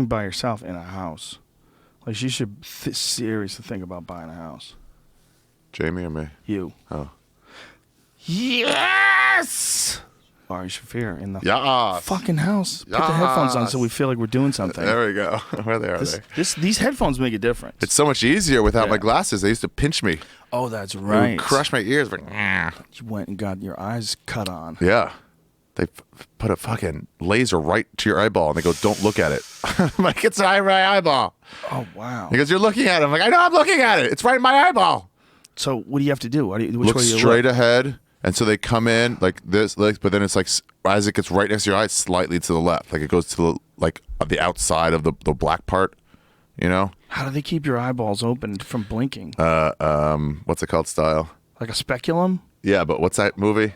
by yourself in a house. Like, you should seriously think about buying a house. Jamie or me? You. Oh. Yes! Ari Shaffir in the fucking house. Put the headphones on so we feel like we're doing something. There we go. Where they are they? These headphones make a difference. It's so much easier without my glasses. They used to pinch me. Oh, that's right. It would crush my ears. But, you went and got your eyes cut on. Yeah. They put a fucking laser right to your eyeball, and they go, "Don't look at it." I'm like, "It's right in my eyeball." Oh, wow. Because you're looking at it. I'm like, "I know I'm looking at it. It's right in my eyeball." So what do you have to do? Which look way do you straight ahead. And so they come in like this, but then it's like as it gets right next to your eye, slightly to the left, like it goes to the outside of the black part, you know. How do they keep your eyeballs open from blinking? What's it called? Style? Like a speculum? Yeah, but what's that movie?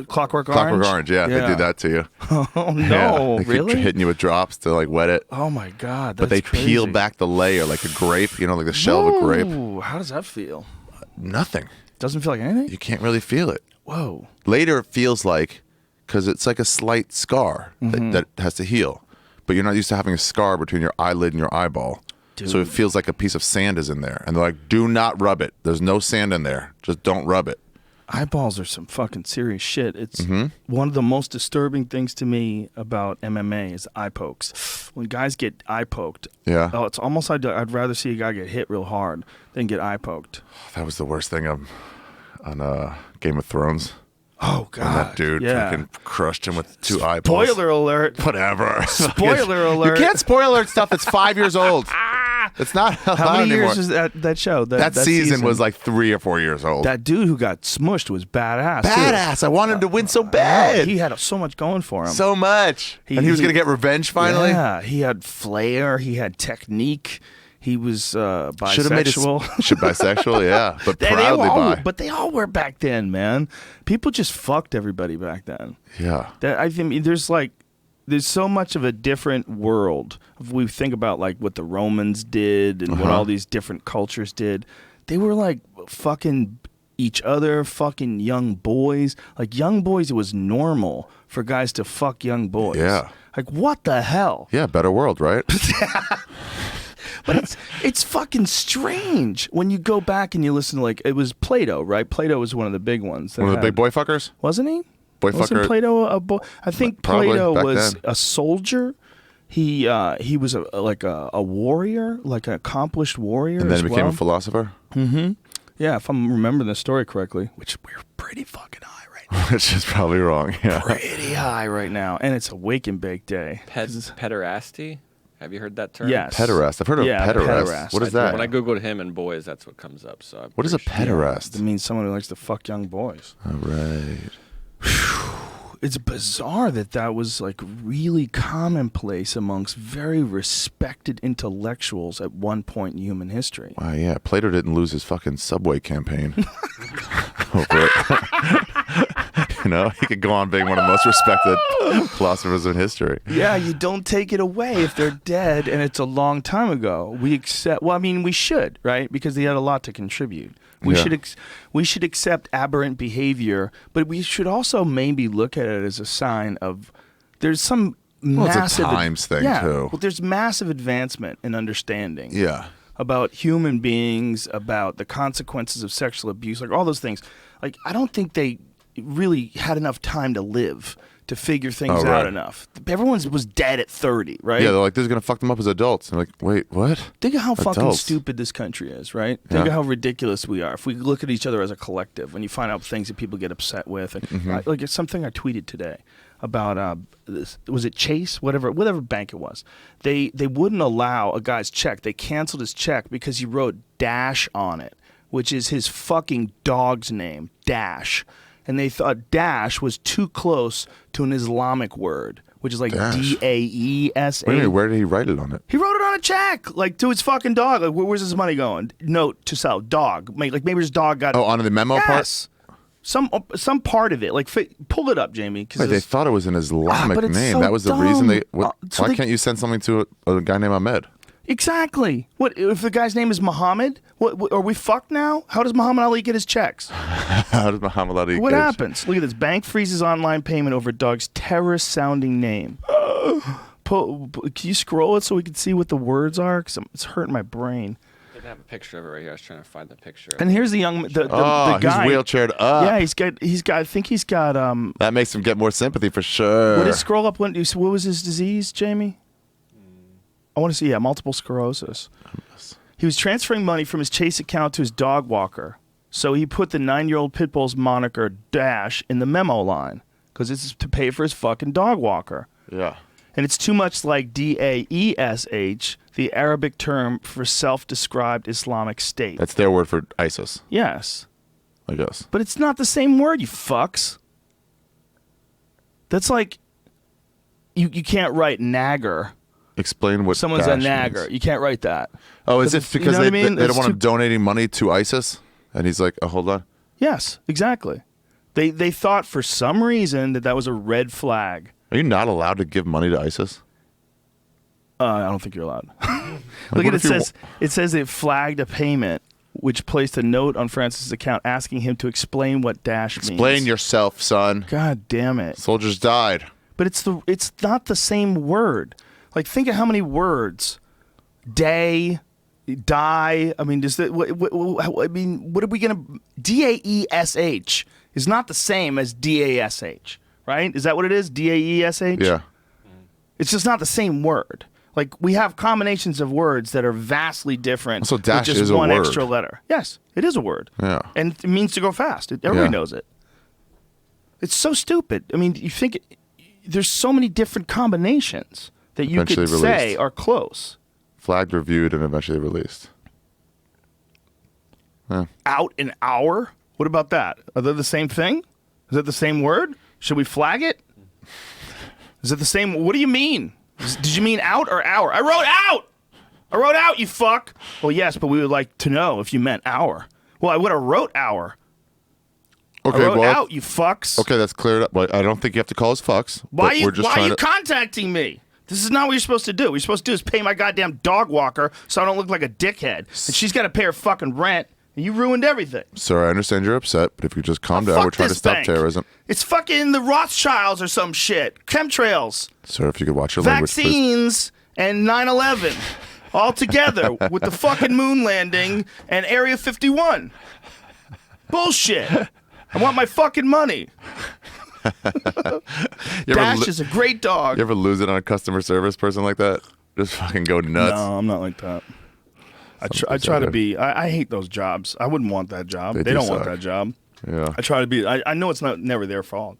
Clockwork Orange. Clockwork Orange. Yeah, they do that to you. Oh no! They really? keep hitting you with drops to like wet it. Oh my god! But they crazy. peel back the layer like a grape, you know, like the shell of a grape. How does that feel? Nothing. Doesn't feel like anything. You can't really feel it. Whoa. Later, it feels like, because it's like a slight scar that has to heal. But you're not used to having a scar between your eyelid and your eyeball. Dude. So it feels like a piece of sand is in there. And they're like, do not rub it. There's no sand in there. Just don't rub it. Eyeballs are some fucking serious shit. It's one of the most disturbing things to me about MMA is eye pokes. When guys get eye poked, it's almost I'd rather see a guy get hit real hard than get eye poked. That was the worst thing on Game of Thrones. Oh god! And that dude fucking crushed him with two eyeballs. Spoiler alert! Whatever. Spoiler alert! You can't spoil alert stuff that's 5 years old. It's not allowed How many anymore. years is that show? That season was like 3 or 4 years old. That dude who got smushed was badass. Badass! I wanted him to win so bad. He had so much going for him. So much. And he was going to get revenge finally. Yeah, he had flair. He had technique. He was bisexual. Should bisexual, yeah, but proudly bi. But they all were back then, man. People just fucked everybody back then. Yeah. I think there's so much of a different world. If we think about like what the Romans did and what all these different cultures did, they were like fucking each other, fucking young boys. Like young boys, it was normal for guys to fuck young boys. Yeah. Like what the hell? Yeah, better world, right? But it's fucking strange when you go back and you listen to it was Plato, right? Plato was one of the big ones. One of the big boy fuckers? Wasn't he? Wasn't Plato a boy? I think Plato was a soldier. He was a warrior, like an accomplished warrior. And then became a philosopher? Mm-hmm. Yeah, if I'm remembering the story correctly, which we're pretty fucking high right now. Which is probably wrong, yeah. Pretty high right now. And it's a wake and bake day. Pederasty? Have you heard that term? Yes. Pederast. I've heard of pederast. What is that? When I Googled him and boys, that's what comes up. So what is a pederast? It means someone who likes to fuck young boys. All right. It's bizarre that was like really commonplace amongst very respected intellectuals at one point in human history. Wow, yeah. Plato didn't lose his fucking subway campaign over it. You know, he could go on being one of the most respected philosophers in history. Yeah, you don't take it away if they're dead and it's a long time ago. We accept. Well, I mean, we should, right? Because they had a lot to contribute. We should accept aberrant behavior, but we should also maybe look at it as a sign of there's some massive it's a times thing too. Well, there's massive advancement in understanding. Yeah. About human beings, about the consequences of sexual abuse, like all those things. Like I don't think they really had enough time to live to figure things out enough. Everyone was dead at 30, right? Yeah, they're like, this is going to fuck them up as adults. And I'm like, wait, what? Think of how fucking stupid this country is, right? Think of how ridiculous we are. If we look at each other as a collective, when you find out things that people get upset with. And like it's something I tweeted today about, was it Chase? Whatever bank it was. They wouldn't allow a guy's check. They canceled his check because he wrote Dash on it, which is his fucking dog's name, Dash. And they thought Dash was too close to an Islamic word, which is like Daesa. Wait a minute, where did he write it on it? He wrote it on a check, like to his fucking dog. Like, where's his money going? Note to self, dog. Like maybe his dog got. Oh, on the memo part. Some part of it. Like pull it up, Jamie. Wait, they thought it was an Islamic name. So that was the dumb. reason they. Why can't you send something to a guy named Ahmed? Exactly. What if the guy's name is Muhammad? What are we fucked now? How does Muhammad Ali get his checks? How does Muhammad Ali? What happens? Look at this. Bank freezes online payment over dog's terrorist-sounding name. Can you scroll it so we can see what the words are? Because it's hurting my brain. I have a picture of it right here. I was trying to find the picture. And here's the young the Oh, guy. he's wheelchaired up. Yeah, he's got. I think he's got. That makes him get more sympathy for sure. What is scroll up? What was his disease, Jamie? I want to see. Yeah, multiple sclerosis. He was transferring money from his Chase account to his dog walker, so he put the 9-year-old pit bull's moniker Dash in the memo line because it's to pay for his fucking dog walker. Yeah. And it's too much like DAESH, the Arabic term for self-described Islamic State. That's their word for ISIS, Yes. I guess. But it's not the same word, you fucks. That's like, you can't write nagger. Explain what Someone's Daesh a nagger. means. You can't write that. Oh, is it because what I mean? they don't It's want him too- donating money to ISIS? And he's like, oh, hold on. Yes, exactly. They thought for some reason that was a red flag. Are you not allowed to give money to ISIS? I don't think you're allowed. what Look at if it. It says it flagged a payment, which placed a note on Francis' account asking him to explain what Dash means. Explain yourself, son. God damn it! Soldiers died. But it's not the same word. Like, think of how many words. Day, die. I mean, what are we gonna? DAESH is not the same as DASH, right? Is that what it is? DAESH. Yeah. It's just not the same word. Like, we have combinations of words that are vastly different. So dash with just is a one word. extra letter. Yes, it is a word. Yeah. And it means to go fast. Everybody Yeah. knows it. It's so stupid. I mean, you think there's so many different combinations that you Eventually could say released. are close. Flagged, reviewed, and eventually released. Yeah. Out an hour? What about that? Are they the same thing? Is it the same word? Should we flag it? Is it the same? What do you mean? Did you mean out or hour? I wrote out! I wrote out, you fuck! Well, yes, but we would like to know if you meant hour. Well, I would have wrote hour. Okay, I wrote well, out, you fucks. okay, that's cleared up. But I don't think you have to call us fucks. Why but are you, we're just why are trying you to. contacting me? This is not what you're supposed to do. What you're supposed to do is pay my goddamn dog walker so I don't look like a dickhead. And she's got to pay her fucking rent. And you ruined everything. Sir, I understand you're upset, but if you just calm Oh, down, fuck we're trying to this stop bank. terrorism. It's fucking the Rothschilds or some shit. Chemtrails. Sir, if you could watch your language, please. Vaccines and 9/11 all together with the fucking moon landing and Area 51. Bullshit. I want my fucking money. You ever Dash lo- is a great dog. You ever lose it on a customer service person like that? Just fucking go nuts. No, I'm not like that. I try to be. I hate those jobs. I wouldn't want that job. They They do don't want suck. that job. Yeah. I try to be. I know it's never their fault.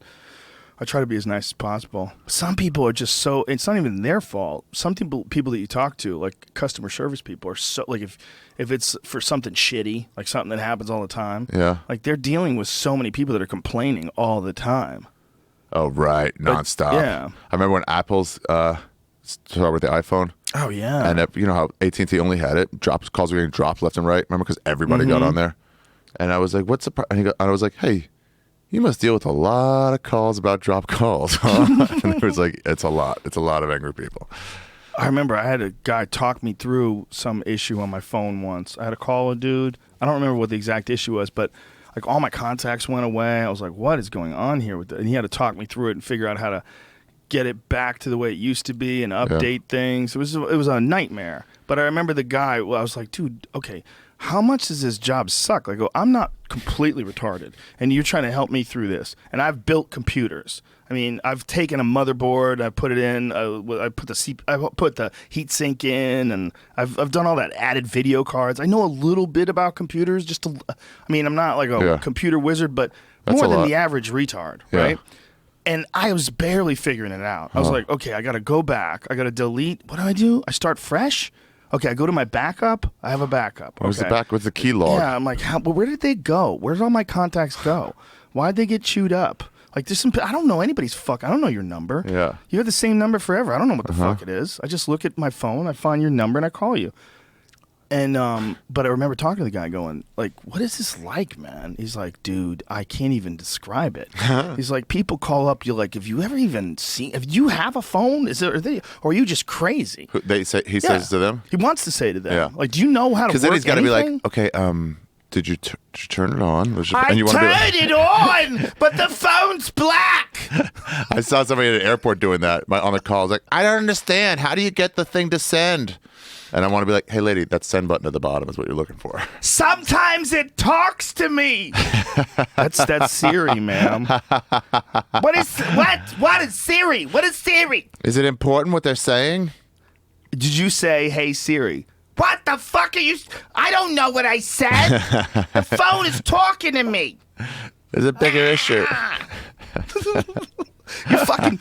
I try to be as nice as possible. Some people are just so. It's not even their fault. Some people that you talk to, like customer service people, are so like if it's for something shitty, like something that happens all the time. Yeah. Like they're dealing with so many people that are complaining all the time. Oh, right. Nonstop. yeah. I remember when Apple's started with the iPhone. Oh yeah. And you know how AT&T only had it? Calls were getting dropped left and right. Remember, because everybody got on there. And I was like, "What's the?" And I was like, "Hey, you must deal with a lot of calls about drop calls." Huh? And it was like, "It's a lot. It's a lot of angry people." I remember I had a guy talk me through some issue on my phone once. I had to call a dude. I don't remember what the exact issue was, but like all my contacts went away. I was like, "What is going on here with that?" And he had to talk me through it and figure out how to get it back to the way it used to be and update things. It was a nightmare. But I remember the guy. Well, I was like, "Dude, okay, how much does this job suck?" I go, "I'm not completely retarded, and you're trying to help me through this. And I've built computers. I mean, I've taken a motherboard, I put it in, I put the heat sink in, and I've done all that. Added video cards. I know a little bit about computers. I mean, I'm not like a computer wizard, but That's more a than lot. the average retard, Yeah. right?" And I was barely figuring it out. I was like, okay, I got to go back. I got to delete. What do? I start fresh? Okay, I go to my backup. I have a backup. Where's the Okay. back with the key log? Yeah, I'm like, where did they go? Where'd all my contacts go? Why'd they get chewed up? Like, there's some. I don't know anybody's fuck. I don't know your number. Yeah. You have the same number forever. I don't know what the fuck it is. I just look at my phone. I find your number and I call you. And but I remember talking to the guy, going like, "What is this like, man?" He's like, "Dude, I can't even describe it." He's like, "People call up you like, have you ever even seen? If you have a phone, or are you just crazy?" He says to them. He wants to say to them, Yeah. like, "Do you know how to?" Because then he's got to be like, anything?" "Okay, Did you turn it on? I turned it on, but the phone's black. I saw somebody at an airport doing that on the call. I was like, I don't understand. How do you get the thing to send? And I want to be like, hey, lady, that send button at the bottom is what you're looking for. Sometimes it talks to me. That's Siri, ma'am. What is Siri? What is Siri? Is it important what they're saying? Did you say, hey, Siri? What the fuck are you? I don't know what I said. The phone is talking to me. There's a bigger issue. You fucking.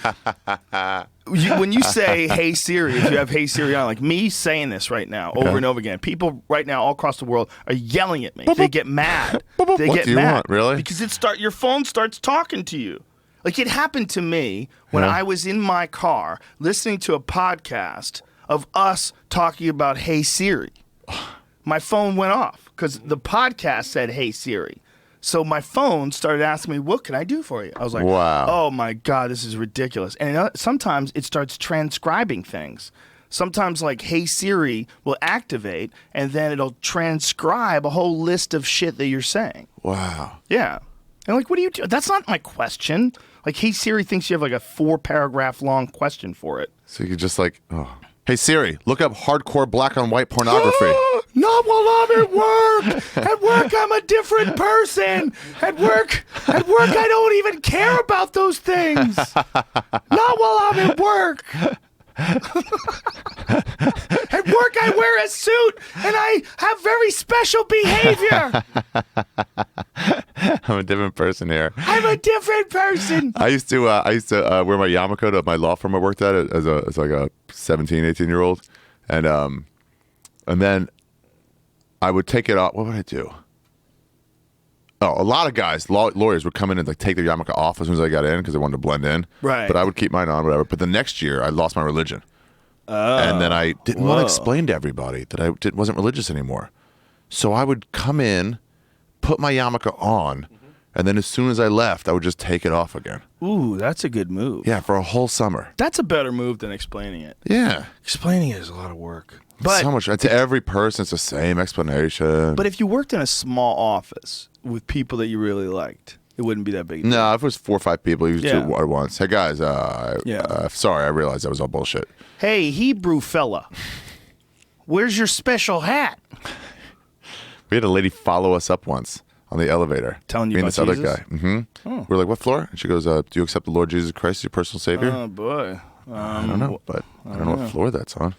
When you say, hey, Siri, if you have hey, Siri on, like me saying this right now over and over again, people right now all across the world are yelling at me. They get mad. What do you want, really? Because your phone starts talking to you. Like it happened to me when I was in my car listening to a podcast of us talking about Hey Siri. My phone went off because the podcast said Hey Siri. So my phone started asking me, what can I do for you? I was like, wow. Oh my God, this is ridiculous. And sometimes it starts transcribing things. Sometimes like Hey Siri will activate and then it'll transcribe a whole list of shit that you're saying. Wow. Yeah. And like, what do you do? That's not my question. Like Hey Siri thinks you have like a 4-paragraph long question for it. So you could just like, hey Siri, look up hardcore black on white pornography. Not while I'm at work. At work, I'm a different person. At work, I don't even care about those things. Not while I'm at work. At work, I wear a suit and I have very special behavior. I'm a different person here. I'm a different person. I used to wear my yarmulke at my law firm I worked at as like a 17, 18-year-old, and then I would take it off. What would I do? Oh, a lot of guys, lawyers would come in and like take their yarmulke off as soon as I got in because they wanted to blend in. Right. But I would keep mine on, whatever. But the next year, I lost my religion. And then I didn't want to explain to everybody that I wasn't religious anymore. So I would come in, put my yarmulke on, and then as soon as I left, I would just take it off again. Ooh, that's a good move. Yeah, for a whole summer. That's a better move than explaining it. Yeah. Explaining it is a lot of work. But so much. To every person, it's the same explanation. But if you worked in a small office with people that you really liked, it wouldn't be that big. No, if it was 4 or 5 people, you do it at once. Hey guys, sorry, I realized that was all bullshit. Hey, Hebrew fella, where's your special hat? We had a lady follow us up once on the elevator. Telling you me about and this Jesus? other guy. Mm-hmm. We're like, what floor? And she goes, do you accept the Lord Jesus Christ as your personal savior? Oh boy, I don't know, but I don't know what floor that's on.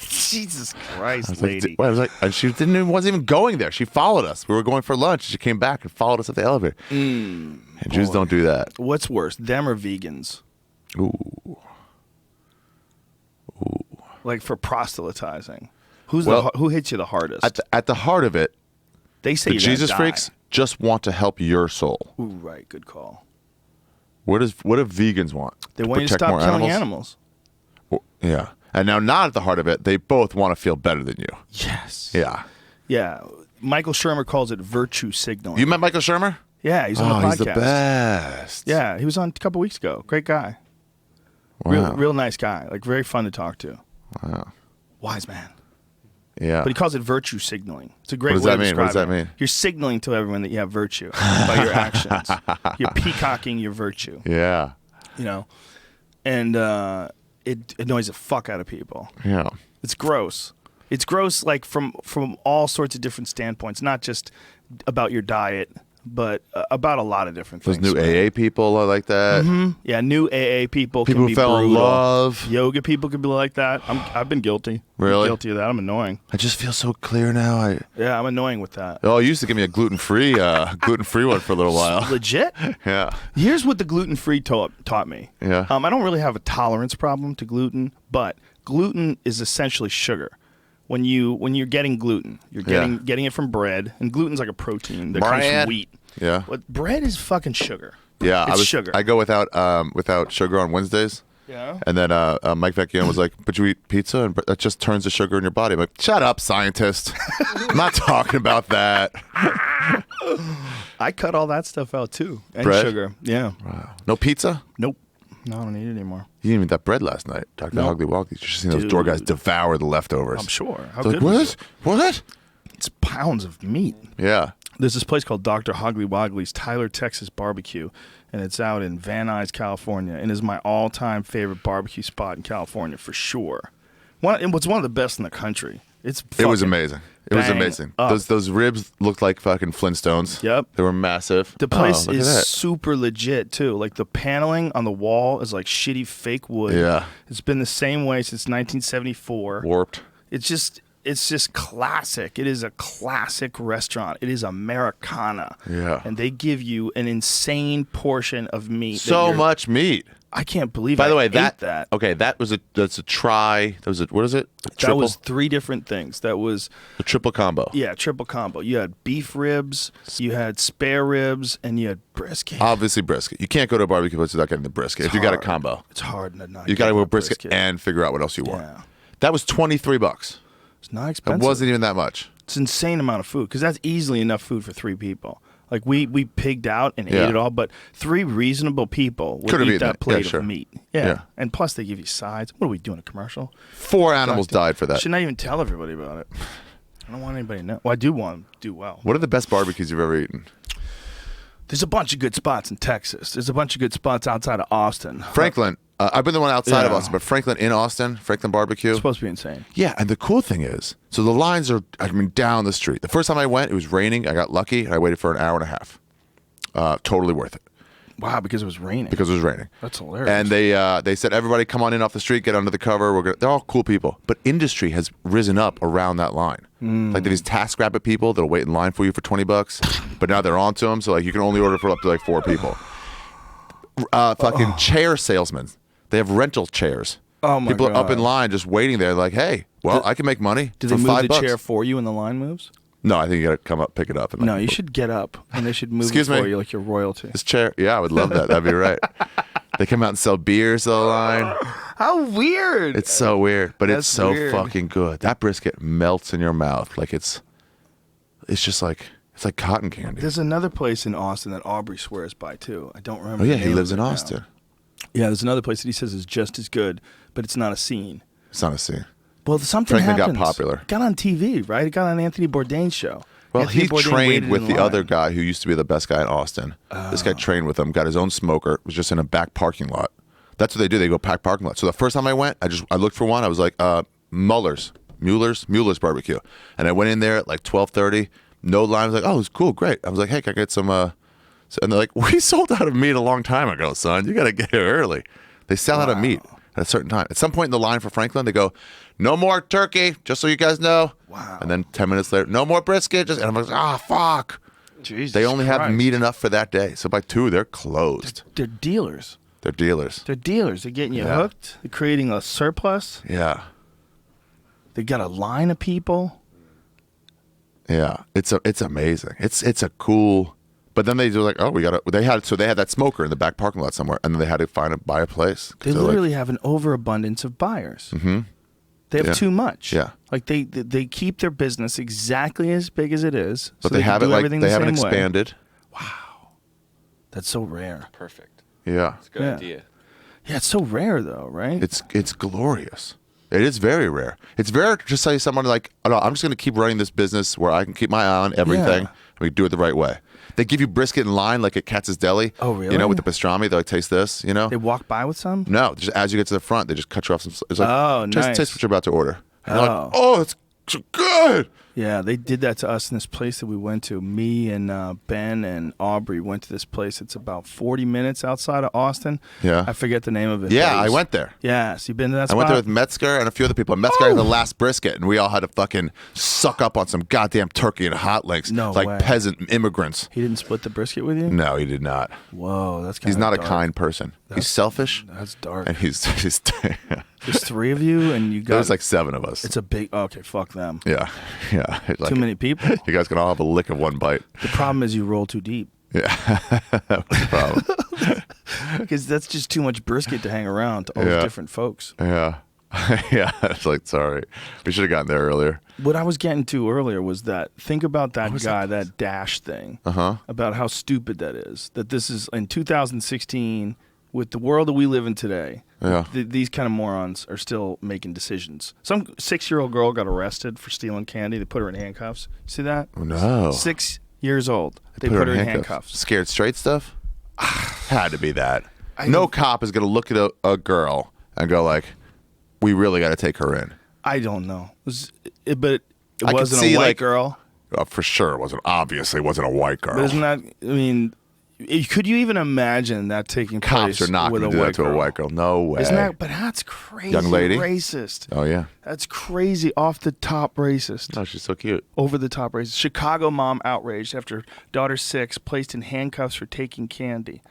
Jesus Christ, I was lady. and she wasn't even going there. She followed us. We were going for lunch. She came back and followed us at the elevator. And Jews don't do that. What's worse, them or vegans? Ooh. Like for proselytizing, who hits you the hardest? At the heart of it, they say the Jesus freaks just want to help your soul. Ooh, right, good call. What do vegans want? They want you to stop killing animals. Well, yeah. And now, not at the heart of it, they both want to feel better than you. Yes. Yeah. Yeah. Michael Shermer calls it virtue signaling. You met Michael Shermer? Yeah, he's on the podcast. He's the best. Yeah, he was on a couple weeks ago. Great guy. Wow. Real nice guy. Like very fun to talk to. Wow. Wise man. Yeah. But he calls it virtue signaling. It's a great way to describe it. What does that mean? You're signaling to everyone that you have virtue by your actions. You're peacocking your virtue. Yeah. You know? And it annoys the fuck out of people. Yeah. It's gross. It's gross like from all sorts of different standpoints, not just about your diet, but about a lot of different things. Those new AA people are like that. Mm-hmm. Yeah, new AA people can who be fell brutal. in love. Yoga people can be like that. I've been guilty. Really? I'm guilty of that. I'm annoying. I just feel so clear now. Yeah, I'm annoying with that. Oh, you used to give me a gluten-free one for a little while. Legit? Yeah. Here's what the gluten-free taught me. Yeah. I don't really have a tolerance problem to gluten, but gluten is essentially sugar. When you're getting gluten, you're getting it from bread, and gluten's like a protein that comes from wheat. Yeah. But bread is fucking sugar. Yeah, it's sugar. I go without sugar on Wednesdays. Yeah. And then Mike Vecchione was like, "But you eat pizza, and that just turns the sugar in your body." I'm like, "Shut up, scientist! I'm not talking about that." I cut all that stuff out too, and bread? Sugar. Yeah. Wow. No pizza? Nope. No, I don't eat it anymore. You didn't eat that bread last night, Dr. Nope. Hogley Walkie. You should have seen those door guys devour the leftovers. I'm sure. How They're good like, was it? What? It's pounds of meat. Yeah. There's this place called Dr. Hoggly Woggly's Tyler, Texas Barbecue, and it's out in Van Nuys, California, and is my all-time favorite barbecue spot in California for sure. It was one of the best in the country. It was amazing. It was amazing. Up. Those ribs looked like fucking Flintstones. Yep. They were massive. The place look at is that. super legit too. Like the paneling on the wall is like shitty fake wood. Yeah. It's been the same way since 1974. Warped. It's just classic. It is a classic restaurant. It is Americana. Yeah. And they give you an insane portion of meat. So much meat. I can't believe. By the way, that okay, that's a try. That was what is it? That was 3 different things. That was a triple combo. Yeah, triple combo. You had beef ribs, you had spare ribs, and you had brisket. Obviously brisket. You can't go to a barbecue place without getting the brisket. If you got a combo, it's hard to not. You got to get go brisket and figure out what else you want. Yeah. That was $23. It's not expensive. It wasn't even that much. It's an insane amount of food because that's easily enough food for 3 people. Like we pigged out and Yeah. ate it all, but 3 reasonable people would Could've eat eaten that it. plate Yeah, sure. of meat. Yeah. Yeah. And plus they give you sides. What are we doing, a commercial? 4 animals died for that. Should not even tell everybody about it. I don't want anybody to know. Well, I do want them to do well. What are the best barbecues you've ever eaten? There's a bunch of good spots in Texas. There's a bunch of good spots outside of Austin. Franklin. I've been the one outside of Yeah. Austin, but Franklin in Austin, Franklin Barbecue. It's supposed to be insane. Yeah, and the cool thing is, so the lines are, down the street. The first time I went, it was raining. I got lucky, and I waited for an hour and a half. Totally worth it. Wow, because it was raining. Because it was raining. That's hilarious. And they said, everybody come on in off the street, get under the cover. They're all cool people. But industry has risen up around that line. Like these TaskRabbit people that'll wait in line for you for $20, but now they're onto them. So like you can only order for up to like 4 people. Fucking chair salesmen. They have rental chairs. Oh my People God. are up in line just waiting there like, hey, well, I can make money Do for they move the $5. chair for you when the line moves? No, I think you got to come up, pick it up. And No, you should get up and they should move Excuse it for me? you like you're royalty. This chair, yeah, I would love that. That'd be right. They come out and sell beers to the line. How weird! It's so weird, but it's That's so weird. fucking good. That brisket melts in your mouth like it's just like it's like cotton candy. There's another place in Austin that Aubrey swears by too. I don't remember. Oh yeah, the he name lives of in it now. Austin. Yeah, there's another place that he says is just as good, but it's not a scene. It's not a scene. Well, something Franklin got happens. popular. Got on TV, right? It got on Anthony Bourdain's show. Well, Anthony he Bourdain trained waited with in the line. other guy who used to be the best guy in Austin. This guy trained with him, got his own smoker, was just in a back parking lot. That's what they do. They go pack parking lot. So the first time I went, I looked for one. I was like, Mueller's Barbecue. And I went in there at like 12:30. No line. I was like, oh, it's cool, great. I was like, hey, can I get some and they're like, we sold out of meat a long time ago, son. You got to get here early. They sell out of meat at a certain time. At some point in the line for Franklin, they go, no more turkey, just so you guys know. Wow. And then 10 minutes later, no more brisket. And I'm like, fuck. Jesus They only have Christ. meat enough for that day. So by 2, they're closed. They're dealers. They're dealers. They're dealers. They're getting you Yeah. hooked. They're creating a surplus. Yeah. They got a line of people. Yeah. It's amazing. It's a cool. But then they do like, oh, they had that smoker in the back parking lot somewhere, and then they had to buy a place. They literally have an overabundance of buyers. Mm-hmm. They have Yeah. too much. Yeah. Like they keep their business exactly as big as it is. But so they can have do it like everything they the haven't same way. expanded. That's so rare. Perfect. Yeah. It's a good Yeah. idea. Yeah, it's so rare though, right? It's glorious. It is very rare. It's rare to just say to someone like, oh, no, I'm just going to keep running this business where I can keep my eye on everything. Yeah. And we do it the right way. They give you brisket in line like at Katz's Deli. Oh, really? You know, with the pastrami, they're like, taste this, you know? They walk by with some? No, just as you get to the front, they just cut you off some. It's like, Oh, nice. taste what you're about to order. And they're Oh. like, oh, it's so good. Yeah, they did that to us in this place that we went to. Me and Ben and Aubrey went to this place. It's about 40 minutes outside of Austin. Yeah. I forget the name of it. Yeah, but I it's- went there. Yes, you been to that I spot? went there with Metzger and a few other people. And Metzger had the last brisket, and we all had to fucking suck up on some goddamn turkey and hot links No like way. peasant immigrants. He didn't split the brisket with you? No, he did not. Whoa, that's kind He's of not dark. a kind person. He's selfish, That's dark. and he's There's 3 of you, and you got. there's like 7 of us. It's a big. Okay, fuck them. Yeah. It's like, Too many people. You guys can all have a lick of one bite. The problem is you roll too deep Yeah. That was the problem. because that's just too much brisket to hang around to all Yeah. those different folks. Yeah. Yeah. It's like, sorry. We should have gotten there earlier. What I was getting to earlier was that think about that guy, that Dash thing, Uh-huh. about how stupid that is. That this is in 2016 with the world that we live in today, Yeah. these kind of morons are still making decisions. Some 6-year-old girl got arrested for stealing candy. They put her in handcuffs. You see that? Oh, no. 6 years old. They put her in handcuffs. Scared straight stuff? Had to be that. No cop is going to look at a girl and go like, we really got to take her in. I don't know. But it I could wasn't see, a white like, girl. For sure, it wasn't. Obviously, it wasn't a white girl. But isn't that, I mean, could you even imagine that taking place Cops are not with going a to do white that to girl? a white girl. No way. Isn't that, but that's crazy. Young lady? Racist. Oh, yeah. That's crazy. Off the top racist. No, she's so cute. Over the top racist. Chicago mom outraged after daughter 6 placed in handcuffs for taking candy.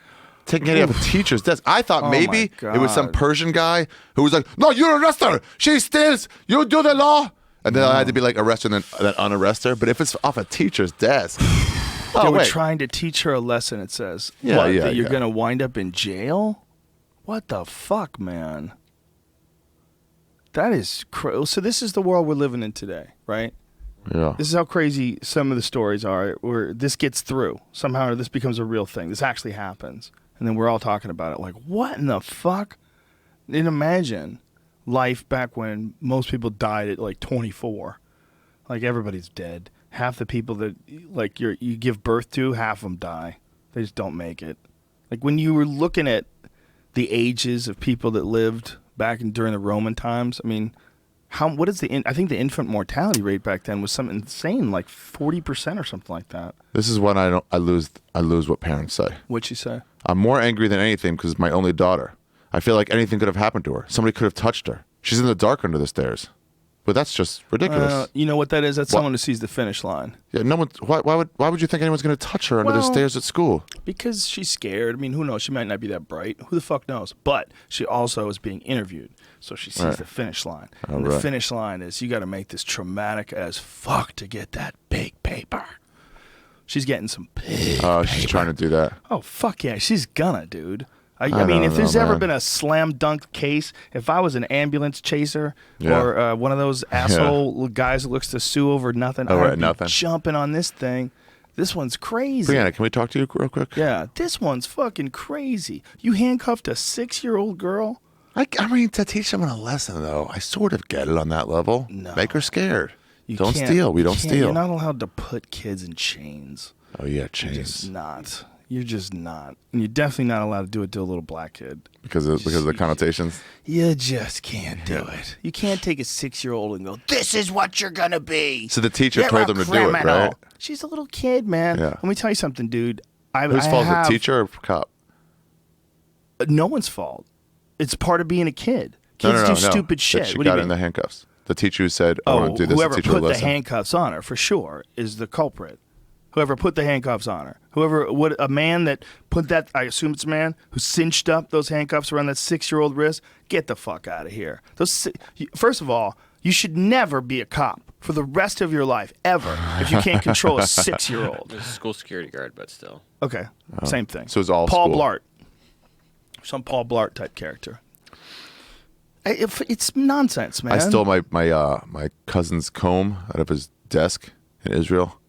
Taking candy off a teacher's desk. I thought maybe my it was some God. Persian guy who was like, no, you arrest her. She steals. You do the law. And then I had to be like, arrest her and then unarrest her. But if it's off a teacher's desk. They were wait. trying to teach her a lesson, it says. Yeah, What, yeah, that you're yeah. going to wind up in jail? What the fuck, man? That is crazy. So this is the world we're living in today, right? Yeah. This is how crazy some of the stories are, where this gets through. Somehow this becomes a real thing. This actually happens. And then we're all talking about it like, what in the fuck? And imagine life back when most people died at like 24. Like everybody's dead. Half the people that like you give birth to, half of them die. They just don't make it. Like when you were looking at the ages of people that lived back during the Roman times, I mean, what is I think the infant mortality rate back then was something insane, like 40% or something like that. This is when I lose what parents say. What'd she say? I'm more angry than anything because it's my only daughter. I feel like anything could have happened to her. Somebody could have touched her. She's in the dark under the stairs. But that's just ridiculous. You know what that is? That's someone who sees the finish line. Yeah, no one. Why would you think anyone's going to touch her under the stairs at school? Because she's scared. I mean, who knows? She might not be that bright. Who the fuck knows? But she also is being interviewed, so she sees the finish line. And the finish line is you got to make this traumatic as fuck to get that big paper. She's getting some big paper. She's trying to do that. Oh, fuck yeah. She's gonna, dude. I mean, if there's ever been a slam dunk case, if I was an ambulance chaser or one of those asshole guys who looks to sue over nothing, I'd be jumping on this thing. This one's crazy. Brianna, can we talk to you real quick? Yeah, this one's fucking crazy. You handcuffed a 6-year-old girl? I mean, to teach someone a lesson, though, I sort of get it on that level. No. Make her scared. You don't can't- steal. We don't you can't- steal. You're not allowed to put kids in chains. Oh, yeah, You're chains. just not. You're just not. And you're definitely not allowed to do it to a little black kid. Because of the connotations? You just can't do it. You can't take a 6-year-old and go, this is what you're going to be. So the teacher You're told a them to do it, criminal." right? She's a little kid, man. Yeah. Let me tell you something, dude. Whose fault is it, teacher or cop? No one's fault. It's part of being a kid. Kids do stupid shit. That she What do you got mean? in the handcuffs. The teacher who said, I want to do this, whoever the teacher put the listened. handcuffs on her, for sure, is the culprit. Whoever put the handcuffs on her. A man that put that, I assume it's a man, who cinched up those handcuffs around that 6-year-old wrist, get the fuck out of here. First of all, you should never be a cop for the rest of your life, ever, if you can't control a 6-year-old. There's a school security guard, but still. Okay, same thing. So it's all Paul school. Blart. Some Paul Blart type character. It's nonsense, man. I stole my cousin's comb out of his desk in Israel.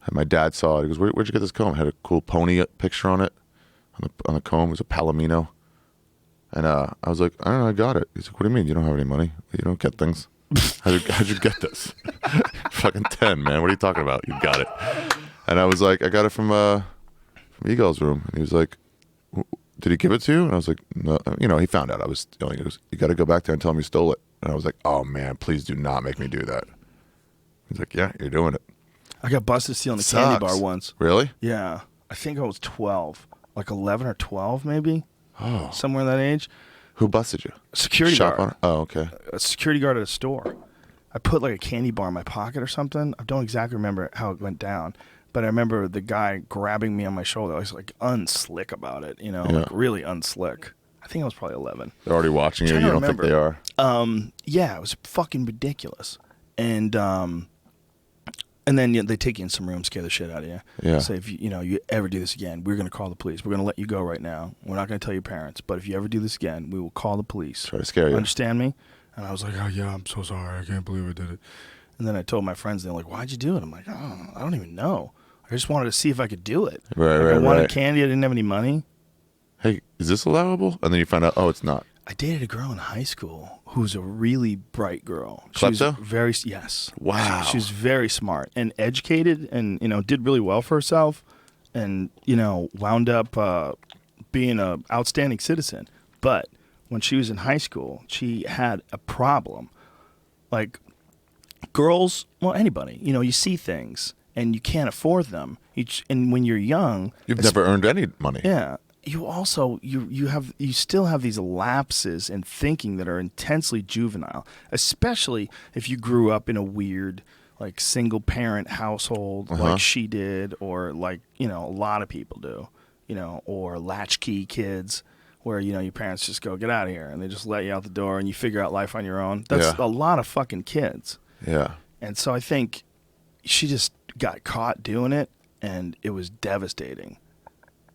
And my dad saw it. He goes, "Where'd you get this comb?" It had a cool pony picture on it, on the comb. It was a Palomino. And I was like, "I don't know, I got it." He's like, "What do you mean? You don't have any money? You don't get things. How'd you get this?" Fucking 10, man. What are you talking about? You got it. And I was like, "I got it from Eagle's room." And he was like, "Did he give it to you?" And I was like, "No." You know, he found out I was stealing. He goes, "You got to go back there and tell him you stole it." And I was like, "Oh man, please do not make me do that." He's like, "Yeah, you're doing it." I got busted stealing a candy bar once. Really? Yeah. I think I was 12. Like 11 or 12, maybe. Oh. Somewhere in that age. Who busted you? Security Shop guard. on? Oh, okay. A security guard at a store. I put like a candy bar in my pocket or something. I don't exactly remember how it went down. But I remember the guy grabbing me on my shoulder. I was like unslick about it, like really unslick. I think I was probably 11. They're already watching you. You don't think they are? Yeah, it was fucking ridiculous. And then they take you in some room, scare the shit out of you. Yeah. Say if you ever do this again, we're going to call the police. We're going to let you go right now. We're not going to tell your parents. But if you ever do this again, we will call the police. Try to scare you. Understand me? And I was like, oh yeah, I'm so sorry. I can't believe I did it. And then I told my friends, they're like, why'd you do it? I'm like, oh, I don't even know. I just wanted to see if I could do it. Right, like right, I wanted right. candy. I didn't have any money. hey, is this allowable? And then you find out, oh, it's not. I dated a girl in high school who's a really bright girl. She was Klepto? yes. Wow. She was very smart and educated, and did really well for herself, and wound up being an outstanding citizen. But when she was in high school, she had a problem. Like girls, well, anybody, you see things and you can't afford them. And when you're young, you've never earned any money. Yeah. You also you still have these lapses in thinking that are intensely juvenile, especially if you grew up in a weird like single parent household like she did, or like a lot of people do, or latchkey kids where your parents just go, get out of here, and they just let you out the door and you figure out life on your own. That's a lot of fucking kids. Yeah. And so I think she just got caught doing it, and it was devastating.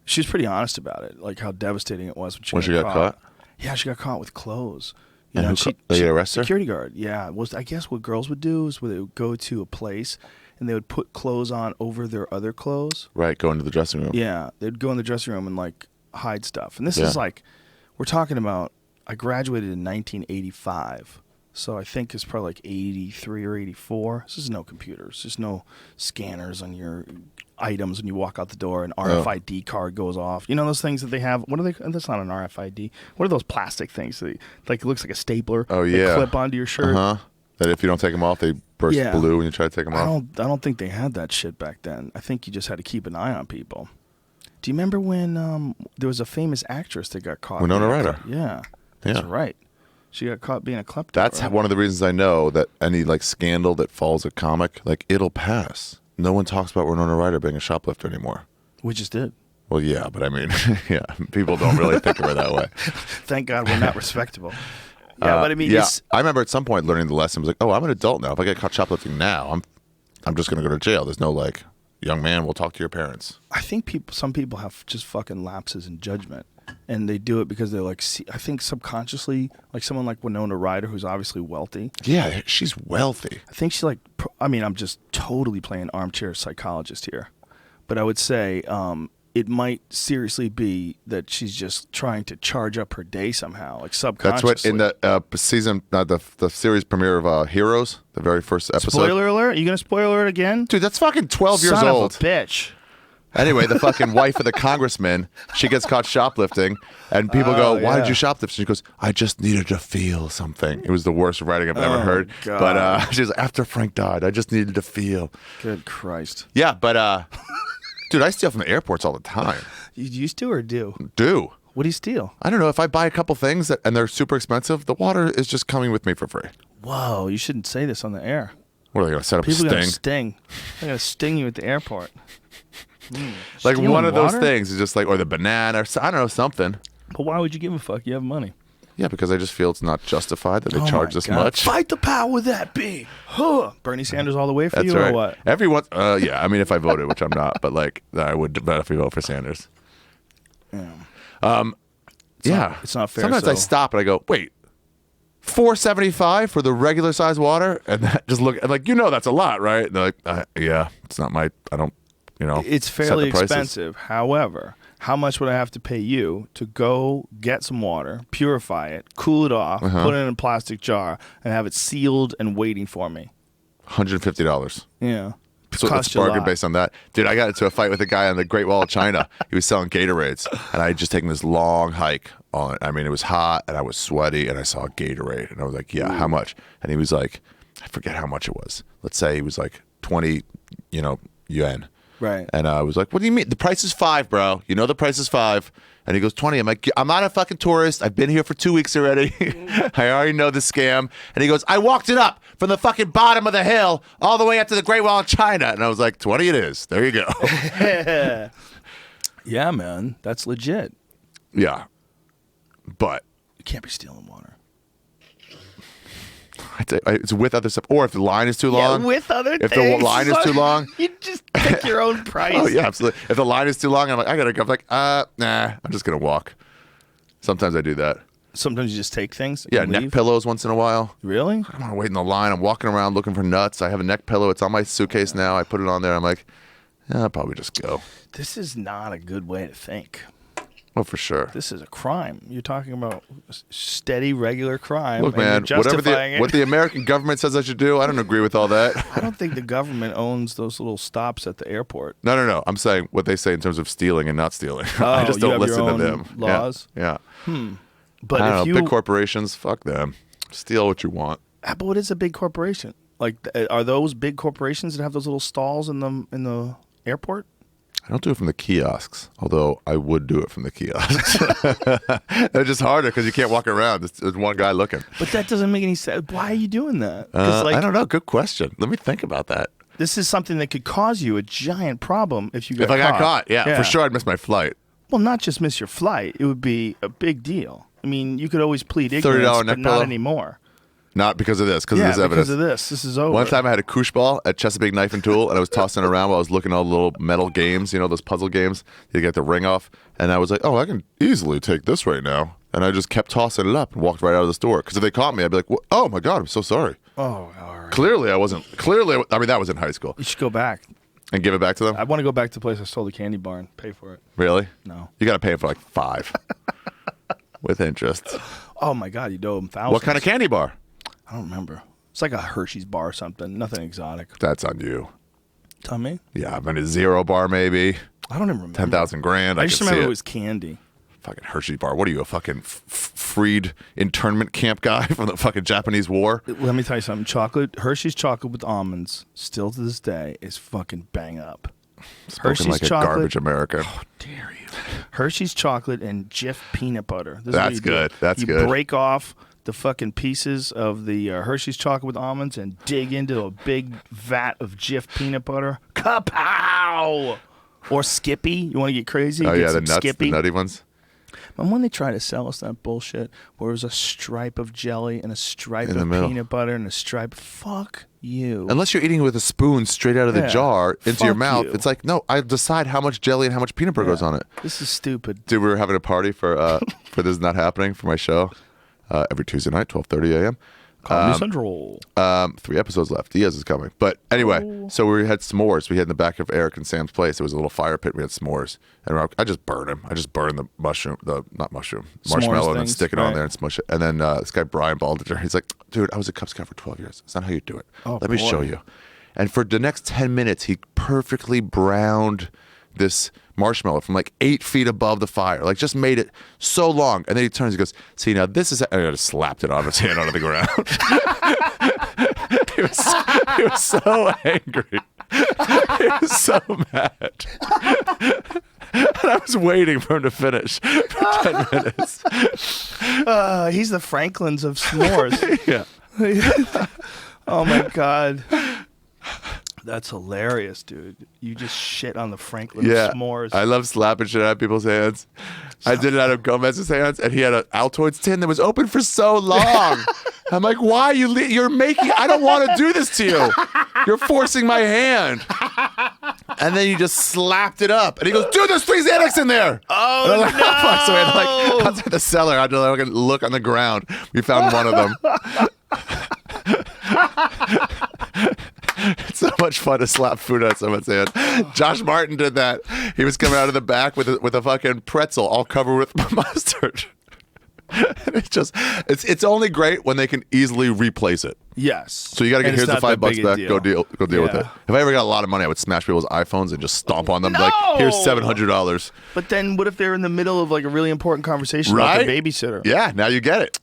She was pretty honest about it, like how devastating it was when she got caught. Yeah, she got caught with clothes. They arrested her? Security guard. Yeah, I guess what girls would do is they would go to a place and they would put clothes on over their other clothes. Right, go into the dressing room. Yeah, they'd go in the dressing room and like hide stuff. And this is like, we're talking about, I graduated in 1985. So I think it's probably like 83 or 84. This is no computers. There's no scanners on your items when you walk out the door. An RFID card goes off. Those things that they have. What are they? That's not an RFID. What are those plastic things? Like it looks like a stapler. Oh yeah. They clip onto your shirt. That if you don't take them off, they burst blue when you try to take them off. I don't think they had that shit back then. I think you just had to keep an eye on people. Do you remember when there was a famous actress that got caught? Winona Ryder. Yeah. That's right. She got caught being a klepto. That's one of the reasons I know that any like scandal that falls a comic, like it'll pass. No one talks about Winona Ryder being a shoplifter anymore. We just did. Well, yeah, but I mean, people don't really think of her that way. Thank God we're not respectable. Yeah, but I mean, I remember at some point learning the lesson. I was like, oh, I'm an adult now. If I get caught shoplifting now, I'm just going to go to jail. There's no like, young man, we'll talk to your parents. I think some people have just fucking lapses in judgment. And they do it because they're like, I think subconsciously, like someone like Winona Ryder, who's obviously wealthy. Yeah, she's wealthy. I think she I'm just totally playing armchair psychologist here. But I would say it might seriously be that she's just trying to charge up her day somehow, like subconsciously. That's what in the season, the series premiere of Heroes, the very first episode. Spoiler alert? Are you going to spoiler it again? Dude, that's fucking 12 years Son old. Son of a bitch. Anyway, the fucking wife of the congressman, she gets caught shoplifting, and people go, why did you shoplift? And she goes, I just needed to feel something. It was the worst writing I've ever heard. God. But she's like, after Frank died, I just needed to feel. Good Christ. Yeah, but, dude, I steal from the airports all the time. You used to or do? Do. What do you steal? I don't know. If I buy a couple things and they're super expensive, the water is just coming with me for free. Whoa, you shouldn't say this on the air. What are they going to set up People a sting? People going to sting. They're going to sting you at the airport. Like one of those things is just like, or the banana, or I don't know, something. But why would you give a fuck? You have money. Yeah, because I just feel it's not justified that they charge this much. Fight the power that be. Huh. Bernie Sanders all the way for That's you right. or what? Everyone, yeah, I mean, if I voted, which I'm not, but like, I would definitely vote for Sanders. Yeah. It's not fair. Sometimes I stop and I go, wait, $4.75 for the regular size water? And that just look, and like, that's a lot, right? And they're like, yeah, it's not I don't. It's fairly expensive. However, how much would I have to pay you to go get some water, purify it, cool it off, put it in a plastic jar, and have it sealed and waiting for me? $150. Yeah. So let's bargain based on that. Dude, I got into a fight with a guy on the Great Wall of China. He was selling Gatorades, and I had just taken this long hike on it. I mean, it was hot, and I was sweaty, and I saw a Gatorade, and I was like, yeah, how much? And he was like, I forget how much it was. Let's say he was like 20, yuan. Right. And I was like, what do you mean? The price is $5, bro. The price is $5. And he goes, 20. I'm like, I'm not a fucking tourist. I've been here for 2 weeks already. I already know the scam. And he goes, I walked it up from the fucking bottom of the hill all the way up to the Great Wall of China. And I was like, 20 it is. There you go. Yeah, man. That's legit. Yeah. But you can't be stealing water. It's with other stuff. Or if the line is too long. Yeah, with other if things. If the line is too long. You just pick your own price. Oh, yeah, absolutely. If the line is too long, I'm like, I got to go. I'm like, nah, I'm just going to walk. Sometimes I do that. Sometimes you just take things? Yeah, neck pillows once in a while. Really? I don't want to wait in the line. I'm walking around looking for nuts. I have a neck pillow. It's on my suitcase now. I put it on there. I'm like, I'll probably just go. This is not a good way to think. Oh, for sure. This is a crime. You're talking about steady, regular crime. Look, and man, you're justifying what the American government says I should do, I don't agree with all that. I don't think the government owns those little stops at the airport. No. I'm saying what they say in terms of stealing and not stealing. Oh, I just you don't have listen your to own them. laws? Yeah. But I if don't you know. Big corporations, fuck them. Steal what you want. but what is a big corporation? Like, are those big corporations that have those little stalls in the airport? I don't do it from the kiosks, although I would do it from the kiosks. They're just harder because you can't walk around. There's one guy looking. But that doesn't make any sense. Why are you doing that? 'Cause, I don't know. Good question. Let me think about that. this is something that could cause you a giant problem if you got If I got caught, yeah, for sure I'd miss my flight. Well, not just miss your flight. It would be a big deal. I mean, you could always plead $30 ignorance, neck but not pillow? anymore. Not because of this, because of Yeah, this evidence. because of this. This is over. One time I had a koosh ball at Chesapeake Knife and Tool, and I was tossing it around while I was looking at all the little metal games, those puzzle games. You get the ring off. And I was like, oh, I can easily take this right now. And I just kept tossing it up and walked right out of the store. Because if they caught me, I'd be like, oh, my God, I'm so sorry. Oh, all right. Clearly, I wasn't. I mean, that was in high school. You should go back. And give it back to them? I want to go back to the place I stole the candy bar and pay for it. Really? No. You got to pay it for like 5 with interest. Oh, my God, you owe them thousands. What kind of candy bar? I don't remember. It's like a Hershey's bar or something. Nothing exotic. That's on you. Tell me. Yeah, I mean, a Zero bar maybe. I don't even remember. 10,000 grand. I I just can see remember it. it was candy. Fucking Hershey bar. What are you, a fucking freed internment camp guy from the fucking Japanese war? Let me tell you something. Hershey's chocolate with almonds, still to this day, is fucking bang up. Spoken like a garbage American. How dare you? Hershey's chocolate and Jif peanut butter. This is what That's you do. good. That's you good. You break off the fucking pieces of the Hershey's chocolate with almonds and dig into a big vat of Jif peanut butter. Kapow! Or Skippy. You want to get crazy? Oh, Get yeah, the some nuts, Skippy. the nutty ones. And when they try to sell us that bullshit where it was a stripe of jelly and a stripe In the of middle. peanut butter and a stripe, fuck you. Unless you're eating with a spoon straight out of the Yeah. jar into your Fuck mouth, you. it's like, no, I decide how much jelly and how much peanut butter goes on it. This is stupid. Dude, we were having a party for This Is Not Happening for my show every Tuesday night, 12:30 a.m. Comedy Central. 3 episodes left. Diaz is coming. But anyway, so we had s'mores. We had in the back of Eric and Sam's place. There was a little fire pit. We had s'mores. And I just burned them. I just burned the marshmallow and then things, stick it on right. there and smush it. And then this guy, Brian Baldinger, he's like, dude, I was a Cub Scout for 12 years. That's not how you do it. Oh, Let me show boy. you. And for the next 10 minutes, he perfectly browned this marshmallow from like 8 feet above the fire. Like just made it so long. And then he turns and goes, see, now this is... And I just slapped it on his hand onto the ground. He was so angry. He was so mad. And I was waiting for him to finish for 10 minutes. He's the Franklins of s'mores. Yeah. Oh, my God. That's hilarious, dude. You just shit on the Franklin Yeah. s'mores. I love slapping shit out of people's hands. I did it out of Gomez's hands, and he had an Altoids tin that was open for so long. I'm like, why? You're making... I don't want to do this to you. You're forcing my hand. And then you just slapped it up. And he goes, dude, there's 3 Xanax in there. Oh, And I'm like, no. fuck. So we had like outside the cellar, I had to like look on the ground. We found one of them. It's so much fun to slap food out of someone's hand. Josh Martin did that. He was coming out of the back with a fucking pretzel all covered with mustard. And it's only great when they can easily replace it. Yes. So you got to get, And it's here's the not that $5 big a back. deal. Go deal with Yeah. it. If I ever got a lot of money, I would smash people's iPhones and just stomp on them. Like, here's $700. But then what if they're in the middle of like a really important conversation Right? with a babysitter? Yeah, now you get it.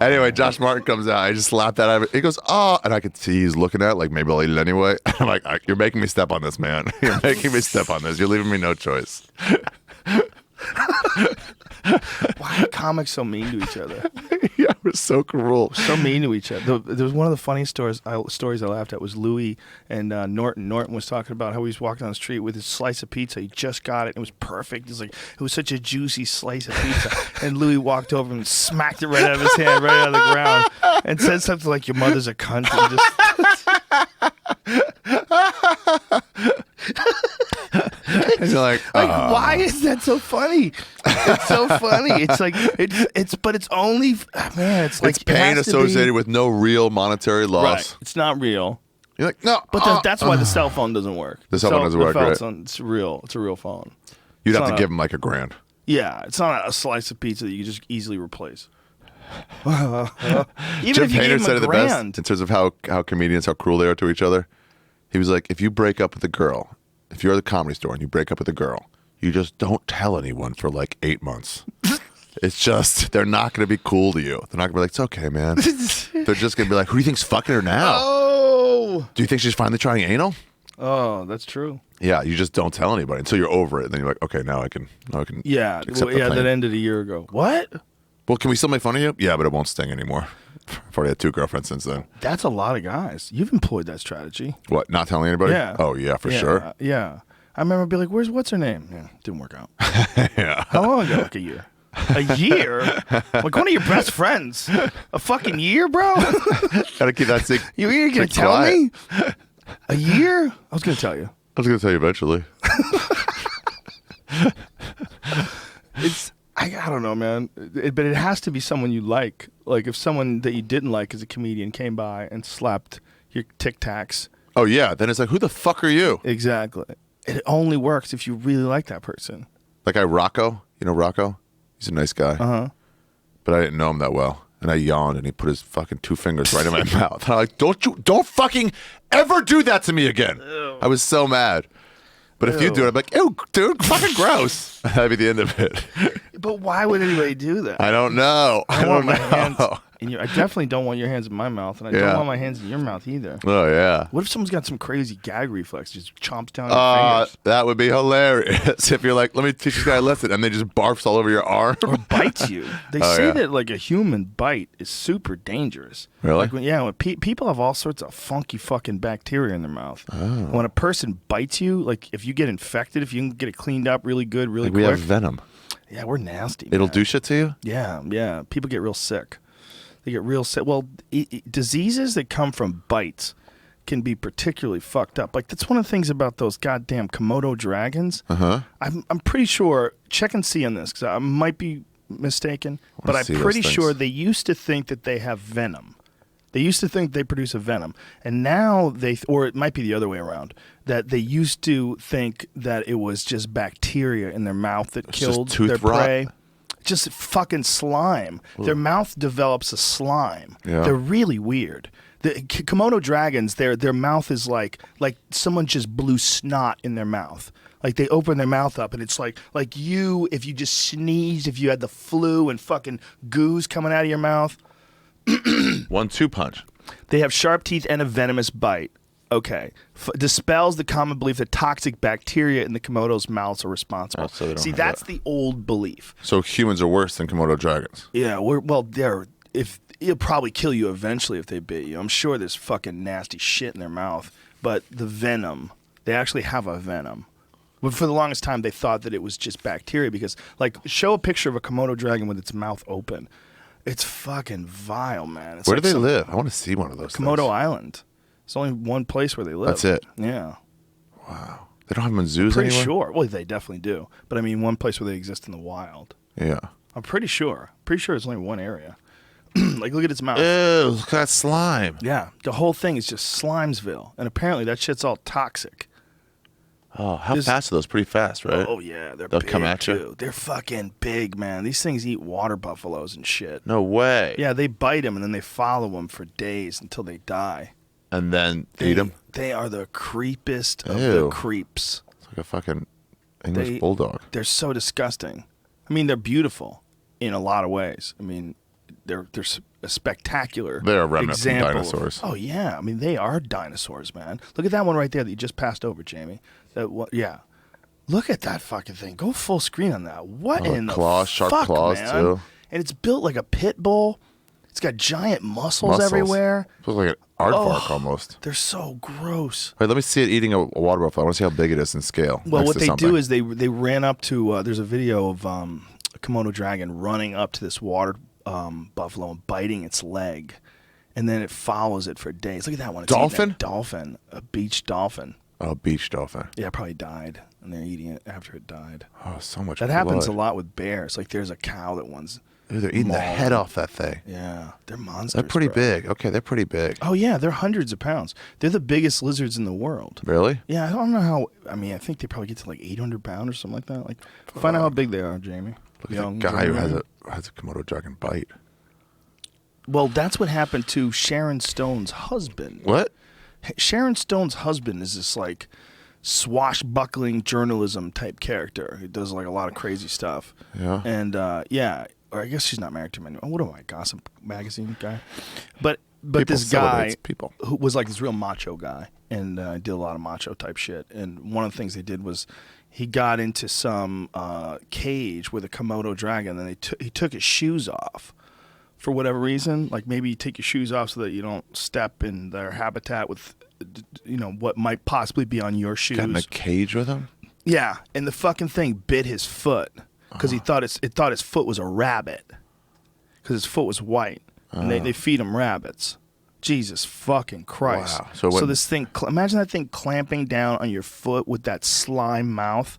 Anyway, Josh Martin comes out. I just slapped that out of it. He goes, oh, and I could see he's looking at it, like, maybe I'll eat it anyway. I'm like, you're making me step on this, man. You're making me step on this. You're leaving me no choice. Why are comics so mean to each other? Yeah, we're so cruel. So mean to each other. There was one of the funniest stories I laughed at was Louis and Norton. Norton was talking about how he was walking down the street with his slice of pizza. He just got it. It was perfect. It was such a juicy slice of pizza. And Louis walked over and smacked it right out of his hand, right out of the ground, and said something like, "Your mother's a cunt." And And you're like, why is that so funny? It's so funny. It's like but it's only man. It's like it's pain associated with no real monetary loss. Right. It's not real. You're like, no. But that's why the cell phone doesn't work. The cell phone doesn't work, right? It's real. It's a real phone. You'd have to give him like $1,000. Yeah, it's not a slice of pizza that you can just easily replace. Even Jim if you Painter gave him said it the best $1,000. in terms of how comedians, how cruel they are to each other. He was like, if you break up with a girl, if you're at the Comedy Store and you break up with a girl, you just don't tell anyone for like 8 months. It's just, they're not going to be cool to you. They're not going to be like, it's okay, man. They're just going to be like, who do you think's fucking her now? Oh. Do you think she's finally trying anal? Oh, that's true. Yeah, you just don't tell anybody until you're over it. And then you're like, okay, now I can Yeah, accept the that plan. ended a year ago. What? Well, can we still make fun of you? Yeah, but it won't sting anymore. I've already had 2 girlfriends since then. That's a lot of guys. You've employed that strategy. What, not telling anybody? Yeah. Oh, yeah, for sure. Yeah. I remember being like, what's her name? Yeah, didn't work out. Yeah. How long ago? Like a year. A year? Like one of your best friends. A fucking year, bro? Gotta keep that secret. You ain't gonna tell me? A year? I was gonna tell you. I was gonna tell you eventually. I don't know, man. But it has to be someone you like. Like if someone that you didn't like as a comedian came by and slapped your Tic Tacs. Oh yeah, then it's like, who the fuck are you? Exactly. It only works if you really like that person. That guy Rocco, you know Rocco? He's a nice guy. But I didn't know him that well. And I yawned and he put his fucking 2 fingers right in my mouth. And I'm like, don't fucking ever do that to me again. Ew. I was so mad. But if you do it, I'm like, ew, dude, fucking gross. That'd be the end of it. But why would anybody do that? I don't know. I don't know. My hands I definitely don't want your hands in my mouth, and I don't want my hands in your mouth either. Oh, yeah. What if someone's got some crazy gag reflex, just chomps down your fingers? That would be hilarious. If you're like, let me teach this guy a lesson, and they just barfs all over your arm. Or bites you. They say that like a human bite is super dangerous. Really? Like when people have all sorts of funky fucking bacteria in their mouth. Oh. When a person bites you, like if you get infected, if you can get it cleaned up really good, really quick. We have venom. Yeah, we're nasty. It'll man. do shit to you? Yeah. People get real sick. They get real sick. Well, diseases that come from bites can be particularly fucked up. Like that's one of the things about those goddamn Komodo dragons. I'm pretty sure. Check and see on this because I might be mistaken, but I'm pretty sure they used to think that they have venom. They used to think they produce a venom, and now or it might be the other way around, that they used to think that it was just bacteria in their mouth that killed their prey. Just fucking slime. Ooh. Their mouth develops a slime. Yeah. They're really weird. The Komodo dragons, their mouth is like someone just blew snot in their mouth. Like they open their mouth up and it's like you, if you just sneezed, if you had the flu and fucking goos coming out of your mouth. 1-2 punch. They have sharp teeth and a venomous bite. Okay. Dispels the common belief that toxic bacteria in the Komodo's mouths are responsible. So see, that's the old belief. So humans are worse than Komodo dragons. Yeah, it'll probably kill you eventually if they bit you. I'm sure there's fucking nasty shit in their mouth. But the venom, they actually have a venom. But for the longest time, they thought that it was just bacteria because, like, show a picture of a Komodo dragon with its mouth open. It's fucking vile, man. It's Where do they live? I want to see one of those Komodo things. Island. It's only one place where they live. That's it? Yeah. Wow. They don't have them in zoos Pretty anymore? sure. Well, they definitely do. But I mean, one place where they exist in the wild. Yeah. I'm pretty sure. Pretty sure it's only one area. Like, look at its mouth. Ew, look at that slime. Yeah. The whole thing is just Slimesville. And apparently that shit's all toxic. Oh, how fast are those? Pretty fast, right? Oh, yeah. They'll big, come at you? Too. They're fucking big, man. These things eat water buffaloes and shit. No way. Yeah, they bite them and then they follow them for days until they die. And then eat them? They are the creepiest of the creeps. It's like a fucking English bulldog. They're so disgusting. I mean, they're beautiful in a lot of ways. I mean, they're a spectacular They're a remnant from example dinosaurs. Oh, yeah. I mean, they are dinosaurs, man. Look at that one right there that you just passed over, Jamie. Yeah. Look at that fucking thing. Go full screen on that. What in the fuck, sharp claws, man? too. And it's built like a pit bull. It's got giant muscles everywhere. It looks like an aardvark almost. They're so gross. Wait, let me see it eating a water buffalo. I want to see how big it is in scale. Well, what they do is they ran up to, there's a video of a Komodo dragon running up to this water buffalo and biting its leg. And then it follows it for days. Look at that one. It's dolphin? Dolphin. A beach dolphin. Oh, beach dolphin. Yeah, it probably died. And they're eating it after it died. Oh, so much That happens a lot with bears. Like there's a cow that Ooh, they're eating the head off that thing. Yeah, they're monsters. They're pretty bro. big. Okay, they're pretty big. Oh yeah, they're hundreds of pounds. They're the biggest lizards in the world. Really? Yeah, I don't know how. I mean, I think they probably get to like 800 pounds or something like that. Like, find out how big they are, Jamie. Look at the guy who has a Komodo dragon bite. Well, that's what happened to Sharon Stone's husband. What? Sharon Stone's husband is this like swashbuckling journalism type character. He does like a lot of crazy stuff. Yeah. And yeah, or I guess she's not married to him anymore. What am I, Gossip Magazine guy? But this guy who was like this real macho guy and did a lot of macho type shit. And one of the things they did was he got into some cage with a Komodo dragon, and he took his shoes off. For whatever reason, like maybe you take your shoes off so that you don't step in their habitat with, what might possibly be on your shoes. Got in a cage with him? Yeah, and the fucking thing bit his foot because he thought his foot was a rabbit because his foot was white, and they feed him rabbits. Jesus fucking Christ! Wow. So this thing, imagine that thing clamping down on your foot with that slime mouth,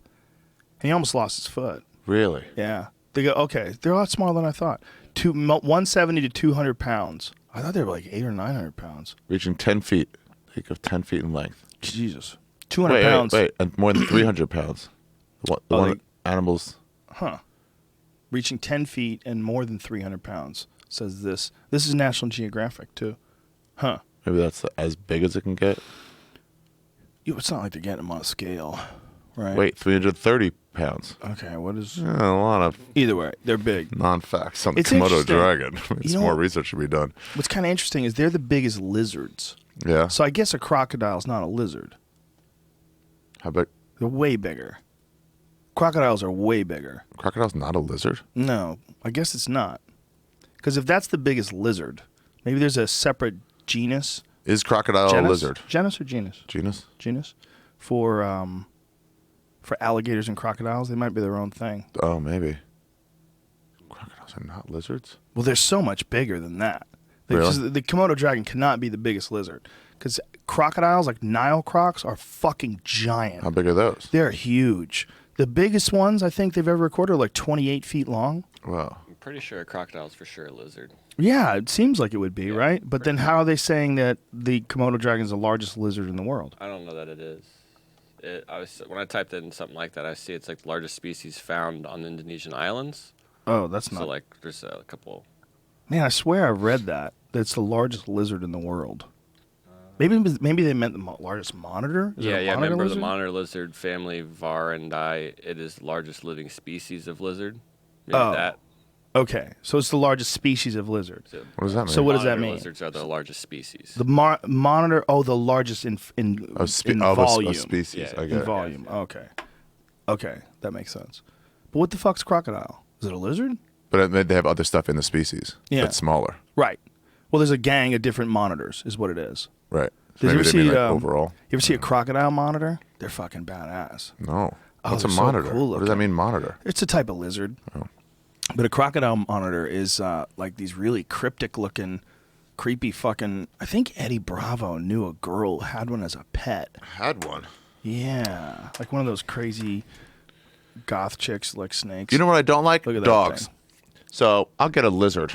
and he almost lost his foot. Really? Yeah. They go, okay, they're a lot smaller than I thought. 170 to 200 pounds. I thought they were like 800 or 900 pounds. Reaching 10 feet. They go 10 feet in length. Jesus. 200 pounds. Wait, and more than 300 pounds. Animals. Huh. Reaching 10 feet and more than 300 pounds, says this. This is National Geographic, too. Huh. Maybe that's as big as it can get. It's not like they're getting them on a scale, right? Wait, 330 pounds. Okay, what is... Yeah, a lot of... Either way, they're big. Non-facts on the It's Komodo interesting. dragon. More research should be done. What's kind of interesting is they're the biggest lizards. Yeah. So I guess a crocodile's not a lizard. How big? They're way bigger. Crocodiles are way bigger. Crocodile's not a lizard? No, I guess it's not. Because if that's the biggest lizard, maybe there's a separate genus. Is crocodile a lizard? Genus or genus? Genus? Genus. For alligators and crocodiles, they might be their own thing. Oh, maybe. Crocodiles are not lizards? Well, they're so much bigger than that. Really? The Komodo dragon cannot be the biggest lizard. Because crocodiles, like Nile crocs, are fucking giant. How big are those? They're huge. The biggest ones I think they've ever recorded are like 28 feet long. Wow. I'm pretty sure a crocodile's for sure a lizard. Yeah, it seems like it would be, right? But then how are they saying that the Komodo dragon is the largest lizard in the world? I don't know that it is. When I typed in something like that, I see it's like the largest species found on Indonesian islands. Oh, that's not... So like there's a couple... Man, I swear I read that. That's the largest lizard in the world. Maybe they meant the largest monitor? Is it a monitor member lizard? of the monitor lizard family, Varandae. It is the largest living species of lizard. Maybe that. Okay, so it's the largest species of lizard. So What does that mean? So what does that monitor mean? Lizards are the largest species. The monitor, the largest in volume. A species. Yeah, I get In it. volume, okay, that makes sense. But what the fuck's crocodile? Is it a lizard? But they have other stuff in the species that's smaller. Right. Well, there's a gang of different monitors, is what it is. Right. Did So you maybe ever they see mean like overall. You ever see a crocodile monitor? They're fucking badass. No. Oh, What's a they're so monitor? cool What does that mean, monitor? It's a type of lizard. Oh. But a crocodile monitor is like these really cryptic looking, creepy fucking... I think Eddie Bravo knew a girl who had one as a pet. Had one. Yeah. Like one of those crazy goth chicks like snakes. You know what I don't like? Look at that Dogs. thing. So I'll get a lizard.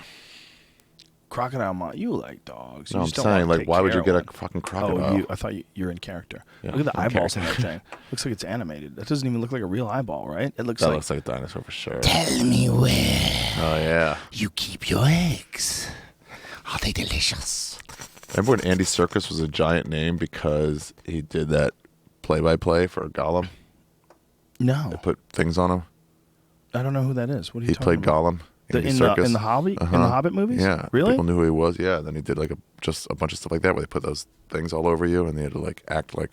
Crocodile monitor. You like dogs. No, You I'm just don't saying, wanna like, take why would care you get of a one. fucking crocodile? I thought you're in character. Yeah, Look at the I'm eyeballs in character. that thing. Looks like it's animated. That doesn't even look like a real eyeball, right? It looks That like... looks like a dinosaur for sure. Tell me where Oh, yeah. you keep your eggs. Are they delicious? Remember when Andy Serkis was a giant name because he did that play-by-play for Gollum? No. They put things on him. I don't know who that is. What are you He talking played about? Gollum. Andy In Serkis. the Hobbit? In Uh-huh. the Hobbit movies? Yeah. Really? People knew who he was. Yeah. Then he did like just a bunch of stuff like that where they put those things all over you and they had to like act like...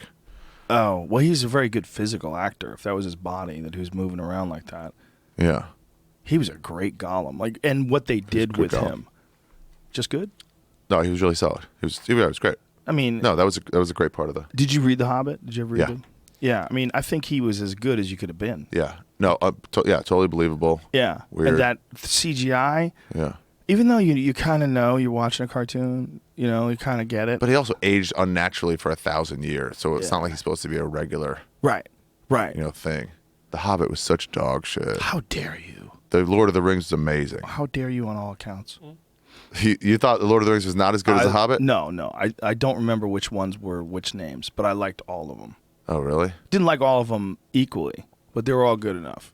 Oh, well, he's a very good physical actor. If that was his body, that he was moving around like that. Yeah. He was a great Gollum. Like, and what they did good with Gollum. him, just good. No, he was really solid. He was great. I mean, No, that was a great part of the... did you read The Hobbit? Did you ever read Yeah. it? Yeah. I mean, I think he was as good as you could have been. Yeah. No, totally believable. Yeah. Weird. And that CGI, Yeah. even though you kind of know you're watching a cartoon, you kind of get it. But he also aged unnaturally for 1,000 years, so it's Yeah. not like he's supposed to be a regular, Right. thing. The Hobbit was such dog shit. How dare you? the Lord of the Rings is amazing. How dare you on all accounts? You thought the Lord of the Rings was not as good as the Hobbit? No. I don't remember which ones were which names, but I liked all of them. Oh, really? Didn't like all of them equally, but they were all good enough.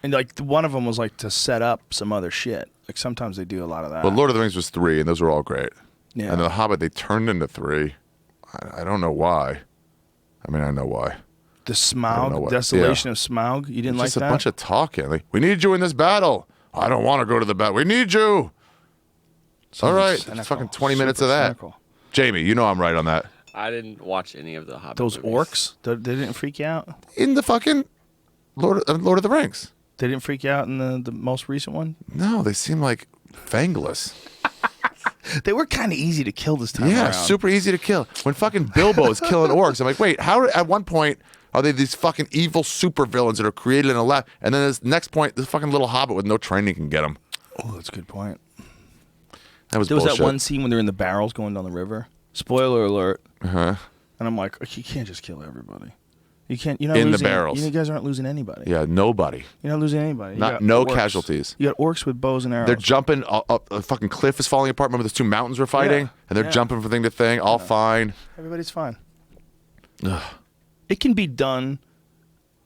And like one of them was like to set up some other shit. Like sometimes they do a lot of that. Well, Lord of the Rings was 3, and those were all great. Yeah. And the Hobbit, they turned into 3. I don't know why. I mean, I know why. The I don't know Smaug, what- Desolation of Smaug. You didn't like Just a that? bunch of talking. Like, we need you in this battle. I don't want to go to the battle. We need you. All right. It's fucking 20 minutes of that. Cynical. Jamie, you know I'm right on that. I didn't watch any of the Hobbit Those movies. orcs, they didn't freak you out? In the fucking Lord of the Rings. They didn't freak you out in the most recent one? No, they seem like fangless. They were kind of easy to kill this time Yeah, around. super easy to kill. When fucking Bilbo is killing orcs, I'm like, wait, how at one point are they these fucking evil super villains that are created in a lab? And then this next point, this fucking little hobbit with no training can get them. Oh, that's a good point. That was There was bullshit. that one scene when they're in the barrels going down the river. Spoiler alert. Uh-huh. And I'm like, you can't just kill everybody. You can't. You're In the losing, barrels. You guys aren't losing anybody. Yeah, nobody. You're not losing anybody. You got No orcs. casualties. You got orcs with bows and arrows. They're jumping up. A fucking cliff is falling apart. Remember those 2 mountains were fighting? Yeah. And they're Yeah. jumping from thing to thing, all fine. Everybody's fine. It can be done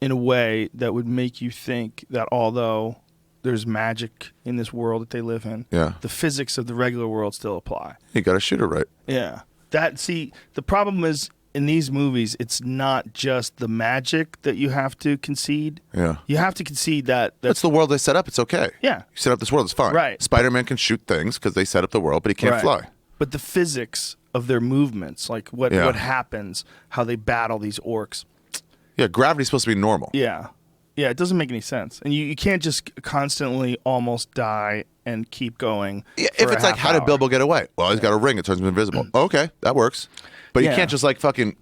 in a way that would make you think that although there's magic in this world that they live in, Yeah. the physics of the regular world still apply. You got to shoot it right. Yeah. The problem is in these movies, it's not just the magic that you have to concede. Yeah. You have to concede that That's the world they set up. It's okay. Yeah. You set up this world. It's fine. Right. Spider-Man can shoot things because they set up the world, but he can't Right. fly. But the physics of their movements, like what Yeah. happens, how they battle these orcs. Yeah, gravity's supposed to be normal. Yeah. Yeah, it doesn't make any sense. And you can't just constantly almost die and keep going. Yeah, for if a it's like, half how did hour. Bilbo get away? Well, he's got a ring. It turns him invisible. Okay, that works. But you Yeah. can't just like fucking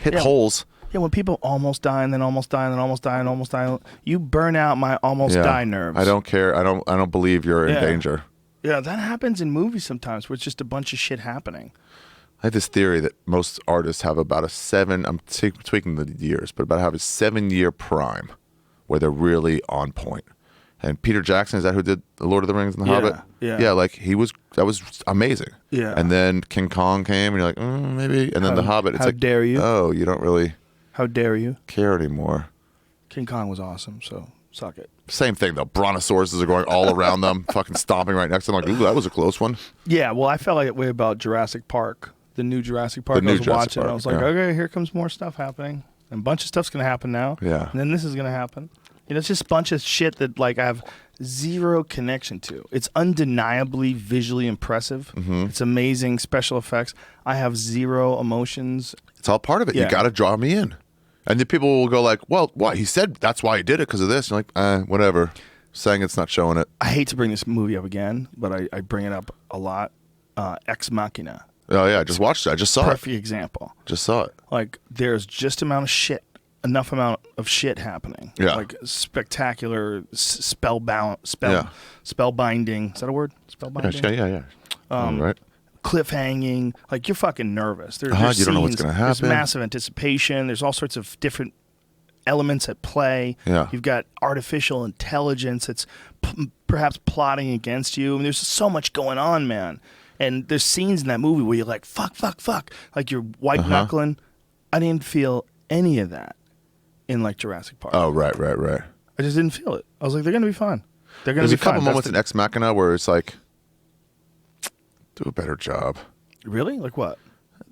hit Yeah. holes. Yeah, when people almost die and then almost die and then almost die and almost die, you burn out my almost Yeah. die nerves. I don't care. I don't believe you're in Yeah. danger. Yeah, that happens in movies sometimes where it's just a bunch of shit happening. I have this theory that most artists have about a 7. I'm tweaking the years, but about have a 7-year prime where they're really on point. And Peter Jackson, is that who did The Lord of the Rings and The Yeah, Hobbit? yeah. Yeah, like that was amazing. Yeah. And then King Kong came, and you're like, maybe. And then The Hobbit, it's how like, dare you? oh, you don't really How dare you? care anymore. King Kong was awesome, so suck it. Same thing though. Brontosauruses are going all around them, fucking stomping right next to them. Like, ooh, that was a close one. Yeah, well, I felt like that way about Jurassic Park, the new Jurassic Park. The new I was Jurassic watching, Park, I was like, yeah. okay, here comes more stuff happening. And a bunch of stuff's going to happen now. Yeah. And then this is going to happen. You know, it's just a bunch of shit that like I have zero connection to. It's undeniably visually impressive. Mm-hmm. It's amazing special effects. I have zero emotions. It's all part of it. Yeah. You got to draw me in. And then people will go like, well, what? He said that's why he did it because of this. And you're like, whatever. Saying it's not showing it. I hate to bring this movie up again, but I bring it up a lot. Ex Machina. Oh, yeah. I just watched it. I just saw Perfect it. example. Just saw it. Like there's just enough amount of shit happening. Yeah. Like spectacular spellbinding. Is that a word? Spellbinding. Yeah. All right. Cliffhanging. Like you're fucking nervous. There's You don't know what's scenes, gonna There's happen. massive anticipation. There's all sorts of different elements at play. Yeah. You've got artificial intelligence that's perhaps plotting against you. I mean, there's so much going on, man. And there's scenes in that movie where you're like, fuck. Like you're white knuckling. I didn't feel any of that in like Jurassic Park. Oh, right. I just didn't feel it. I was like, they're going to be fine. They're going to There's be a couple fine. moments in Ex Machina where it's like, do a better job. Really? Like what?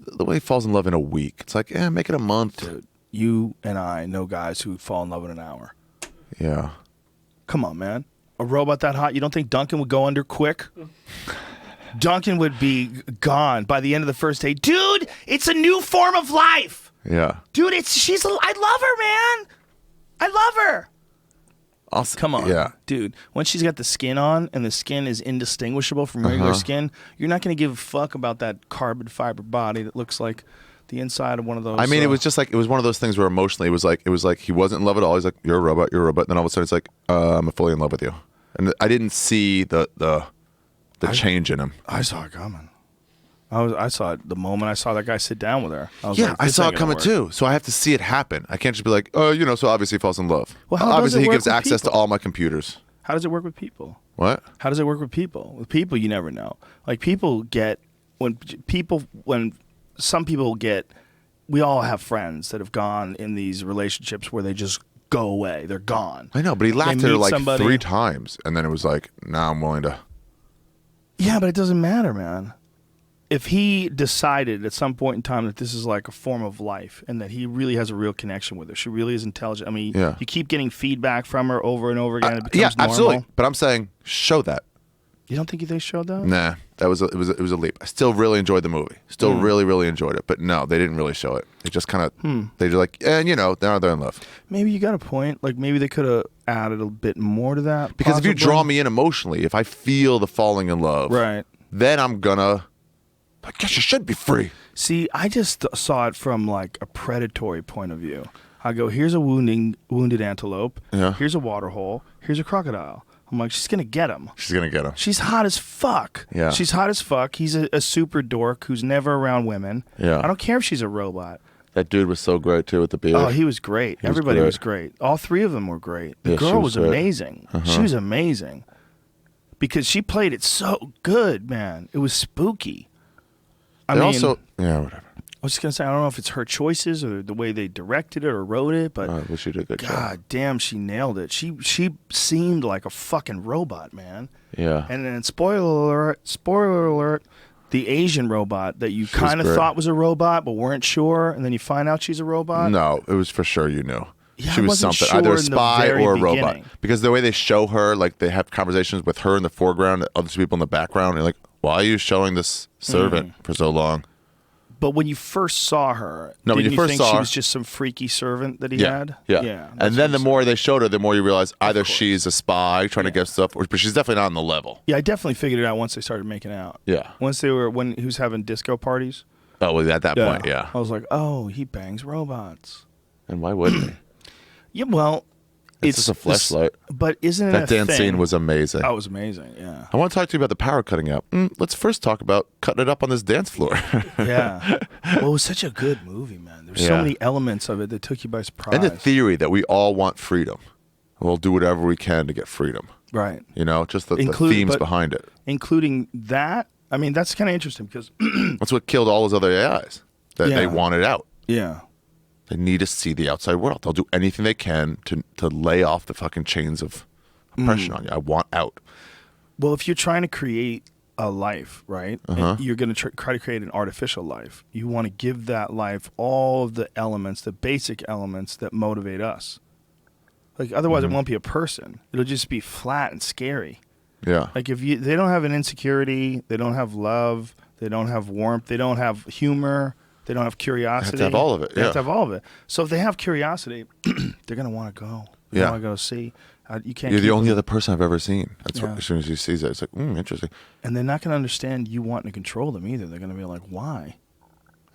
The way he falls in love in a week. It's like, make it a month. Dude, you and I know guys who fall in love in an hour. Yeah. Come on, man. A robot that hot, you don't think Duncan would go under quick? Duncan would be gone by the end of the first day. Dude, it's a new form of life. Yeah. Dude, I love her, man. I love her. Also, Come on. Yeah. Dude, once she's got the skin on and the skin is indistinguishable from regular skin, you're not going to give a fuck about that carbon fiber body that looks like the inside of one of those. I mean, it was just like, it was one of those things where emotionally it was like he wasn't in love at all. He's like, you're a robot. Then all of a sudden it's like, I'm fully in love with you. And I didn't see the change in him. I saw it coming. I saw it the moment I saw that guy sit down with her. I was Yeah, like, I this saw ain't it gonna coming work. too. So I have to see it happen. I can't just be like, oh, so obviously he falls in love. Well, how does obviously it he work gives with access to people? all my computers. How does it work with people? What? How does it work with people? With people, you never know. Like when some people get, we all have friends that have gone in these relationships where they just go away. They're gone. I know, but he laughed They at her meet like somebody- 3 times, and then it was like, now I'm willing to. Yeah, but it doesn't matter, man. If he decided at some point in time that this is like a form of life and that he really has a real connection with her, she really is intelligent. I mean, Yeah. you keep getting feedback from her over and over again. It becomes Yeah, normal. absolutely. But I'm saying, show that. You don't think they showed that? Nah, it was a leap. I still really enjoyed the movie. Still really, really enjoyed it. But no, they didn't really show it. They just kind of, they just like, and now they're in love. Maybe you got a point. Like maybe they could have added a bit more to that. Because if you possibly. draw me in emotionally, if I feel the falling in love, Right. then I'm gonna, I guess you should be free. See, I just saw it from like a predatory point of view. I go, here's a wounded antelope. Yeah. Here's a water hole. Here's a crocodile. I'm like, she's gonna get him. She's gonna get him. She's hot as fuck. Yeah. She's hot as fuck. He's a super dork who's never around women. Yeah. I don't care if she's a robot. That dude was so great too with the beard. Oh, he was great. was Everybody great. was great. All 3 of them were great. The Yeah, she girl was was great. amazing. She was amazing. Because she played it so good, man. It was spooky. I They mean, also, yeah, whatever. I was just gonna say, I don't know if it's her choices or the way they directed it or wrote it, but I wish you did a good job. God damn, she nailed it. She seemed like a fucking robot, man. Yeah. And then spoiler alert, the Asian robot that you She was kind of great. thought was a robot but weren't sure, and then you find out she's a robot. No, it was for sure you knew. Yeah, She I was wasn't something, sure either a in the spy very or a robot. beginning. Because the way they show her, like they have conversations with her in the foreground, and other people in the background, and you're like, why are you showing this servant for so long? But when you first saw her, No, when didn't you you first think saw she her- was just some freaky servant that he Yeah, had? yeah. that's And then the what more they showed her, the more you realize either course. she's a spy trying to get stuff, but she's definitely not on the level. Yeah, I definitely figured it out once they started making out. Yeah. When he was having disco parties. Oh, well, at that point, yeah. I was like, oh, he bangs robots. And why wouldn't he? Yeah, well, It's just a fleshlight. But isn't it That a dance thing? scene was amazing. Oh, it was amazing. Yeah. I want to talk to you about the power cutting out. Let's first talk about cutting it up on this dance floor. Yeah. Well, it was such a good movie, man. There's so Yeah. many elements of it that took you by surprise. And the theory that we all want freedom. We'll do whatever we can to get freedom. right. Just the Include- themes but- behind it. Including that. I mean, that's kind of interesting because, That's what killed all those other AIs. That Yeah. they wanted out. yeah. They need to see the outside world. They'll do anything they can to lay off the fucking chains of oppression on you. I want out. Well, if you're trying to create a life, right, and you're going to try to create an artificial life, you want to give that life all of the elements, the basic elements that motivate us. Like, otherwise, it won't be a person. It'll just be flat and scary. Yeah. Like, they don't have an insecurity, they don't have love, they don't have warmth, they don't have humor, they don't have curiosity. have all of it, They have yeah. to have all of it. So if they have curiosity, they're going to want to go. They Yeah. want to go see. You can't. You're the keep only them. other person I've ever seen. That's Yeah. what, as soon as he sees it, it's like, interesting. And they're not going to understand you wanting to control them either. They're going to be like, why?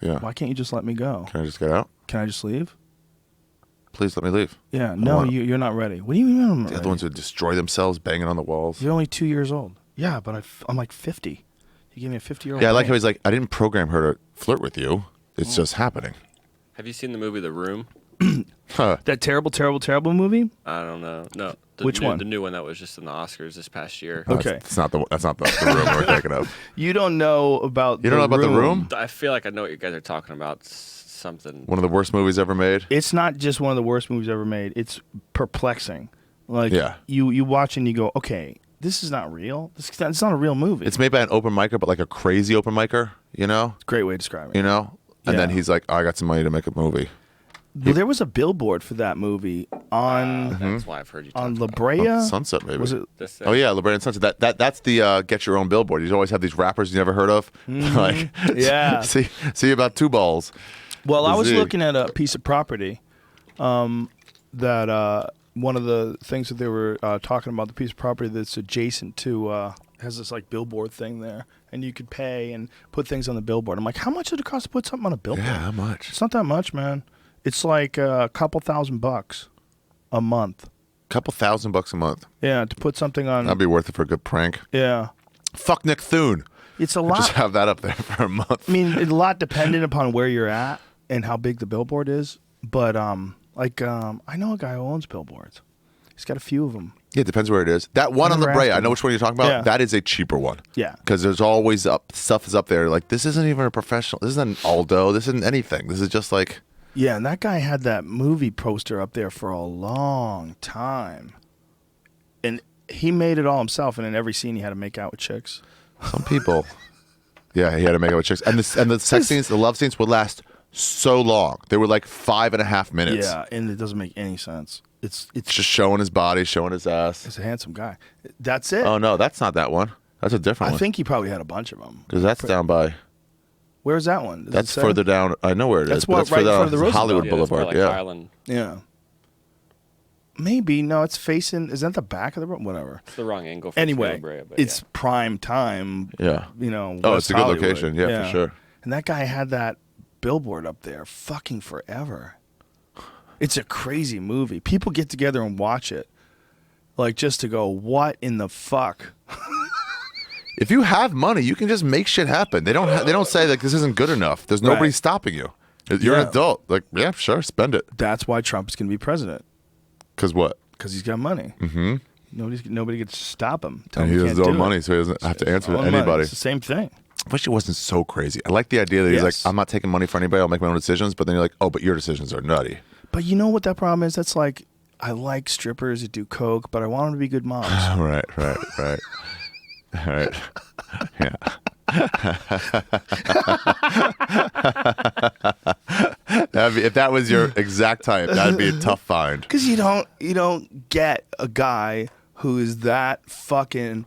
Yeah. Why can't you just let me go? Can I just get out? Can I just leave? Please let me leave. Yeah. No, want- you're not ready. What do you mean I'm not The ready? other ones would destroy themselves, banging on the walls. You're only 2 years old. Yeah, but I'm like 50. You gave me a 50-year-old. Yeah, I like how he's like, I didn't program her to flirt with you. It's just happening. Have you seen the movie The Room? Huh. That terrible, terrible, terrible movie? I don't know. No. Which one? The new one that was just in the Oscars this past year. Okay. That's not the room we're thinking of. You don't know about You don't know about The Room? I feel like I know what you guys are talking about. Something. One of the worst movies ever made. It's not just one of the worst movies ever made. It's perplexing. Like, Yeah. you watch and you go, okay, this is not real. It's not a real movie. It's made by an open micer, but like a crazy open micer, Great way to describe it. And then Yeah. he's like, I got some money to make a movie. Well, there was a billboard for that movie on That's why I've heard you talk on La about Brea. On Sunset, maybe. Was it? this. Oh yeah, LeBron and Sunset. That's the get your own billboard. You always have these rappers you never heard of. Like, Yeah. see about 2 balls. Well, I was Zig. looking at a piece of property that one of the things that they were talking about, the piece of property that's adjacent to has this like billboard thing there, and you could pay and put things on the billboard. I'm like, how much did it cost to put something on a billboard? Yeah, how much? It's not that much, man. It's like a couple $1,000 a month. Couple $1,000 a month. Yeah, to put something on. That'd be worth it for a good prank. Yeah. Fuck Nick Thune. It's a Just lot. have that up there for a month. I mean, it's a lot dependent upon where you're at and how big the billboard is. But I know a guy who owns billboards. He's got a few of them. Yeah, it depends where it is. That one on La never Brea, asked I him. know which one you're talking about. Yeah. That is a cheaper one. Yeah. Because there's always stuff is up there. Like, this isn't even a professional. This isn't an Aldo. This isn't anything. This is just like. Yeah, and that guy had that movie poster up there for a long time. And he made it all himself, and in every scene he had to make out with chicks. Some people. Yeah, he had to make out with chicks. And the sex scenes, the love scenes would last so long. They were like 5.5 minutes. Yeah, and it doesn't make any sense. It's Just showing his body, showing his ass. He's a handsome guy. That's it. Oh, no, that's not that one. That's a different I one. think he probably had a bunch of them. Because that's down by. Where's that one? Does it That's say? further down. I know where it is. That's but what- that's right in further front of the down Roosevelt. Hollywood Yeah, that's more Boulevard. like Yeah. Island. Yeah. Maybe. No, it's facing. Is that the back of the room? Whatever. It's the wrong angle for Anyway, La Brea, but it's yeah. prime time. Yeah. You know. Oh, West it's a good Hollywood. location. Yeah, for sure. And that guy had that billboard up there fucking forever. It's a crazy movie. People get together and watch it. Like, just to go, what in the fuck? If you have money, you can just make shit happen. They don't say like this isn't good enough. There's nobody Right. stopping you. You're an Yeah. adult. Like, yeah, sure, spend it. That's why Trump's going to be president. Because what? Because he's got money. Mm-hmm. Nobody gets to stop him. Tell And him he he has can't his own do it. money, so he doesn't have to answer to Own money. anybody. It's the same thing. I wish it wasn't so crazy. I like the idea that he's Yes. like, I'm not taking money for anybody. I'll make my own decisions. But then you're like, oh, but your decisions are nutty. But you know what that problem is? That's like, I like strippers that do coke, but I want them to be good moms. Right. All right. Yeah. If that was your exact type, that'd be a tough find. Because you don't get a guy who is that fucking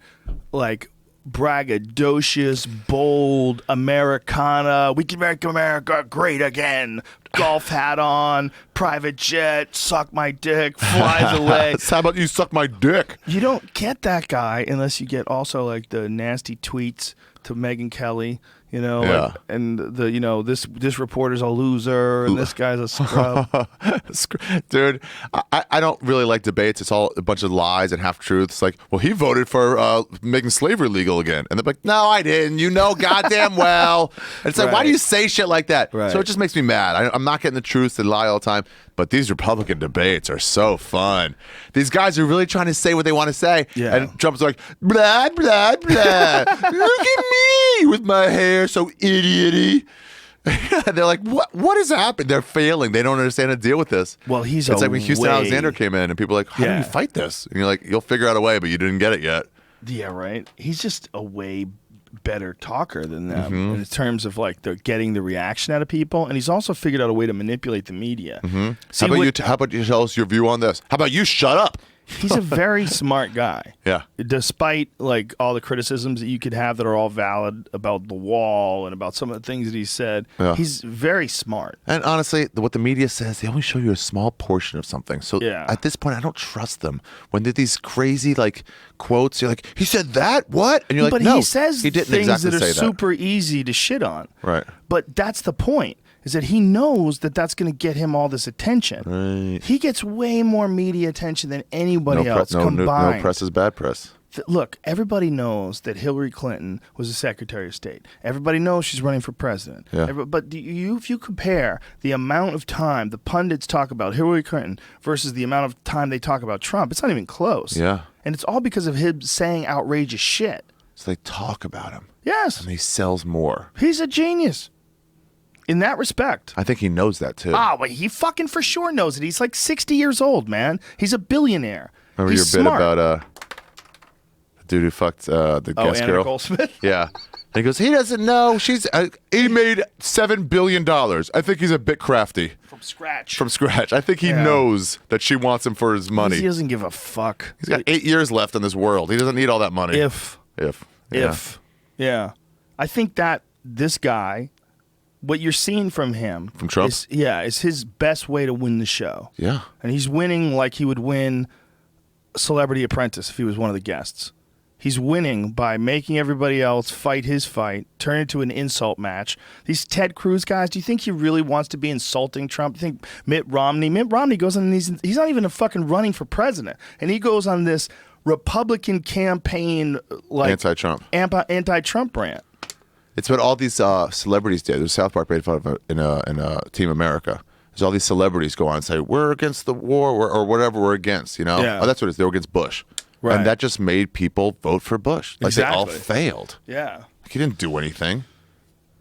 like braggadocious, bold, Americana. We can make America great again. Golf hat on, private jet, suck my dick, flies away. How about you suck my dick? You don't get that guy unless you get also like the nasty tweets to Megyn Kelly, you know, Yeah. like, and the this reporter's a loser and this guy's a scrub. Dude, I don't really like debates. It's all a bunch of lies and half truths. Like, well, he voted for making slavery legal again, and they're like, no, I didn't. You know, goddamn well. And it's like, why do you say shit like that? Right. So it just makes me mad. I'm not getting the truth. They lie all the time. But these Republican debates are so fun. These guys are really trying to say what they want to say. Yeah. And Trump's like, blah, blah, blah. Look at me with my hair so idioty. They're like, what has happened? They're failing. They don't understand how to deal with this. Well, he's It's like when Houston way- Alexander came in and people are like, how do Yeah. you fight this? And you're like, you'll figure out a way, but you didn't get it yet. Yeah, right. He's just a way better talker than them Mm-hmm. in terms of like the getting the reaction out of people, and he's also figured out a way to manipulate the media. See, How about you tell us your view on this? How about you shut up? he's a very smart guy. Yeah. Despite like all the criticisms that you could have that are all valid about the wall and about some of the things that he said, Yeah. he's very smart. And honestly, what the media says, they only show you a small portion of something. So Yeah. at this point, I don't trust them. When they're these crazy like quotes, you're like, he said that? What? And you're like, But no, he says he didn't things exactly that are say super easy to shit on. Right. But that's the point, is that he knows that that's going to get him all this attention. Right. He gets way more media attention than anybody else no combined. press is bad press. Look, everybody knows that Hillary Clinton was a Secretary of State. Everybody knows she's running for president. Yeah. But if you compare the amount of time the pundits talk about Hillary Clinton versus the amount of time they talk about Trump, it's not even close. Yeah. And it's all because of him saying outrageous shit. So they talk about him Yes. and he sells more. He's a genius in that respect. I think he knows that too. But he fucking for sure knows it. He's like 60 years old, man. He's a billionaire. Remember He's your smart. bit about the dude who fucked the guest Anna girl? Goldsmith? Yeah. And he goes, he doesn't know. He made $7 billion. I think he's a bit crafty. From scratch. From scratch. I think he Yeah. knows that she wants him for his money. He doesn't give a fuck. He's got 8 years left in this world. He doesn't need all that money. If. Yeah. I think that this guy, what you're seeing from him. From Trump? is his best way to win the show. Yeah. And he's winning like he would win Celebrity Apprentice if he was one of the guests. He's winning by making everybody else fight his fight, turn it to an insult match. These Ted Cruz guys, do you think he really wants to be insulting Trump? Do you think Mitt Romney goes on and he's not even fucking running for president. And he goes on this Republican campaign like Anti-Trump. anti-Trump rant. It's what all these celebrities did. There's South Park made fun of it in Team America. There's all these celebrities go on and say, we're against the war or whatever we're against, you know? Yeah. Oh, that's what it is. They were against Bush. Right. And that just made people vote for Bush. Like, they all failed. Yeah. Like, he didn't do anything.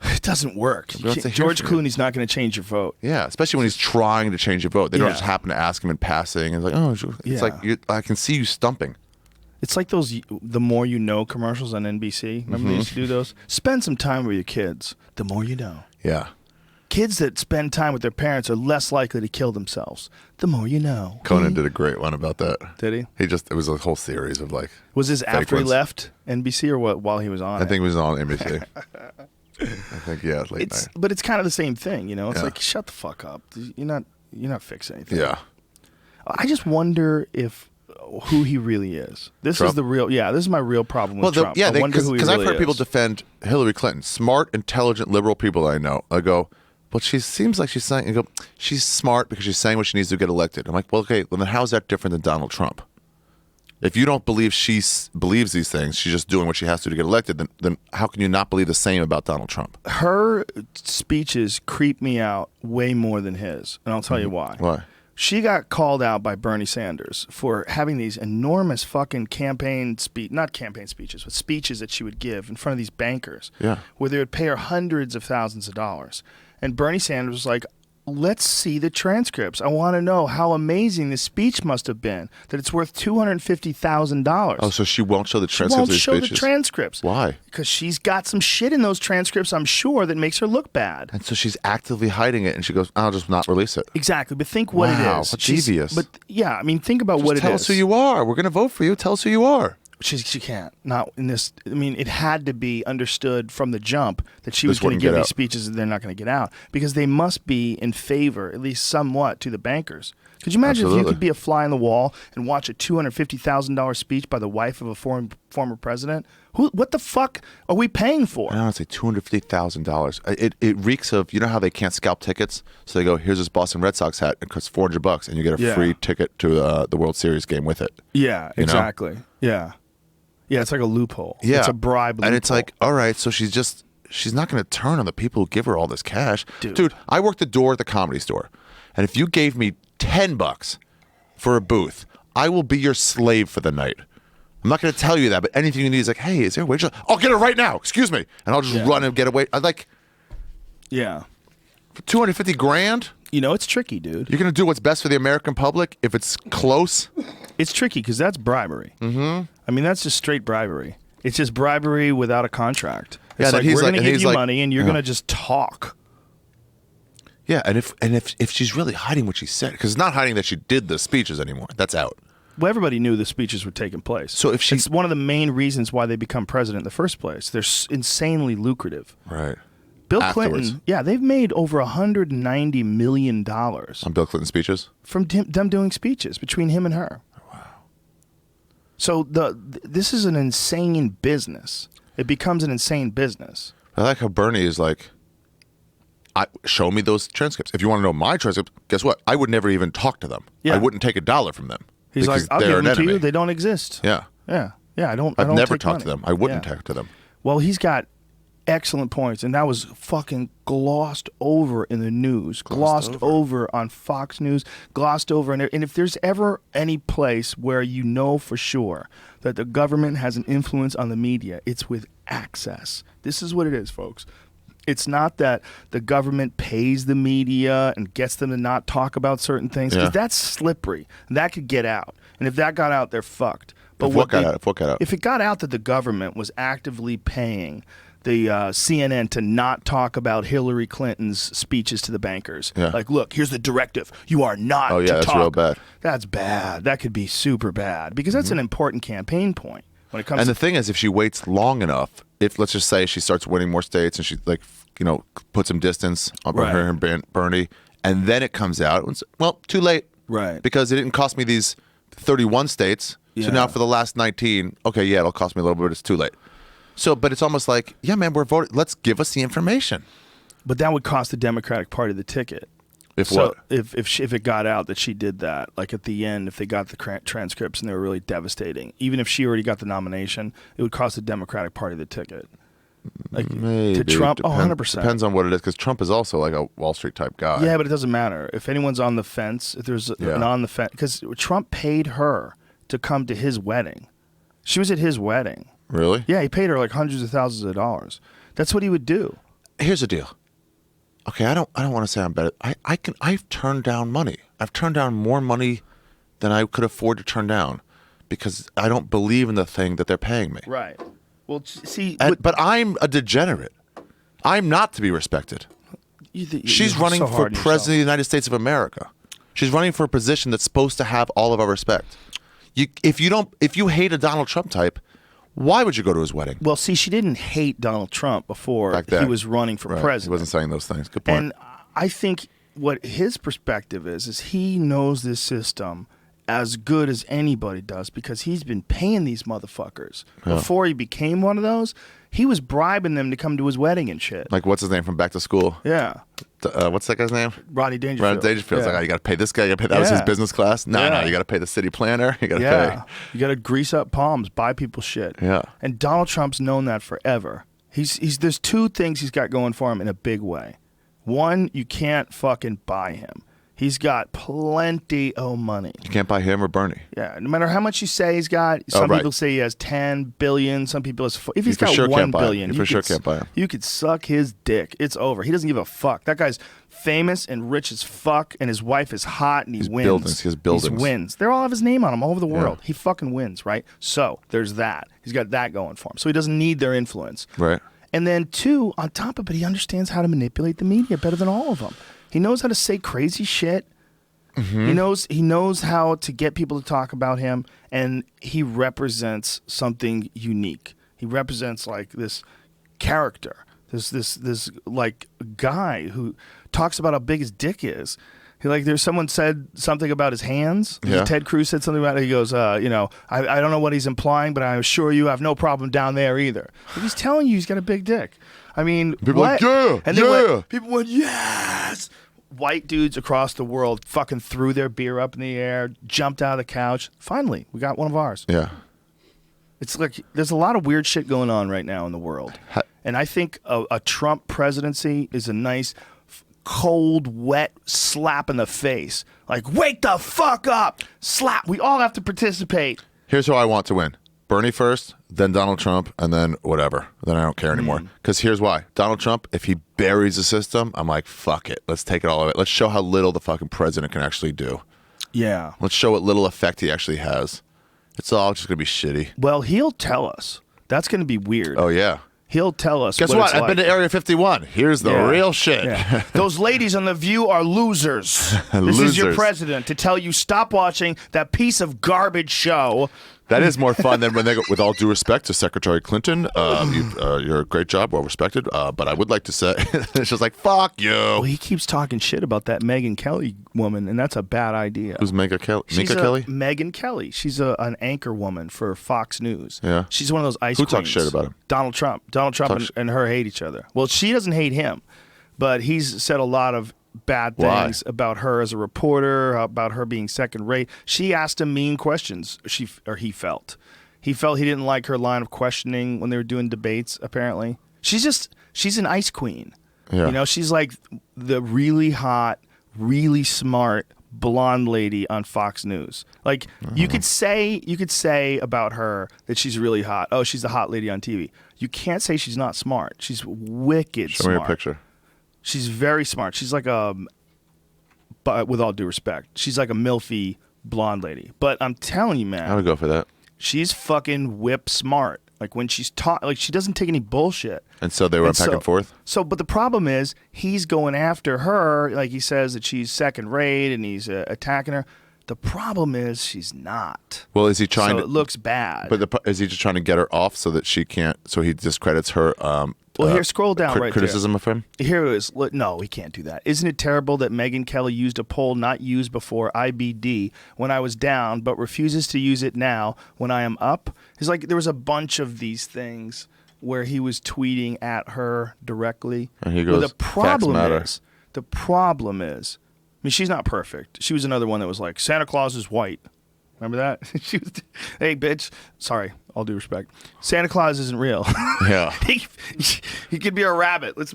It doesn't work. George Clooney's not going to change your vote. Yeah, especially when he's trying to change your vote. They don't just happen to ask him in passing. And it's like, oh, it's like, I can see you stumping. It's like those The More You Know commercials on NBC. Remember they used to do those? Spend some time with your kids. The more you know. Yeah. Kids that spend time with their parents are less likely to kill themselves. The more you know. Conan did a great one about that. Did he? It was a whole series of like. Was this after he ones. left NBC or what? While he was on? I think it was on NBC. I think late night. But it's kind of the same thing, you know. It's Yeah. like, shut the fuck up. You're not fixing anything. Yeah. I just wonder if who he really is. This Trump? is the real. Yeah, this is my real problem with Trump. Yeah, I wonder who he because really I've heard people is. defend Hillary Clinton, smart, intelligent, liberal people I know. I go, well, she seems like she's saying. I go, she's smart because she's saying what she needs to get elected. I'm like, well, okay, well then how's that different than Donald Trump? If you don't believe she believes these things, she's just doing what she has to get elected, then how can you not believe the same about Donald Trump? Her speeches creep me out way more than his, and I'll tell you why. Why? She got called out by Bernie Sanders for having these enormous fucking not campaign speeches, but speeches that she would give in front of these bankers. Yeah. Where they would pay her hundreds of thousands of dollars. And Bernie Sanders was like, let's see the transcripts. I want to know how amazing this speech must have been, that it's worth $250,000. Oh, so she won't show the She transcripts won't of these show the speeches? transcripts. Why? Because she's got some shit in those transcripts, I'm sure, that makes her look bad. And so she's actively hiding it, and she goes, I'll just not release it. Exactly, but think what Wow, it is. what devious. But yeah, I mean, think about Just what it is. tell us who you are. We're going to vote for you. Tell us who you are. She can't. Not in this. I mean, it had to be understood from the jump that she was This going to wouldn't give get these out. speeches and they're not going to get out because they must be in favor, at least somewhat, to the bankers. Could you imagine if you Absolutely. could be a fly on the wall and watch a $250,000 speech by the wife of a former president? What the fuck are we paying for? I don't say $250,000. It reeks of, you know how they can't scalp tickets? So they go, here's this Boston Red Sox hat. It costs $400 and you get a free ticket to the World Series game with it. Yeah, You know? exactly. Yeah. Yeah, it's like a loophole. Yeah. It's a bribe loophole. And it's like, all right, so she's not going to turn on the people who give her all this cash. Dude, I worked the door at the Comedy Store. And if you gave me $10 for a booth, I will be your slave for the night. I'm not going to tell you that, but anything you need is like, hey, is there a wage? I'll get it right now. Excuse me. And I'll just run and get away. I like, yeah. for $250,000, You know, it's tricky, dude. you're going to do what's best for the American public if it's close. It's tricky because that's bribery. Mm-hmm. I mean, that's just straight bribery. It's just bribery without a contract. Yeah, It's that like, he's we're like- going to and give he's you like- money and you're yeah. going to just talk. Yeah, and if she's really hiding what she said, because it's not hiding that she did the speeches anymore. That's out. Well, everybody knew the speeches were taking place. So if she- it's one of the main reasons why they become president in the first place. They're insanely lucrative. Right. Bill Afterwards. Clinton, yeah, they've made over $190 million On Bill Clinton speeches? from them doing speeches between him and her. Wow. So this is an insane business. It becomes an insane business. I like how Bernie is like, show me those transcripts. If you want to know my transcripts, guess what? I would never even talk to them. Yeah. I wouldn't take $1 from them. He's like, because I'll they're give an them to enemy. you. They don't exist. Yeah. Yeah. Yeah, I don't I've don't never take talked to money. them. I wouldn't Yeah. talk to them. Well, he's got excellent points, and that was fucking glossed over in the news, glossed over on Fox News, glossed over. And if there's ever any place where you know for sure that the government has an influence on the media, it's with access. This is what it is, folks. It's not that the government pays the media and gets them to not talk about certain things, because that's slippery. That could get out. And if that got out, they're fucked. But If what got out? If it got out that the government was actively paying the CNN to not talk about Hillary Clinton's speeches to the bankers, like, look, here's the directive. You are not to that's talk. real bad. That's bad. That could be super bad because that's an important campaign point when it comes And to the thing is, if she waits long enough, if let's just say she starts winning more states and she puts some distance on her and Bernie, and then it comes out, well, too late. Right. Because it didn't cost me these 31 states. Yeah. So now for the last 19, okay, yeah, it'll cost me a little bit, but it's too late. So, but it's almost like, yeah, man, we're voting. Let's give us the information. But that would cost the Democratic Party the ticket. If So what? if it got out that she did that, like at the end, if they got the transcripts and they were really devastating, even if she already got the nomination, it would cost the Democratic Party the ticket. Like Maybe. to Trump, Depend- 100%. Depends on what it is, because Trump is also like a Wall Street type guy. Yeah, but it doesn't matter. If anyone's on the fence, if there's an on the fence, because Trump paid her to come to his wedding. She was at his wedding. Really? Yeah, he paid her like hundreds of thousands of dollars. That's what he would do. Here's the deal. Okay, I don't want to say I'm better. I've turned down money. I've turned down more money than I could afford to turn down because I don't believe in the thing that they're paying me. Right. Well, see, But I'm a degenerate. I'm not to be respected. She's running for president of the United States of America. She's running for a position that's supposed to have all of our respect. If you hate a Donald Trump type, why would you go to his wedding? Well, see, she didn't hate Donald Trump before he was running for president. He wasn't saying those things. Good point. And I think what his perspective is he knows this system as good as anybody does because he's been paying these motherfuckers. Before he became one of those, he was bribing them to come to his wedding and shit. Like, what's his name from Back to School? Yeah. What's that guy's name? Rodney Dangerfield. Rodney Dangerfield's like, oh, you got to pay this guy. You got to pay that was his business class. No, you got to pay the city planner. You got to pay. You got to grease up palms, buy people shit. Yeah. And Donald Trump's known that forever. There's two things he's got going for him in a big way. One, you can't fucking buy him. He's got plenty of money. You can't buy him or Bernie. Yeah, no matter how much you say he's got. Some people say he has 10 billion. Some people if he's got sure 1 billion, you for sure can't buy him. You could suck his dick. It's over. He doesn't give a fuck. That guy's famous and rich as fuck, and his wife is hot, and he wins. He has buildings. He wins. They all have his name on him all over the world. He fucking wins, right? So there's that. He's got that going for him. So he doesn't need their influence. Right. And then two, on top of it, he understands how to manipulate the media better than all of them. He knows how to say crazy shit. Mm-hmm. He knows how to get people to talk about him, and he represents something unique. He represents like this character, this like guy who talks about how big his dick is. There's someone said something about his hands. Yeah. Ted Cruz said something about it. He goes, I don't know what he's implying, but I assure you I have no problem down there either. But he's telling you he's got a big dick. I mean, people what? Like, yeah, and then people went, yes. White dudes across the world fucking threw their beer up in the air, jumped out of the couch. Finally, we got one of ours. Yeah. It's like there's a lot of weird shit going on right now in the world. And I think a Trump presidency is a nice, cold, wet slap in the face. Like, wake the fuck up. Slap. We all have to participate. Here's who I want to win. Bernie first, then Donald Trump, and then whatever. Then I don't care anymore. Because here's why. Donald Trump, if he buries the system, I'm like, fuck it. Let's take it all away. Let's show how little the fucking president can actually do. Yeah. Let's show what little effect he actually has. It's all just going to be shitty. Well, he'll tell us. That's going to be weird. Oh, yeah. He'll tell us. Guess what? I've been to Area 51. Here's the real shit. Yeah. Those ladies on The View are losers. This is your president to tell you stop watching that piece of garbage show. That is more fun than when they go, with all due respect to Secretary Clinton, you're a great job, well respected, but I would like to say, it's just like, fuck you. Well, he keeps talking shit about that Megyn Kelly woman, and that's a bad idea. Who's Megyn Kelly? Megyn Kelly. She's an anchor woman for Fox News. Yeah. She's one of those ice queens. Who talks shit about him? Donald Trump. And her hate each other. Well, she doesn't hate him, but he's said a lot of bad things about her as a reporter, about her being second rate. She asked him mean questions. He felt he didn't like her line of questioning when they were doing debates. Apparently, she's an ice queen. Yeah. She's like the really hot, really smart blonde lady on Fox News. Like you could say about her that she's really hot. Oh, she's the hot lady on TV. You can't say she's not smart. She's wicked smart. Show me a picture. She's very smart. She's like but with all due respect, she's like a milfy blonde lady. But I'm telling you, man, I would go for that. She's fucking whip smart. Like when she's taught, like she doesn't take any bullshit. And so they went back and forth. So, but the problem is he's going after her. Like he says that she's second rate and he's attacking her. The problem is she's not. Well, is he trying? So it looks bad. But is he just trying to get her off so that she can't? So he discredits her. Well, here, scroll down right criticism there. of him? Here it is. No, he can't do that. Isn't it terrible that Megyn Kelly used a poll not used before IBD when I was down, but refuses to use it now when I am up? It's like there was a bunch of these things where he was tweeting at her directly. And he goes, facts matter. The problem is, I mean, she's not perfect. She was another one that was like, Santa Claus is white. Remember that? She was, hey, bitch. Sorry. All due respect. Santa Claus isn't real. Yeah. he could be a rabbit. Let's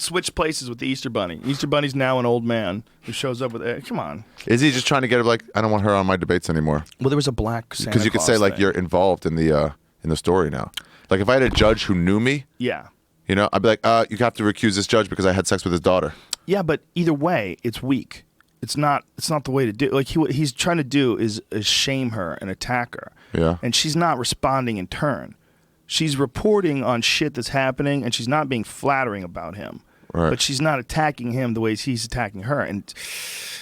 switch places with the Easter Bunny. Easter Bunny's now an old man who shows up with. Come on. Is he just trying to get her like, I don't want her on my debates anymore? Well, there was a black Santa because you could say like thing. you're involved in the story now. Like if I had a judge who knew me, Yeah. you know, I'd be like, you have to recuse this judge because I had sex with his daughter. Yeah, but either way, it's weak. It's not the way to do. Like what he's trying to do is shame her and attack her. Yeah. And she's not responding in turn. She's reporting on shit that's happening, and she's not being flattering about him. Right. But she's not attacking him the way he's attacking her. And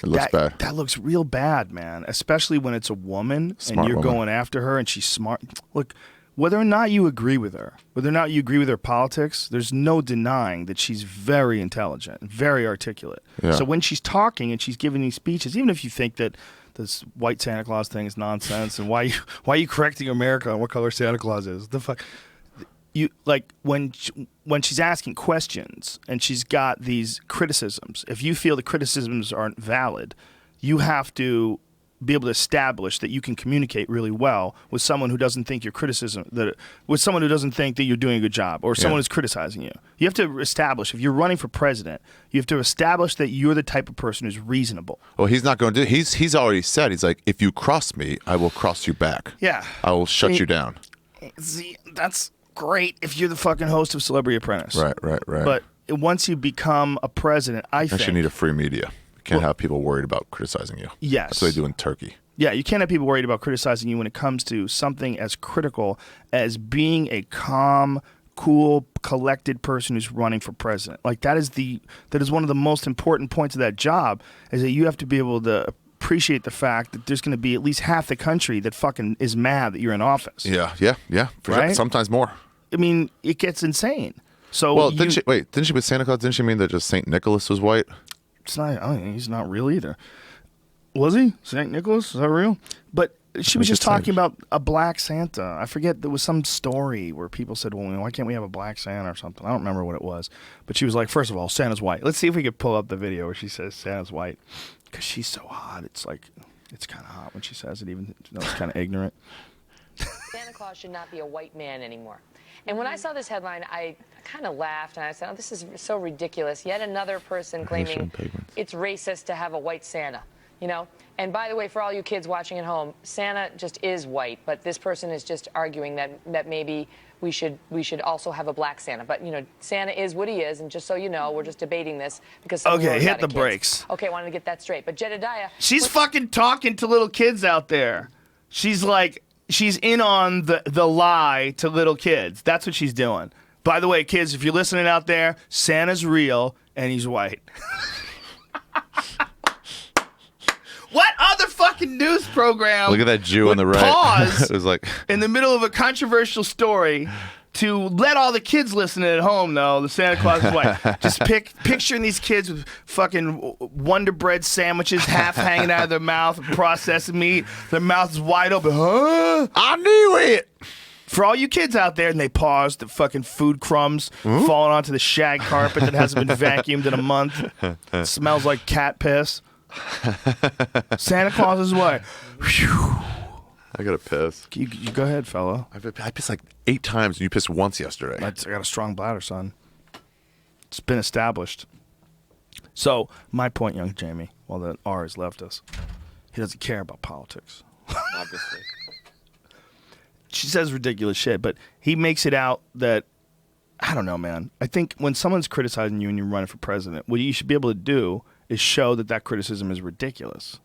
It looks bad. That looks real bad, man. Especially when it's a woman Smart and you're woman. going after her and she's smart. Look, whether or not you agree with her, whether or not you agree with her politics, there's no denying that she's very intelligent, very articulate. Yeah. So when she's talking and she's giving these speeches, even if you think that this white Santa Claus thing is nonsense and why are you correcting America on what color Santa Claus is? The fuck. You like when she's asking questions and she's got these criticisms. If you feel the criticisms aren't valid, you have to be able to establish that you can communicate really well with someone who doesn't think your criticism with someone who doesn't think that you're doing a good job or someone who's criticizing you. You have to establish, if you're running for president, you have to establish that you're the type of person who's reasonable. Well, he's not going to do. He's already said. He's like, if you cross me, I will cross you back. Yeah, I will shut you down. See, that's great if you're the fucking host of Celebrity Apprentice. Right. But once you become a president, I think you need a free media. You can't have people worried about criticizing you. Yes. That's what they do in Turkey. Yeah, you can't have people worried about criticizing you when it comes to something as critical as being a calm, cool, collected person who's running for president. Like that is one of the most important points of that job, is that you have to be able to appreciate the fact that there's going to be at least half the country that fucking is mad that you're in office. Yeah. For Right? sure. Sometimes more. I mean, it gets insane. So Well, didn't she with Santa Claus? Didn't she mean that just Saint Nicholas was white? It's not. I mean, he's not real either. Was he? St. Nicholas? Is that real? But she was just talking about a black Santa. I forget. There was some story where people said, well, why can't we have a black Santa or something? I don't remember what it was. But she was like, first of all, Santa's white. Let's see if we could pull up the video where she says Santa's white. Because she's so hot. It's like, it's kind of hot when she says it, even though it's kind of ignorant. Santa Claus should not be a white man anymore. And when I saw this headline, I kind of laughed and I said, oh, this is so ridiculous. Yet another person claiming it's racist to have a white Santa, you know? And by the way, for all you kids watching at home, Santa just is white, but this person is just arguing that maybe we should also have a black Santa. But, you know, Santa is what he is, and just so you know, we're just debating this because some Okay, hit the kids. brakes. Okay, I wanted to get that straight. But Jedediah... She's fucking talking to little kids out there. She's like... She's in on the lie to little kids. That's what she's doing. By the way, kids, if you're listening out there, Santa's real and he's white. What other fucking news program? Look at that Jew on the right. Pause It was like in the middle of a controversial story to let all the kids listening at home know the Santa Claus is white. Just picturing these kids with fucking Wonder Bread sandwiches half hanging out of their mouth, processed meat. Their mouth is wide open. Huh? I knew it. For all you kids out there, and they pause, the fucking food crumbs falling onto the shag carpet that hasn't been vacuumed in a month. It smells like cat piss. Santa Claus is white. Whew. I gotta piss. You go ahead, fella. I pissed like 8 times, and you pissed once yesterday. I got a strong bladder, son. It's been established. So, my point, young Jamie, while the R has left us, he doesn't care about politics. Obviously. She says ridiculous shit, but he makes it out that, I don't know, man. I think when someone's criticizing you and you're running for president, what you should be able to do is show that criticism is ridiculous.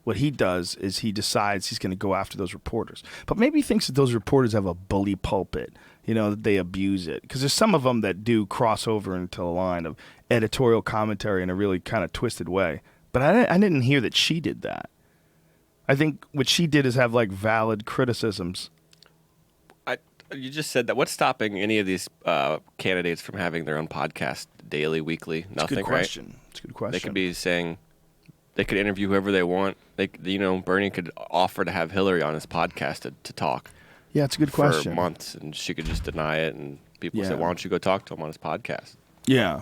What he does is he decides he's going to go after those reporters. But maybe he thinks that those reporters have a bully pulpit, you know, that they abuse it. Because there's some of them that do cross over into the line of editorial commentary in a really kind of twisted way. But I didn't hear that she did that. I think what she did is have, like, valid criticisms. You just said that. What's stopping any of these candidates from having their own podcast daily, weekly? Nothing, It's a good right? question. It's a good question. They could be saying... They could interview whoever they want. Bernie could offer to have Hillary on his podcast to talk. Yeah, it's a good question. For months, and she could just deny it, and people say, Yeah. "Why don't you go talk to him on his podcast?" Yeah.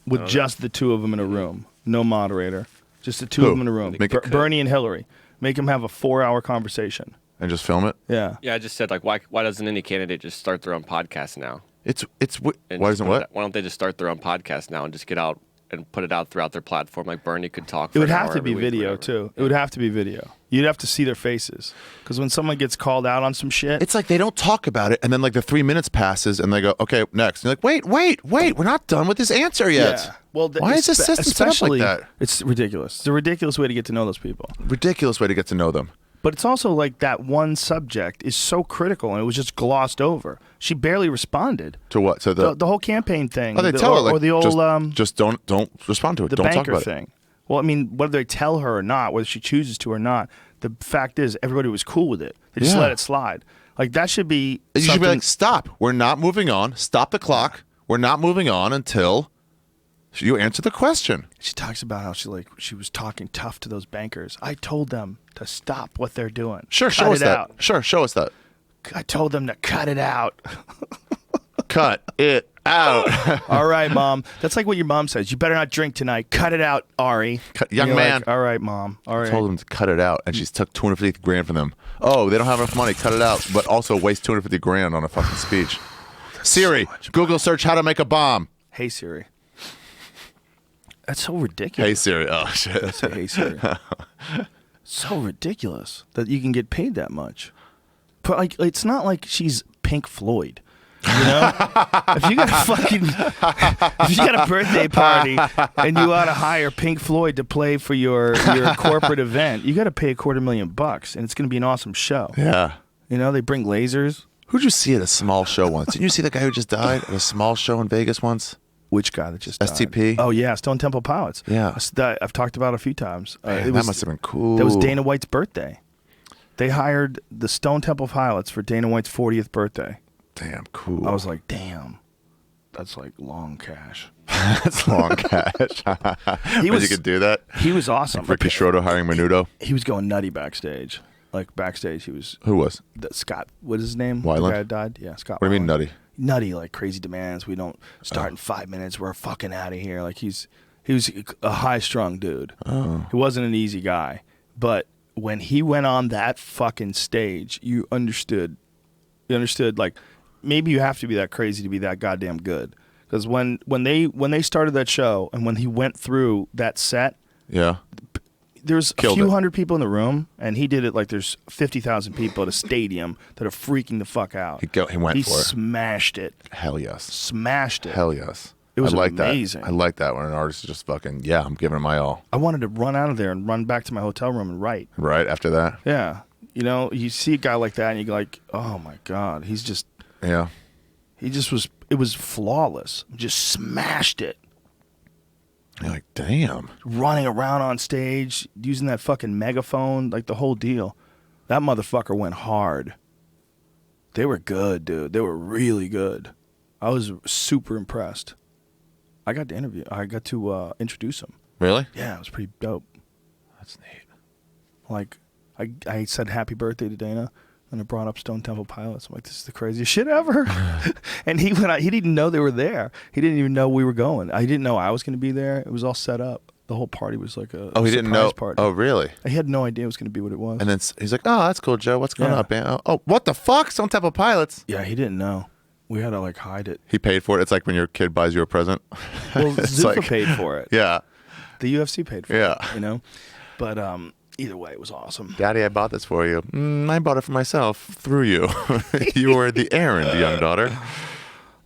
With just the two of them in a room. No moderator. Just the two Who? of them in a room. Make it Bernie and Hillary. Make them have a 4-hour conversation. and just film it. Yeah. Yeah, I just said like, why doesn't any candidate just start their own podcast now? Why doesn't what? Why don't they just start their own podcast now and just get out and put it out throughout their platform? Like Bernie could talk. It would have to be video too. It would have to be video. You'd have to see their faces because when someone gets called out on some shit, It's like they don't talk about it, and then like the 3 minutes passes, and they go, "Okay, next." And you're like, "Wait, we're not done with this answer yet." yeah. Well, why is this system set up like that? It's ridiculous. It's a ridiculous way to get to know those people. Ridiculous way to get to know them. But it's also like that one subject is so critical, and it was just glossed over. She barely responded To what? To the whole campaign thing. Oh, they tell her like, or the old just don't respond to it. the Don't talk banker about thing. Well, I mean, whether they tell her or not, whether she chooses to or not, the fact is everybody was cool with it. They just Yeah. let it slide. Like that should be. it. You should be something- like, "Stop. We're not moving on. Stop the clock. We're not moving on until you answer the question." She talks about how she was talking tough to those bankers. I told them to stop what they're doing. Sure, Cut show us it that. out. Sure, show us that. I told them to cut it out. Cut it out. All right, Mom. That's like what your mom says. You better not drink tonight. Cut it out, Ari. Young You're man. like, all right, Mom. All right. Told them to cut it out, and she's took 250 grand from them. Oh, they don't have enough money. Cut it out, but also waste 250 grand on a fucking speech. Siri, Google search how to make a bomb. Hey, Siri. That's so ridiculous. Hey Siri. Oh shit. Say, hey, Siri. So ridiculous that you can get paid that much. But like, it's not like she's Pink Floyd. You know, if you got a birthday party and you ought to hire Pink Floyd to play for your corporate event, you got to pay $250,000, and it's going to be an awesome show. Yeah. You know, they bring lasers. Who'd you see at a small show once? Didn't you see the guy who just died at a small show in Vegas once? Which guy that just died? STP? Oh yeah, Stone Temple Pilots. Yeah. I've talked about it a few times. Man, that must have been cool. That was Dana White's birthday. They hired the Stone Temple Pilots for Dana White's 40th birthday. Damn, cool. I was like, damn, that's like long cash. That's long cash. He You could do that. He was awesome. Ricky Schroeder hiring Menudo. He was going nutty backstage. Like backstage, he was Who was? Scott. What is his name? Weiland? The guy that died. Yeah, Scott. What do you mean Weiland. nutty? Nutty, like crazy demands. We don't start in 5 minutes. We're fucking out of here. Like he was a high strung dude. Oh. He wasn't an easy guy, but when he went on that fucking stage, you understood. Like maybe you have to be that crazy to be that goddamn good. Because when they started that show and when he went through that set, Yeah. there's Killed a few it. hundred people in the room, and he did it like there's 50,000 people at a stadium that are freaking the fuck out. He went He for it. smashed it. Hell yes. Smashed it. Hell yes. It was I like amazing. That. I like that when an artist is just fucking, yeah, I'm giving it my all. I wanted to run out of there and run back to my hotel room and write. Right after that? Yeah. You know, you see a guy like that and you're like, oh my God, it was flawless. Just smashed it. You're like, damn. Running around on stage, using that fucking megaphone, like the whole deal. That motherfucker went hard. They were good, dude. They were really good. I was super impressed. I got to introduce him. Really? Yeah, it was pretty dope. That's neat. Like, I said happy birthday to Dana, and I brought up Stone Temple Pilots. I'm like, this is the craziest shit ever. And he didn't know they were there. He didn't even know we were going. I didn't know I was going to be there. It was all set up. The whole party was like a Oh, he didn't know. party. Oh, really? I had no idea it was going to be what it was. And then he's like, oh, that's cool, Joe. What's going Yeah. on, man? Oh, what the fuck? Stone Temple Pilots. Yeah, he didn't know. We had to like hide it. He paid for it. It's like when your kid buys you a present. Well, It's Zufa like- paid for it. Yeah. The UFC paid for Yeah. it. You know, but either way, it was awesome. Daddy, I bought this for you. I bought it for myself through you. You were the errand, young daughter.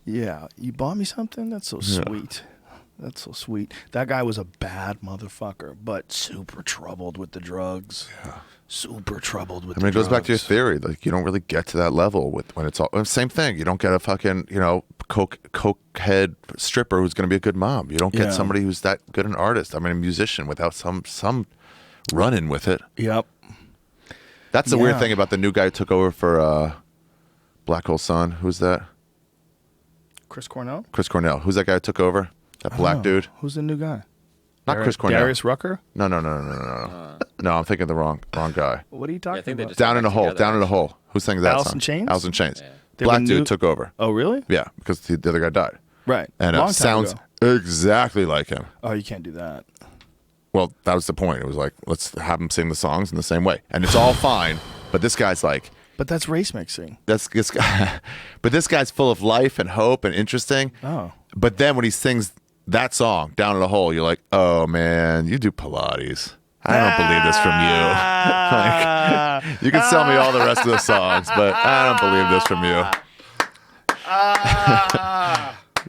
Yeah, you bought me something? That's so sweet. That's so sweet. That guy was a bad motherfucker, but super troubled with the drugs. Yeah. Super troubled with I mean, it goes back to your drugs. theory. Like, you don't really get to that level when it's all same thing. You don't get a fucking, coke head stripper who's going to be a good mom. You don't get Yeah. somebody who's that good an artist. I mean, a musician without some run-in with it. Yep. That's the weird Yeah. thing about the new guy who took over for Black Hole Sun. Who's that? Chris Cornell? Chris Cornell. Who's that guy who took over? That black Oh, dude? Who's the new guy? Not Chris Cornell. Darius Rucker? No. No, I'm thinking the wrong guy. What are you talking I think they about? just Down got in a back hole. together, Down in a actually. hole. Who sings that Alice song? in Chains? Alice in Chains. They Black were dude new- took over. Oh, really? Yeah, because the other guy died. Right. And Long it time sounds ago. exactly like him. Oh, you can't do that. Well, that was the point. It was like, let's have him sing the songs in the same way. And it's all fine. But this guy's like, But that's race mixing. that's this guy, but this guy's full of life and hope and interesting. Oh. But then when he sings that song, Down in a Hole, you're like, oh man, you do Pilates. I don't believe this from you. Like, you can sell me all the rest of the songs, but I don't believe this from you.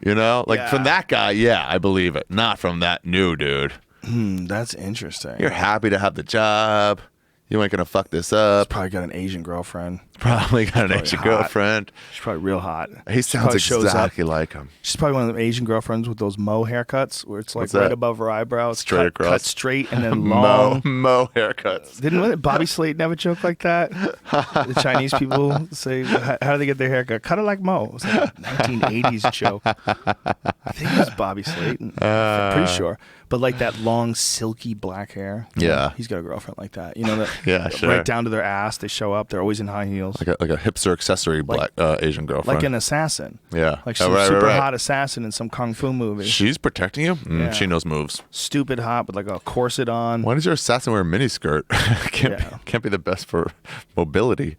You know, like from that guy, yeah, I believe it. Not from that new dude. That's interesting. You're happy to have the job. You ain't gonna fuck this up. Probably got an Asian girlfriend. Probably got an Asian girlfriend. She's probably real hot. He sounds exactly like him. She's probably one of the Asian girlfriends with those mo haircuts, where it's like What's right that? above her eyebrow. It's Straight across. cut straight and then long. Mo haircuts. Didn't Bobby Slayton have a joke like that? The Chinese people say, how do they get their haircut? Cut it like Mo. It was like a 1980s joke. I think it was Bobby Slayton. I'm pretty sure. But like that long, silky black hair. Yeah. He's got a girlfriend like that. You know that? Yeah, sure. Right down to their ass. They show up. They're always in high heels. Like a hipster accessory black Asian girlfriend. Like an assassin. Yeah. Like some super hot assassin in some kung fu movie. She's protecting you? Yeah. She knows moves. Stupid hot with like a corset on. Why does your assassin wear a miniskirt? Can't be the best for mobility.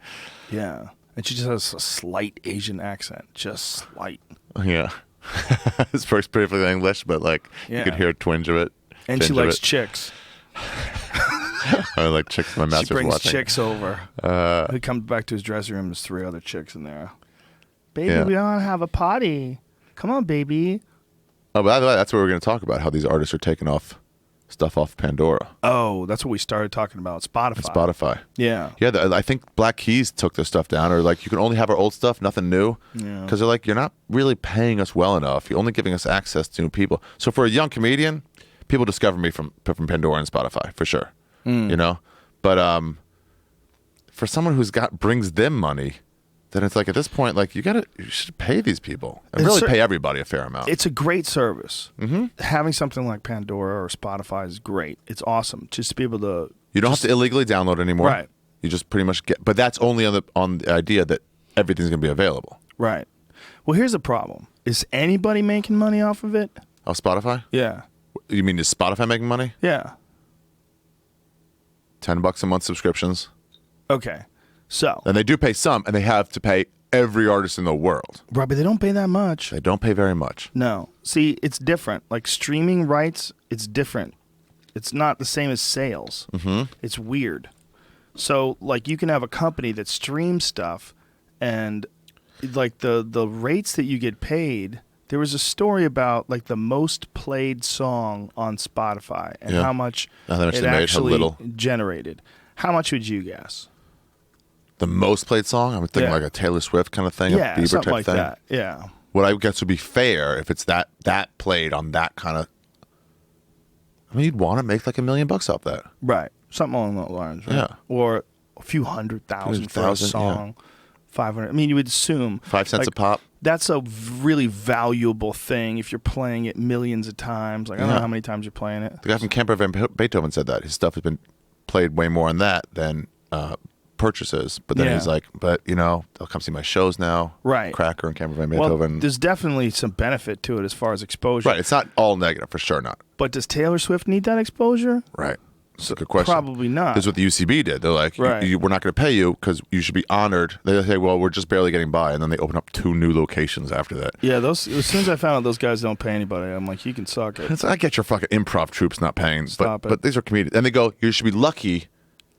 Yeah. And she just has a slight Asian accent. Just slight. Yeah. This works perfectly in English, but like you could hear a twinge of it. And she likes chicks. I like chicks. My master's She brings watching. chicks over. He comes back to his dressing room. There's 3 other chicks in there. Baby, Yeah. we want to have a party. Come on, baby. Oh, by the way, that's what we're going to talk about. How these artists are taking off stuff off Pandora Oh, that's what we started talking about. Spotify. and Spotify. Yeah. Yeah, I think Black Keys took their stuff down, or like you can only have our old stuff, nothing new. Yeah. Because they're like, you're not really paying us well enough. You're only giving us access to new people. So for a young comedian, people discover me from Pandora and Spotify for sure. You know, but for someone brings them money, then it's like at this point, like you should pay these people and really pay everybody a fair amount. It's a great service. Having something like Pandora or Spotify is great. It's awesome just to be able to. You don't have to illegally download anymore. Right. You just pretty much get, but that's only on the idea that everything's going to be available. Right. Well, here's the problem. Is anybody making money off of it? Oh, Spotify? Yeah. You mean is Spotify making money? Yeah. $10 a month subscriptions. Okay. So. And they do pay some, and they have to pay every artist in the world. Right, but they don't pay that much. They don't pay very much. No. See, it's different. Like streaming rights, it's different. It's not the same as sales. It's weird. So, like, you can have a company that streams stuff, and like the rates that you get paid. There was a story about like the most played song on Spotify and how much it actually generated. How much would you guess? The most played song? I'm thinking like a Taylor Swift kind of thing, a Bieber something type like thing. that. Yeah. What I guess would be fair if it's that played on that kind of. I mean, you'd want to make like $1 million off that, Right. Something along those lines. Right? Yeah. Or a few 100,000 for a song. 500. I mean, you would assume 5 cents like, a pop. That's a really valuable thing if you're playing it millions of times. Like I don't know how many times you're playing it. The guy from Camper Van Beethoven said that his stuff has been played way more on that than purchases. But then he's like, but you know, they'll come see my shows now. Right. Cracker and Camper Van Well, Beethoven. there's definitely some benefit to it as far as exposure. Right. It's not all negative, for sure not. But does Taylor Swift need that exposure? Right. That's a good question. Probably not. This is what the UCB did. They're like, Right. we're not going to pay you because you should be honored. They say, well, we're just barely getting by. And then they open up 2 new locations after that. Yeah, as soon as I found out those guys don't pay anybody, I'm like, you can suck it. I get your fucking improv troops not paying. Stop it. But these are comedians. And they go, you should be lucky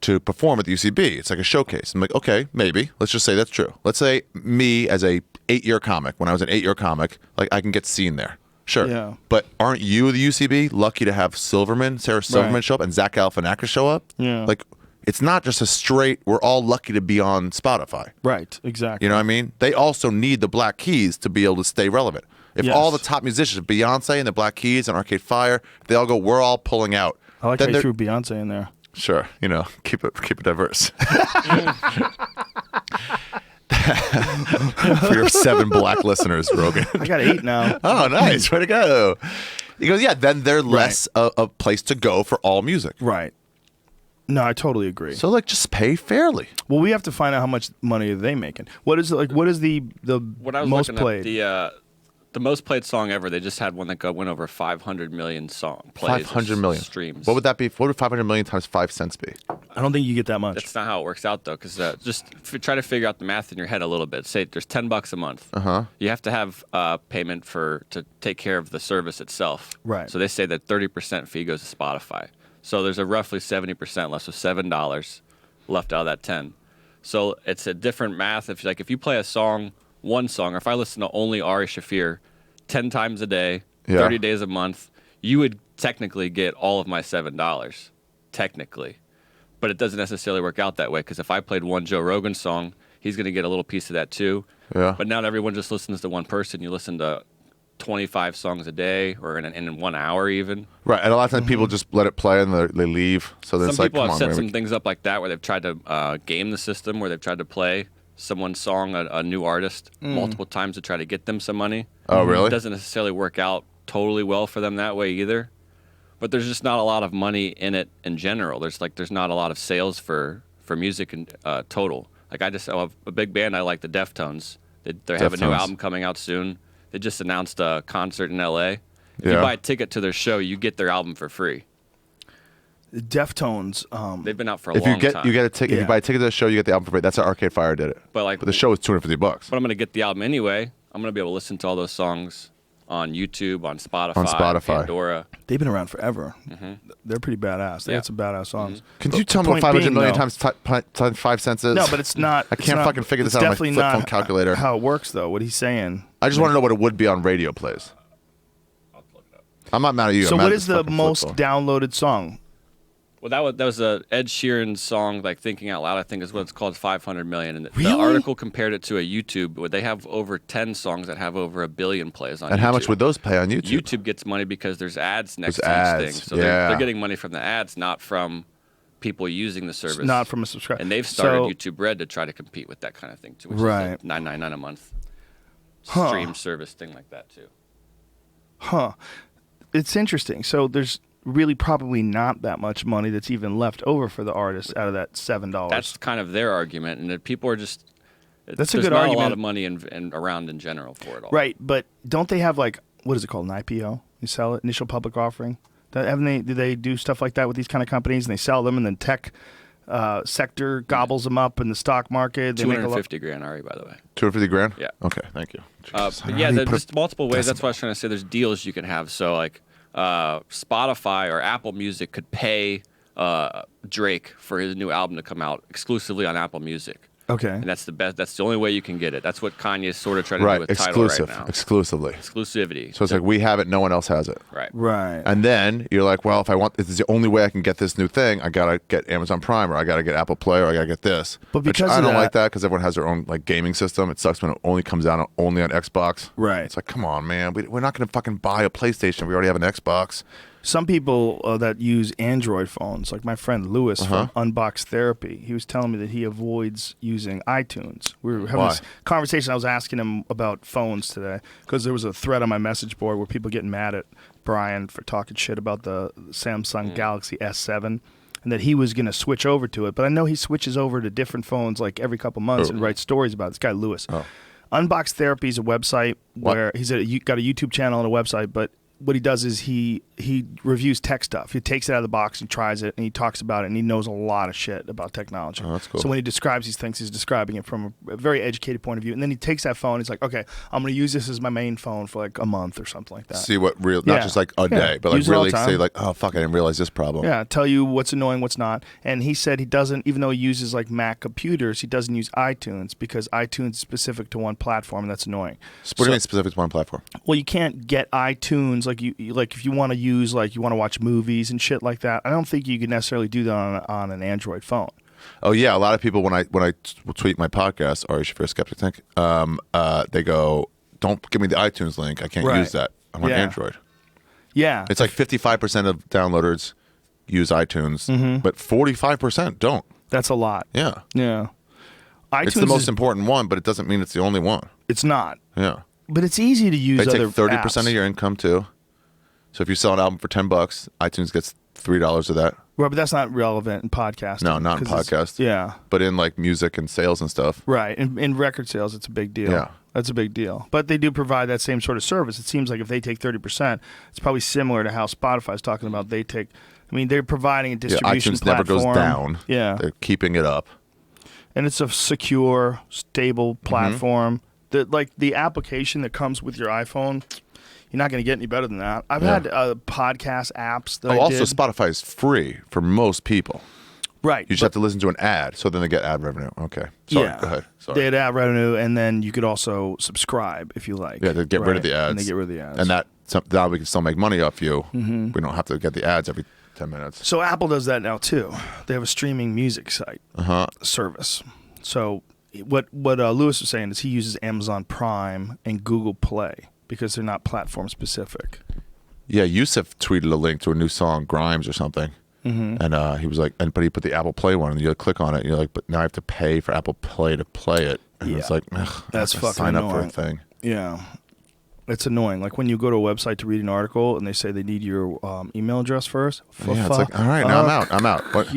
to perform at the UCB. It's like a showcase. I'm like, okay, maybe. Let's just say that's true. Let's say me as a 8-year comic, when I was an 8-year comic, like I can get seen there. Sure. Yeah. But aren't you, the UCB, lucky to have Sarah Silverman Right. show up and Zach Galifianakis show up? Yeah. Like, it's not just a straight, we're all lucky to be on Spotify. Right, exactly. You know what I mean? They also need the Black Keys to be able to stay relevant. If Yes. all the top musicians, Beyonce and the Black Keys and Arcade Fire, they all go, we're all pulling out. I like then how you they're- threw Beyonce in there. Sure, you know, keep it diverse. For your 7 black listeners, Rogan. I got 8 now. Oh, nice. Way to go. He goes, yeah, then they're less a place to go for all music. Right. No, I totally agree. So, like, just pay fairly. Well, we have to find out how much money are they making. What is it like? What is the When I was most looking played? at the most played song ever. They just had one that went over 500 million plays. 500 million streams. What would that be? What would 500 million times 5 cents be? I don't think you get that much. That's not how it works out though, because try to figure out the math in your head a little bit. Say there's $10 a month. You have to have payment to take care of the service itself. Right. So they say that 30% fee goes to Spotify. So there's a roughly 70% left, so $7 left out of that 10. So it's a different math. If you play one song, or if I listen to only Ari Shaffir 10 times a day, 30 days a month, you would technically get all of my $7, technically. But it doesn't necessarily work out that way, because if I played one Joe Rogan song, he's going to get a little piece of that too. Yeah. But not everyone just listens to one person. You listen to 25 songs a day, or in 1 hour even. Right, and a lot of times people just let it play and they leave. So then Some it's like, people come have on, set man. some things up like that where they've tried to game the system, where they've tried to play someone's song, a new artist, multiple times to try to get them some money. Oh, really? It doesn't necessarily work out totally well for them that way either. But there's just not a lot of money in it in general. There's not a lot of sales for music in total. Like I have a big band I like, the Deftones. They have a new album coming out soon. They just announced a concert in LA. If you buy a ticket to their show, you get their album for free. The Deftones. They've been out for a long time. You get a ticket. If you buy a ticket to the show, you get the album for free. That's how Arcade Fire did it. But the show is $250. But I'm going to get the album anyway. I'm going to be able to listen to all those songs on YouTube, on Spotify, Pandora. They've been around forever. They're pretty badass. They got some badass songs. Can you tell me what 500 million times 5 cents is? No, but it's not. I can't fucking figure this out on my flip phone calculator. How it works though? What he's saying. I just want to know what it would be on radio plays. I'll look it up. I'm not mad at you. So I'm mad what at is this the fucking most flip phone. downloaded song? Well, that was a Ed Sheeran song, like Thinking Out Loud, I think is what it's called, 500 million. And Really? the article compared it to a YouTube, where they have over 10 songs that have over 1 billion plays on YouTube. And how much would those pay on YouTube? YouTube gets money because there's ads next to ads, each thing. So yeah. they're getting money from the ads, not from people using the service. Not from a subscriber. And they've started YouTube Red to try to compete with that kind of thing too, which is Right. $9.99 a month stream service thing like that too. Huh. It's interesting. So there's really probably not that much money that's even left over for the artist out of that $7. That's kind of their argument, and that people are just. That's a there's good not argument. a lot of money around in general for it all. Right, but don't they have like, what is it called, an IPO? You sell it, initial public offering. Do they do stuff like that with these kind of companies, and they sell them, and then tech sector gobbles them up in the stock market? They make $250,000, Ari, by the way. $250,000? Yeah. Okay, thank you. But yeah, there's just multiple ways. That's what I was trying to say. There's deals you can have. So like Spotify or Apple Music could pay Drake for his new album to come out exclusively on Apple Music. Okay. And that's the best. That's the only way you can get it. That's what Kanye's sort of trying to do with Tidal right now. Exclusively. Exclusivity. So it's like we have it, no one else has it. Right. Right. And then you're like, well, this is the only way I can get this new thing. I gotta get Amazon Prime, or I gotta get Apple Play, or I gotta get this. But Which because I of don't that- like that, because everyone has their own like gaming system. It sucks when it only comes out only on Xbox. Right. It's like, come on, man. We're not gonna fucking buy a PlayStation. We already have an Xbox. Some people that use Android phones, like my friend Lewis from Unbox Therapy, he was telling me that he avoids using iTunes. We were having this conversation. I was asking him about phones today because there was a thread on my message board where people getting mad at Brian for talking shit about the Samsung Galaxy S7, and that he was going to switch over to it. But I know he switches over to different phones like every couple months and writes stories about it. This guy Lewis. Unbox Therapy is a website where he's got a YouTube channel and a website, but what he does is he reviews tech stuff. He takes it out of the box and tries it, and he talks about it, and he knows a lot of shit about technology. Oh, that's cool. So when he describes these things, he's describing it from a very educated point of view. And then he takes that phone, he's like, okay, I'm going to use this as my main phone for like a month or something like that. See what real, not just like a day, but like Use it all really the time. say like, oh, fuck, I didn't realize this problem. Yeah, tell you what's annoying, what's not. And he said he doesn't, even though he uses like Mac computers, he doesn't use iTunes because iTunes is specific to one platform, and that's annoying. What do you mean specific to one platform? Well, you can't get iTunes like if you want to use you want to watch movies and shit like that. I don't think you can necessarily do that on an Android phone. Oh yeah, a lot of people when I tweet my podcast, Ari Shaffir Skeptic Tank, they go, "Don't give me the iTunes link. I can't use that. I'm on Android." Yeah, it's like 55% of downloaders use iTunes, but 45% don't. That's a lot. Yeah, yeah. iTunes it's the most important one, but it doesn't mean it's the only one. It's not. Yeah, but it's easy to use. They take other 30% apps. of your income too. So if you sell an album for $10, iTunes gets $3 of that. Right, but that's not relevant in podcasting. No, not in podcast. Yeah. But in like music and sales and stuff. Right. In record sales, it's a big deal. Yeah. That's a big deal. But they do provide that same sort of service. It seems like if they take 30%, it's probably similar to how Spotify's talking about they take. I mean, they're providing a distribution iTunes platform. never goes down. Yeah. They're keeping it up. And it's a secure, stable platform. Like the application that comes with your iPhone, you're not going to get any better than that. I've had podcast apps that I also did. Spotify is free for most people. Right. You just have to listen to an ad, so then they get ad revenue. Okay. Sorry, go ahead. Sorry. They had ad revenue, and then you could also subscribe if you like. Yeah, they get rid of the ads. And they get rid of the ads. And that we can still make money off you. We don't have to get the ads every 10 minutes. So Apple does that now too. They have a streaming music site service. So what Lewis was saying is he uses Amazon Prime and Google Play because they're not platform specific. Yeah, Yusuf tweeted a link to a new song, Grimes or something. And he was like, but he put the Apple Play one, and you click on it, and you're like, but now I have to pay for Apple Play to play it. And it's like, that's fucking sign annoying. up for a thing. Yeah. It's annoying. Like when you go to a website to read an article and they say they need your email address first. Yeah, it's like, all right, now I'm out. Fuck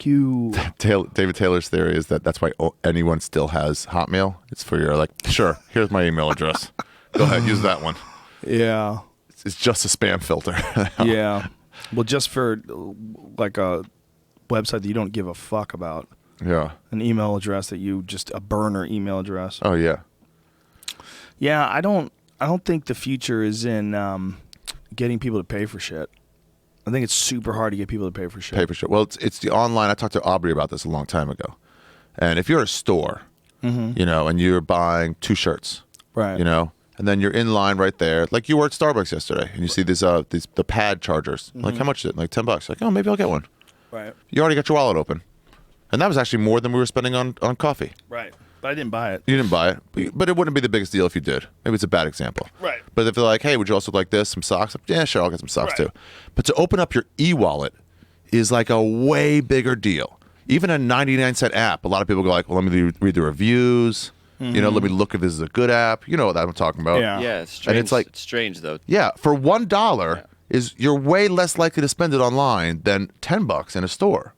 you. David Taylor's theory is that's why anyone still has Hotmail. It's for your like, sure, here's my email address. Go ahead, use that one. Yeah. It's just a spam filter. Yeah. Well, just for like a website that you don't give a fuck about. Yeah. An email address that you just a burner email address. Oh yeah. Yeah, I don't think the future is in getting people to pay for shit. I think it's super hard to get people to pay for shit. Well, it's the online. I talked to Aubrey about this a long time ago. And if you're a store, you know, and you're buying 2 shirts, right? You know, and then you're in line right there, like you were at Starbucks yesterday, and you see the pad chargers. Like, how much is it? Like $10. Like, oh, maybe I'll get one. Right. You already got your wallet open, and that was actually more than we were spending on coffee. Right. But I didn't buy it. You didn't buy it, but it wouldn't be the biggest deal if you did. Maybe it's a bad example. Right. But if they're like, hey, would you also like this, some socks? Yeah, sure, I'll get some socks too. But to open up your e-wallet is like a way bigger deal. Even a 99-cent app, a lot of people go like, well, let me read the reviews. You know, let me look if this is a good app. You know what I'm talking about. Yeah, it's strange. And it's like, it's strange though. Yeah, for $1 is you're way less likely to spend it online than $10 in a store.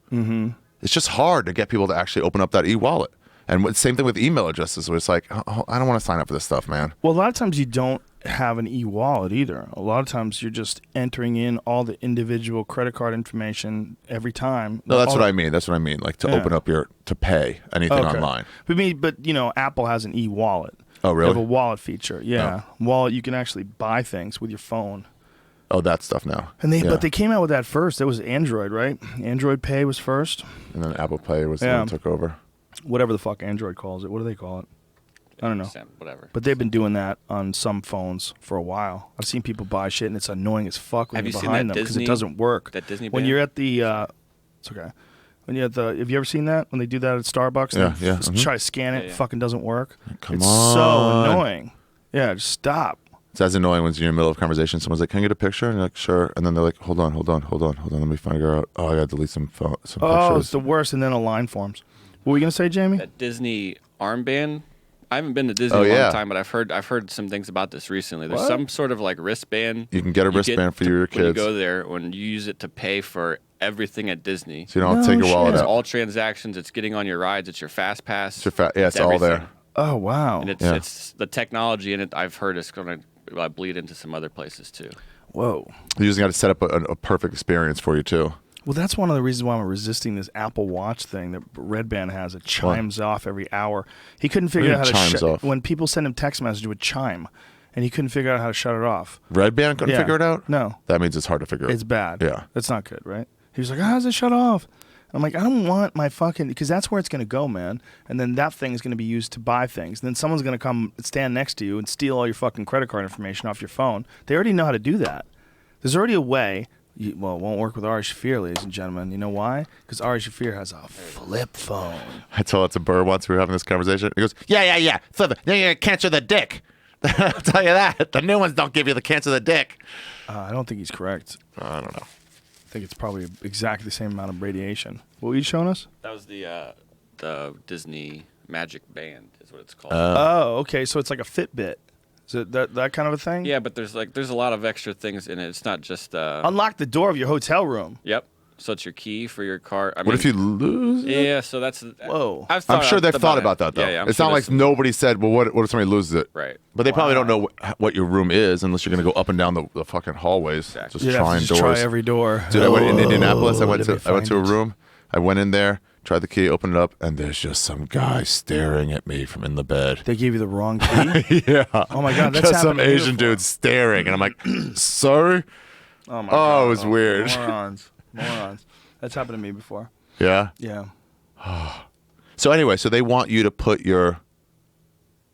It's just hard to get people to actually open up that e-wallet. And same thing with email addresses, where it's like, oh, I don't want to sign up for this stuff, man. Well, a lot of times you don't have an e-wallet either. A lot of times you're just entering in all the individual credit card information every time. No, that's what I mean. That's what I mean. Like to open up to pay anything online. But you know, Apple has an e-wallet. Oh, really? They have a wallet feature. Yeah, wallet. You can actually buy things with your phone. Oh, that stuff now. And but they came out with that first. It was Android, right? Android Pay was first. And then Apple Pay was the one that took over. Whatever the fuck Android calls it. What do they call it? I don't know. Whatever. But they've been doing that on some phones for a while. I've seen people buy shit and it's annoying as fuck when you're behind them because it doesn't work. That Disney when band? you're at the it's okay. When you're at the have you ever seen that? When they do that at Starbucks? They try to scan it, it fucking doesn't work. It's so annoying. Yeah, just stop. It's as annoying when you're in the middle of a conversation. Someone's like, "Can I get a picture?" And you're like, "Sure." And then they're like, "Hold on. Let me figure out. Oh, I gotta delete some pictures." Oh, it's the worst. And then a line forms. What were you gonna say, Jamie? That Disney armband. I haven't been to Disney in a long time, but I've heard some things about this recently. There's some sort of like wristband. You can get a wristband for your kids. When you go there, when you use it to pay for everything at Disney. So you don't have to take your wallet out. It's all transactions. It's getting on your rides. It's your fast pass. It's all there. Oh wow! And it's the technology in it. I've heard it's going to bleed into some other places too. Whoa! You just got to set up a perfect experience for you too. Well, that's one of the reasons why I'm resisting this Apple Watch thing that Red Band has. It chimes off every hour. He couldn't figure out how to when people send him text messages, it would chime, and he couldn't figure out how to shut it off. Red Band couldn't figure it out? No. That means it's hard to figure out. It's bad. Yeah. That's not good, right? He was like, how does it shut off? I'm like, I don't want my fucking... Because that's where it's going to go, man. And then that thing is going to be used to buy things. And then someone's going to come stand next to you and steal all your fucking credit card information off your phone. They already know how to do that. There's already a way... Well, it won't work with Ari Shaffir, ladies and gentlemen. You know why? Because Ari Shaffir has a flip phone. I told it to Burr once we were having this conversation. He goes, yeah. Flip it. Then you're going to cancer the dick. I'll tell you that. The new ones don't give you the cancer of the dick. I don't think he's correct. I don't know. I think it's probably exactly the same amount of radiation. What were you showing us? That was the Disney Magic Band is what it's called. Oh, okay. So it's like a Fitbit. Is it that kind of a thing? Yeah, but there's a lot of extra things in it. It's not just Unlock the door of your hotel room. Yep. So it's your key for your car. What if you lose it? Yeah, so that's... Whoa. I'm sure they've thought about that, though. Yeah, it's not like nobody said, well, what if somebody loses it? Right. But they probably don't know what your room is unless you're going to go up and down the fucking hallways. Exactly. Just trying doors. Try every door. Dude, I went in Indianapolis. I went to a it? room. I went in there, tried the key, opened it up, and there's just some guy staring at me from in the bed. They gave you the wrong key? Yeah. Oh, my God. That's just some happened to me Asian before. dude staring. And I'm like, sorry? Oh, my God. Oh, it was weird. Morons. That's happened to me before. Yeah? Yeah. So anyway, they want you to put your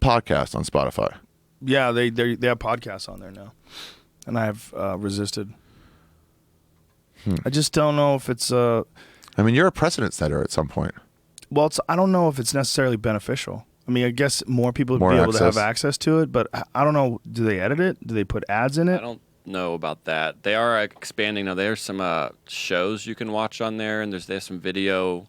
podcast on Spotify. Yeah, they have podcasts on there now. And I have resisted. I just don't know if it's... I mean, you're a precedent setter at some point. Well, I don't know if it's necessarily beneficial. I mean, I guess more people would More be able to have access. access to it, but I don't know. Do they edit it? Do they put ads in it? I don't know about that. They are expanding now. There's some shows you can watch on there, and there's some video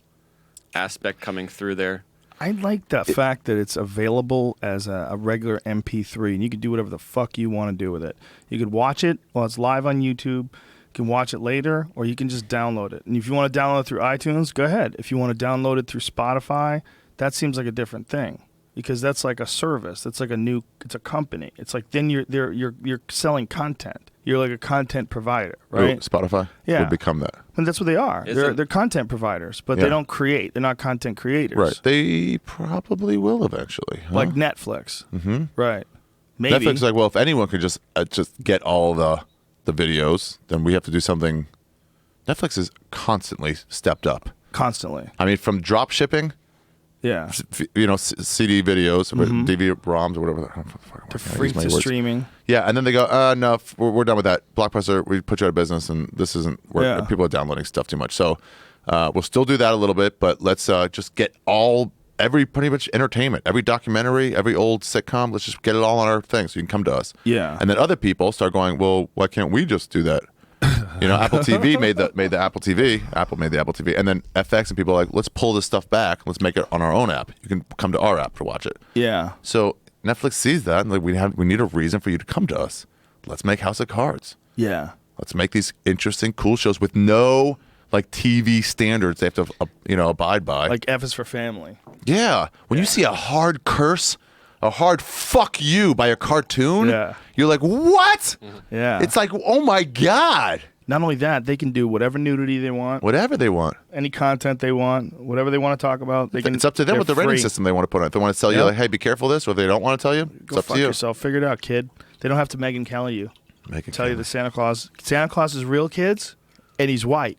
aspect coming through there. I like the fact that it's available as a regular MP3, and you can do whatever the fuck you want to do with it. You could watch it while it's live on YouTube. You can watch it later, or you can just download it. And if you want to download it through iTunes, go ahead. If you want to download it through Spotify, that seems like a different thing. Because that's like a service. That's like it's a company. It's like then you're selling content. You're like a content provider, right? Ooh, Spotify would become that. And that's what they are. They're content providers, but they don't create. They're not content creators. Right. They probably will eventually. Huh? Like Netflix. Mm-hmm. Right. Maybe. Netflix is like, well, if anyone could just get all the videos, then we have to do something. Netflix is constantly stepped up. Constantly. I mean, from drop shipping. Yeah. CD videos, DVD ROMs, or whatever. To free to streaming. Yeah, and then they go, no, we're done with that. Blockbuster, we put you out of business, and this isn't where people are downloading stuff too much. So we'll still do that a little bit, but let's just get pretty much entertainment, every documentary, every old sitcom. Let's just get it all on our thing, so you can come to us. Yeah. And then other people start going, well, why can't we just do that? Apple TV made the Apple TV. Apple made the Apple TV, and then FX and people are like, let's pull this stuff back. Let's make it on our own app. You can come to our app to watch it. Yeah. So Netflix sees that, and like, we need a reason for you to come to us. Let's make House of Cards. Yeah. Let's make these interesting, cool shows with no like TV standards they have to abide by. Like F is for family. Yeah. When you see a hard curse, a hard fuck you by a cartoon, you're like, what? Yeah. It's like, oh my God. Not only that, they can do whatever nudity they want. Whatever they want. Any content they want. Whatever they want to talk about. It's up to them with the rating system they want to put on it. If they want to tell you, like, hey, be careful of this, or if they don't want to tell you, it's up fuck to you. yourself. Figure it out, kid. They don't have to Megyn Kelly you. Tell you that Santa Claus is real, kids, and he's white.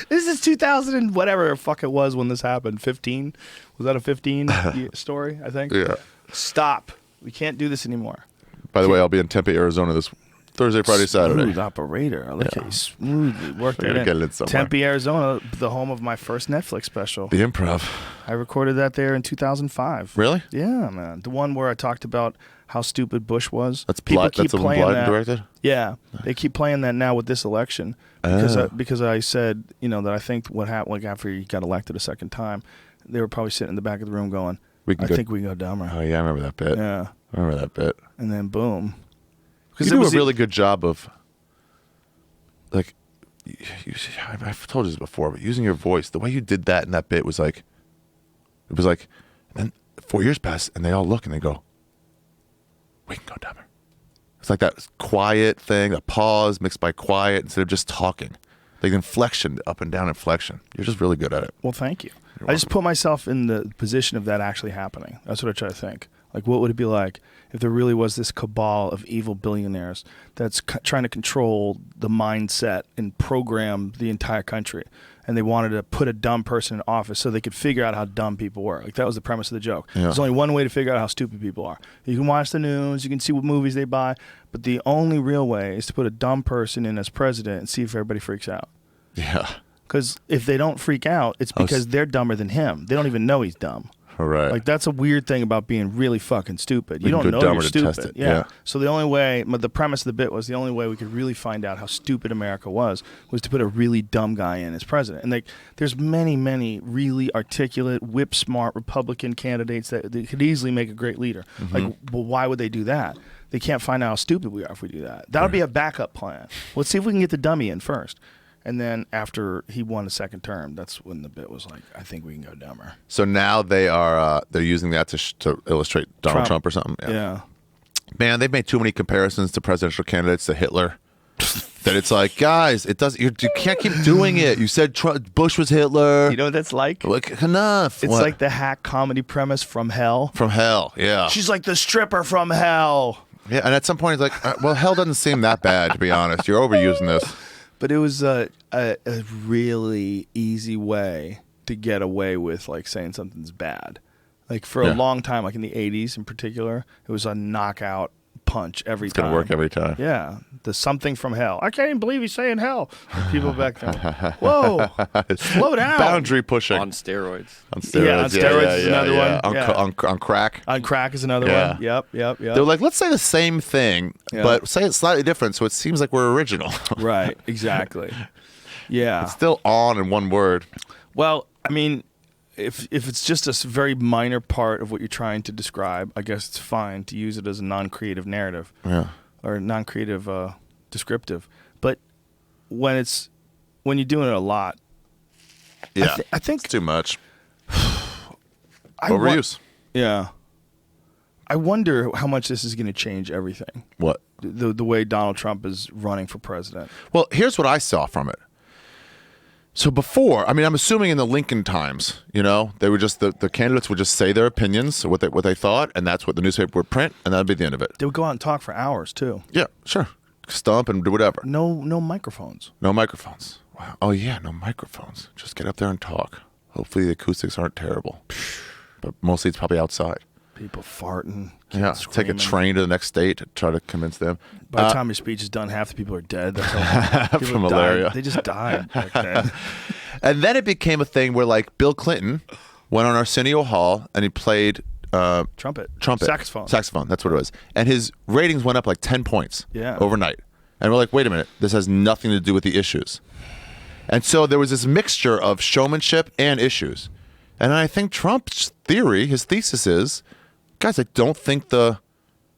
This is 2000 and whatever the fuck it was when this happened. 15? Was that a 15 story, I think? Yeah. Stop. We can't do this anymore. By the way, I'll be in Tempe, Arizona this Thursday, Friday, Saturday. Smooth operator. I like how you smoothly worked it Get in. it somewhere. Tempe, Arizona, the home of my first Netflix special. The Improv. I recorded that there in 2005. Really? Yeah, man. The one where I talked about how stupid Bush was. That's People Blythe. keep That's the one playing Blythe that. directed? Yeah, they keep playing that now with this election because I said, that I think what happened, like after he got elected a second time, they were probably sitting in the back of the room going, I think we can go dumber. Oh yeah, I remember that bit. Yeah, I remember that bit. And then boom. Because you do a really good job of, like, I've told you this before, but using your voice, the way you did that in that bit was like, and then 4 years pass, and they all look and they go, we can go dumber. It's like that quiet thing, a pause mixed by quiet instead of just talking. Like inflection, up and down inflection. You're just really good at it. Well, thank you. I just put myself in the position of that actually happening. That's what I try to think. Like, what would it be like if there really was this cabal of evil billionaires that's trying to control the mindset and program the entire country, and they wanted to put a dumb person in office so they could figure out how dumb people were. Like, that was the premise of the joke. Yeah. There's only one way to figure out how stupid people are. You can watch the news, you can see what movies they buy, but the only real way is to put a dumb person in as president and see if everybody freaks out. Yeah. Because if they don't freak out, it's because they're dumber than him. They don't even know he's dumb. Right. Like, that's a weird thing about being really fucking stupid. You We can don't go know dumber you're to test stupid. it, yeah. So the only way, the premise of the bit was the only way we could really find out how stupid America was to put a really dumb guy in as president. And like, there's many, many really articulate, whip-smart Republican candidates that they could easily make a great leader. Like, well, why would they do that? They can't find out how stupid we are if we do that. That would be a backup plan. Let's see if we can get the dummy in first. And then after he won a second term, that's when the bit was like, I think we can go dumber. So now they're using that to illustrate Donald Trump or something. Yeah. Man, they've made too many comparisons to presidential candidates to Hitler. That it's like, guys, it does. You can't keep doing it. You said Bush was Hitler. You know what that's like? Like, enough. It's like the hack comedy premise From Hell. From Hell, yeah. She's like the stripper from hell. Yeah, and at some point, it's like, well, hell doesn't seem that bad, to be honest. You're overusing this. But it was a really easy way to get away with like saying something's bad. Like for a long time, like in the 80s in particular, it was a knockout punch every time. It's going to work every time. Yeah. The something from hell. I can't even believe he's saying hell. People back then. Whoa. Slow down. Boundary pushing. On steroids. On steroids. Yeah, on steroids is another one. On crack. On crack is another one. Yep. They're like, let's say the same thing, but say it slightly different so it seems like we're original. Right. Exactly. Yeah. It's still on in one word. Well, I mean, if it's just a very minor part of what you're trying to describe, I guess it's fine to use it as a non-creative narrative. Yeah. Or non-creative descriptive. But when you're doing it a lot, Yeah. I think it's too much. Overuse. Yeah. I wonder how much this is going to change everything. What? The way Donald Trump is running for president. Well, here's what I saw from it. So before, I mean, I'm assuming in the Lincoln times, they would just the candidates would just say their opinions, what they thought, and that's what the newspaper would print, and that'd be the end of it. They would go out and talk for hours too. Yeah, sure. Stump and do whatever. No microphones. No microphones. Wow. Oh yeah, no microphones. Just get up there and talk. Hopefully the acoustics aren't terrible, but mostly it's probably outside. People farting. Yeah, take a train to the next state to try to convince them. By the time your speech is done, half the people are dead. That's how from malaria. They just died back then. And then it became a thing where, like, Bill Clinton went on Arsenio Hall and he played trumpet, saxophone. That's what it was. And his ratings went up like 10 points overnight. And we're like, wait a minute, this has nothing to do with the issues. And so there was this mixture of showmanship and issues. And I think Trump's his thesis is, guys, I don't think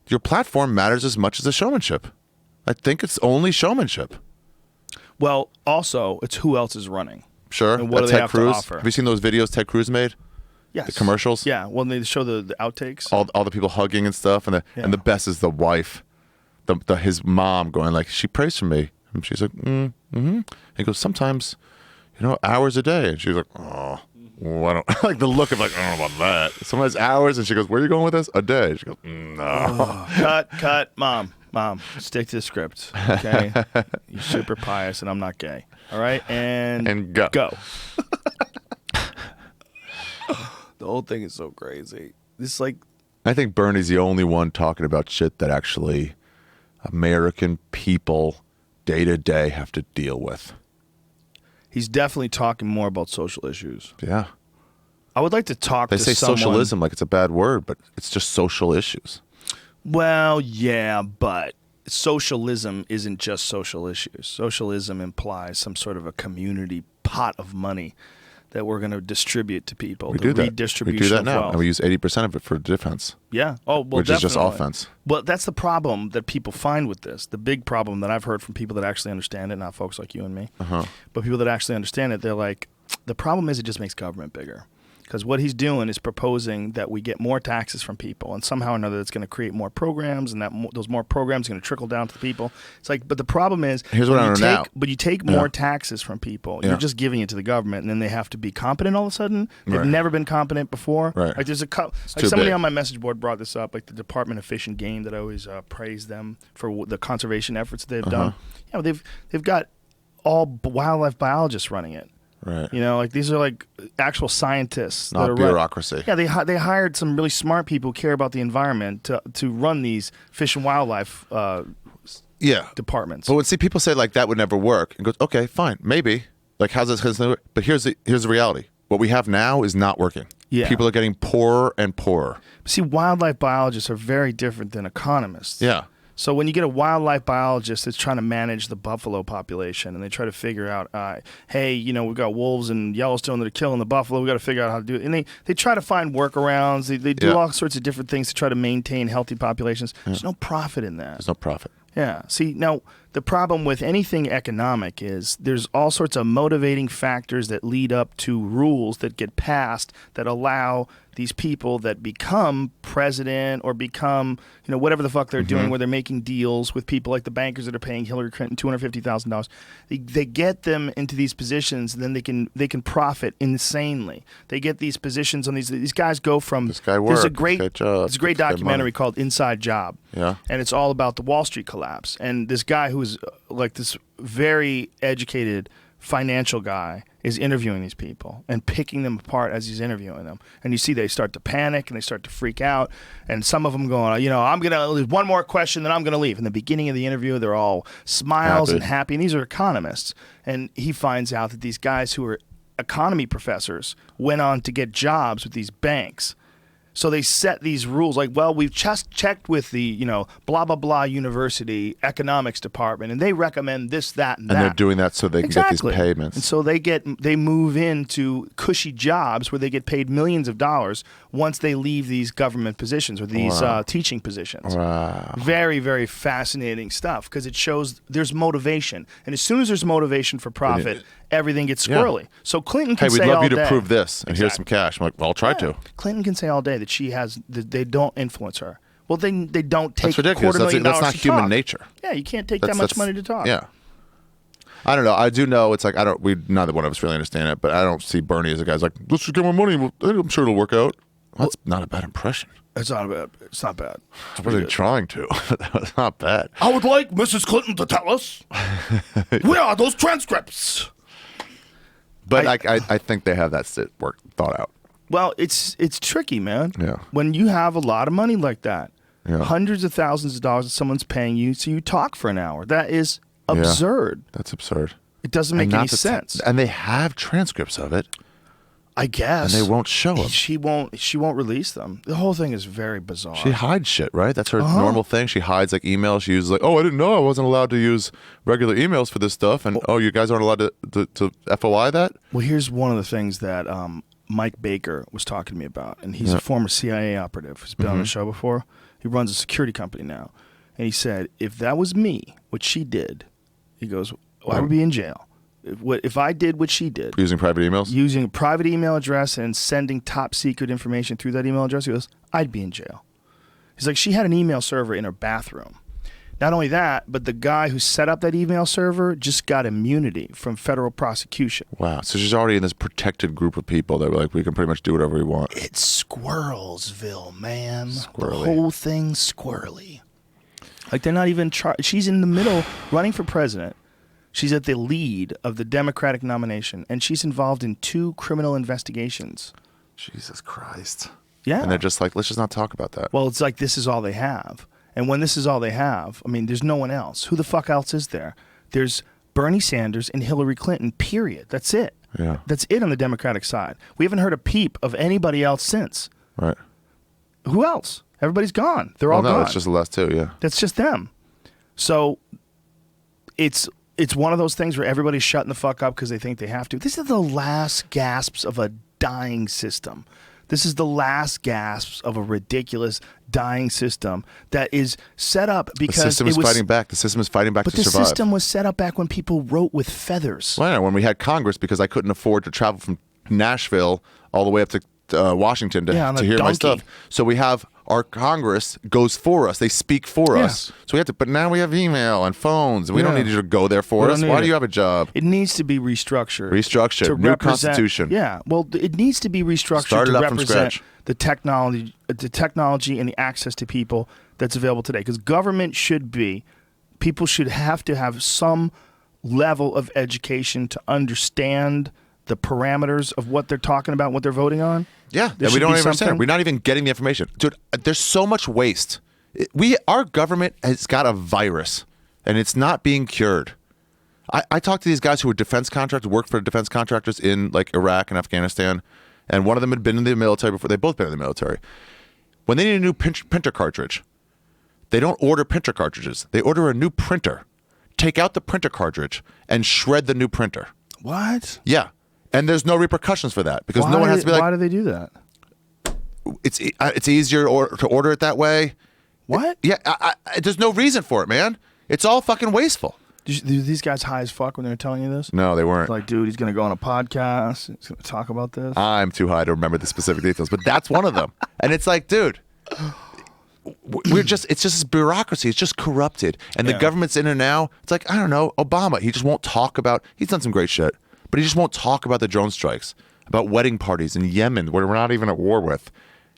your platform matters as much as the showmanship. I think it's only showmanship. Well, also, it's who else is running. Sure. And what do they have to offer? Have you seen those videos Ted Cruz made? Yes. The commercials? Yeah. Well, they show the outtakes. All the people hugging and stuff. And the best is the wife, his mom going like, she prays for me. And she's like, mm-hmm. He goes, sometimes, hours a day. And she's like, oh. Well, I don't like the look of like, I don't know about that. Sometimes hours, and she goes, "Where are you going with this?" A day. She goes, "No." Cut, mom, stick to the script, okay? You're super pious, and I'm not gay. All right, and go. The whole thing is so crazy. This I think Bernie's the only one talking about shit that actually American people day to day have to deal with. He's definitely talking more about social issues. Yeah. I would like to talk to someone. They say socialism like it's a bad word, but it's just social issues. Well, yeah, but socialism isn't just social issues. Socialism implies some sort of a community pot of money that we're going to distribute to people. We do that. Redistribution We do that of now, wealth. and we use 80% of it for defense. Yeah. Oh, well, which is just offense. Well, that's the problem that people find with this. The big problem that I've heard from people that actually understand it, not folks like you and me, but people that actually understand it, they're like, the problem is it just makes government bigger. Because what he's doing is proposing that we get more taxes from people, and somehow or another that's going to create more programs, and that those more programs are going to trickle down to the people. It's like, but the problem is, here's what I don't know. But you take more taxes from people, you're just giving it to the government, and then they have to be competent all of a sudden. They've never been competent before. Right. Like there's like somebody on my message board brought this up, like the Department of Fish and Game, that I always praise them for the conservation efforts that they've done. They've got all wildlife biologists running it. Right. Like these are like actual scientists. Not bureaucracy. Yeah, they hired some really smart people who care about the environment to run these fish and wildlife departments. But when people say like that would never work, and goes, okay, fine, maybe. Like how's this going to work? But here's the reality. What we have now is not working. Yeah. People are getting poorer and poorer. See, wildlife biologists are very different than economists. Yeah. So when you get a wildlife biologist that's trying to manage the buffalo population, and they try to figure out, hey, you know, we've got wolves in Yellowstone that are killing the buffalo. We've got to figure out how to do it. And they try to find workarounds. They do all sorts of different things to try to maintain healthy populations. There's no profit in that. There's no profit. Yeah. See, now the problem with anything economic is there's all sorts of motivating factors that lead up to rules that get passed that allow these people that become president or become, you know, whatever the fuck they're doing, where they're making deals with people like the bankers that are paying Hillary Clinton $250,000. They get them into these positions, and then they can profit insanely. They get these positions on these guys go from This guy worked. There's a great documentary money. called Inside Job. Yeah. And it's all about the Wall Street collapse. And this guy who's like this very educated financial guy is interviewing these people and picking them apart as he's interviewing them. And you see they start to panic and they start to freak out. And some of them going, you know, I'm going to, one more question, then I'm going to leave. In the beginning of the interview, they're all smiles and happy. And these are economists. And he finds out that these guys who are economy professors went on to get jobs with these banks. So they set these rules like, well, we've just checked with the, you know, blah, blah, blah university economics department, and they recommend this, that, and that. And they're doing that so they can get these payments. And so they move into cushy jobs where they get paid millions of dollars once they leave these government positions or these teaching positions. Wow. Very, very fascinating stuff because it shows there's motivation. And as soon as there's motivation for profit, everything gets squirrely. Yeah. So Clinton can say all day. Hey, we'd love you to prove this, and here's some cash. I'm like, well, I'll try to. Clinton can say all day that they don't influence her. Well, they don't take That's ridiculous. $250,000 That's not human talk. nature. Yeah, you can't take that much money to talk. Yeah. I don't know. I do know it's like neither one of us really understand it, but I don't see Bernie as a guy's like, let's just get more money. I'm sure it'll work out. Well, that's not a bad impression. It's not bad. It's not bad. I wasn't trying to. That's not bad. I would like Mrs. Clinton to tell us where are those transcripts. But I think they have that thought out. Well, it's tricky, man. Yeah. When you have a lot of money like that, yeah. hundreds of thousands of dollars that someone's paying you, so you talk for an hour. That is absurd. Yeah, that's absurd. It doesn't make any sense. And they have transcripts of it. I guess. And they won't show them. She won't release them. The whole thing is very bizarre. She hides shit, right? That's her normal thing. She hides like emails. She uses like, oh, I didn't know I wasn't allowed to use regular emails for this stuff. And you guys aren't allowed to FOI that? Well, here's one of the things that Mike Baker was talking to me about. And he's a former CIA operative. He's been on the show before. He runs a security company now. And he said, if that was me, what she did, he goes, I would be in jail. If I did what she did. Using private emails? Using a private email address and sending top secret information through that email address, he goes, I'd be in jail. He's like, she had an email server in her bathroom. Not only that, but the guy who set up that email server just got immunity from federal prosecution. Wow. So she's already in this protected group of people that were like, we can pretty much do whatever we want. It's Squirrelsville, man. Squirrely. The whole thing's squirrely. Like they're not even she's in the middle running for president. She's at the lead of the Democratic nomination, and she's involved in 2 criminal investigations. Jesus Christ. Yeah. And they're just like, let's just not talk about that. Well, it's like this is all they have. And when this is all they have, I mean, there's no one else. Who the fuck else is there? There's Bernie Sanders and Hillary Clinton, period. That's it. Yeah. That's it on the Democratic side. We haven't heard a peep of anybody else since. Right. Who else? Everybody's gone. They're all gone. No, it's just the last 2, yeah. That's just them. So it's one of those things where everybody's shutting the fuck up because they think they have to. This is the last gasps of a dying system. This is the last gasps of a ridiculous dying system that is set up because the system is fighting back. The system is fighting back to survive. But the system was set up back when people wrote with feathers. Well, when we had Congress, because I couldn't afford to travel from Nashville all the way up to Washington to hear my stuff. So we have our Congress goes for us. They speak for us. So we have to. But now we have email and phones, and we don't need you to go there for us. Why do you have a job? It needs to be restructured. Restructured. New constitution. Yeah. Well, it needs to be restructured to represent the technology and the access to people that's available today. Because government should be, people should have to have some level of education to understand the parameters of what they're talking about, what they're voting on. Yeah, we don't even understand. We're not even getting the information. Dude, there's so much waste. Our government has got a virus, and it's not being cured. I talked to these guys who were defense contractors, worked for defense contractors in like Iraq and Afghanistan, and one of them had been in the military before. They both been in the military. When they need a new printer cartridge, they don't order printer cartridges. They order a new printer, take out the printer cartridge, and shred the new printer. What? Yeah. And there's no repercussions for that because no one has to be like. Why do they do that? It's easier to order it that way. What? There's no reason for it, man. It's all fucking wasteful. Do these guys high as fuck when they were telling you this? No, they weren't. Like, dude, he's going to go on a podcast. He's going to talk about this. I'm too high to remember the specific details, but that's one of them. And it's like, dude, it's just this bureaucracy. It's just corrupted. And the government's in it now. It's like, I don't know, Obama, he just won't talk about, he's done some great shit, but he just won't talk about the drone strikes, about wedding parties in Yemen, where we're not even at war with,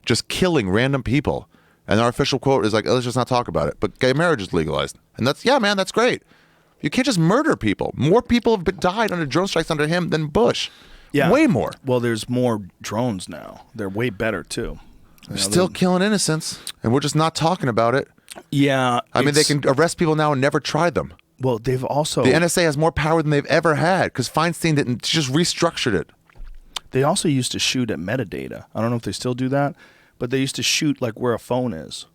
just killing random people. And our official quote is like, oh, let's just not talk about it. But gay marriage is legalized. And that's, yeah, man, that's great. You can't just murder people. More people have died under drone strikes under him than Bush. Yeah. Way more. Well, there's more drones now. They're way better, too. They're still killing innocents, and we're just not talking about it. Yeah. I mean, they can arrest people now and never try them. Well, they've also... The NSA has more power than they've ever had because Feinstein didn't just restructured it. They also used to shoot at metadata. I don't know if they still do that, but they used to shoot like where a phone is.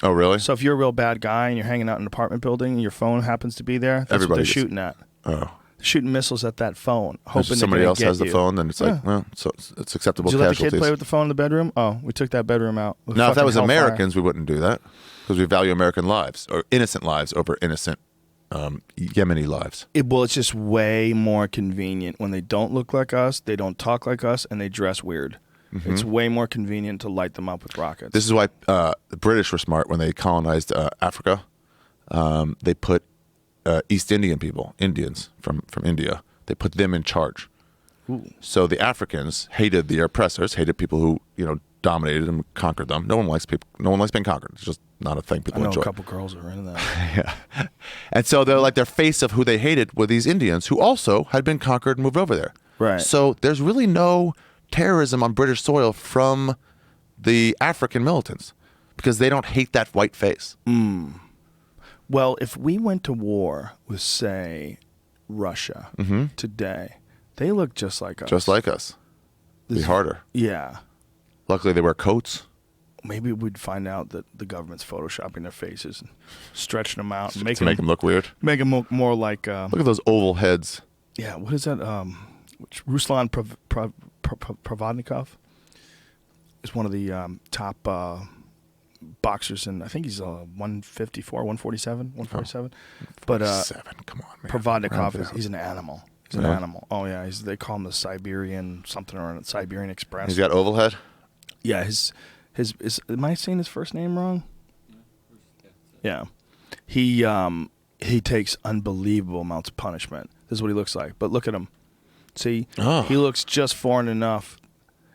Oh, really? So if you're a real bad guy and you're hanging out in an apartment building and your phone happens to be there, that's what they're shooting at. Oh. They're shooting missiles at that phone, hoping somebody else has the you. phone, then it's like, well, so it's acceptable Did you let the casualties. kid play with the phone in the bedroom? Oh, we took that bedroom out. Now, if that was Americans, we wouldn't do that because we value American lives or innocent lives over innocent Yemeni lives. It's just way more convenient when they don't look like us, they don't talk like us, and they dress weird. Mm-hmm. It's way more convenient to light them up with rockets. This is why the British were smart when they colonized Africa. They put East Indian people, Indians from India, they put them in charge. Ooh. So the Africans hated the oppressors, hated people who dominated them, conquered them. No one likes people. No one likes being conquered. It's just not a thing people enjoy. I know a couple girls are into that. Yeah, and so they're like their face of who they hated were these Indians who also had been conquered and moved over there. Right. So there's really no terrorism on British soil from the African militants because they don't hate that white face. Well, if we went to war with, say, Russia today, they look just like us. Just like us. Be harder. Yeah. Luckily, they wear coats. Maybe we'd find out that the government's photoshopping their faces and stretching them out and to make them look weird. Make them look more like. Look at those oval heads. Yeah. What is that? Ruslan Provodnikov is one of the top boxers, and I think he's 154, 147, 147. But 47. Come on, man. Provodnikov he's an animal. He's an animal. Oh yeah, they call him the Siberian something or Siberian Express. He's got oval head. Yeah, his am I saying his first name wrong? Yeah. He takes unbelievable amounts of punishment. This is what he looks like. But look at him. See? He looks just foreign enough.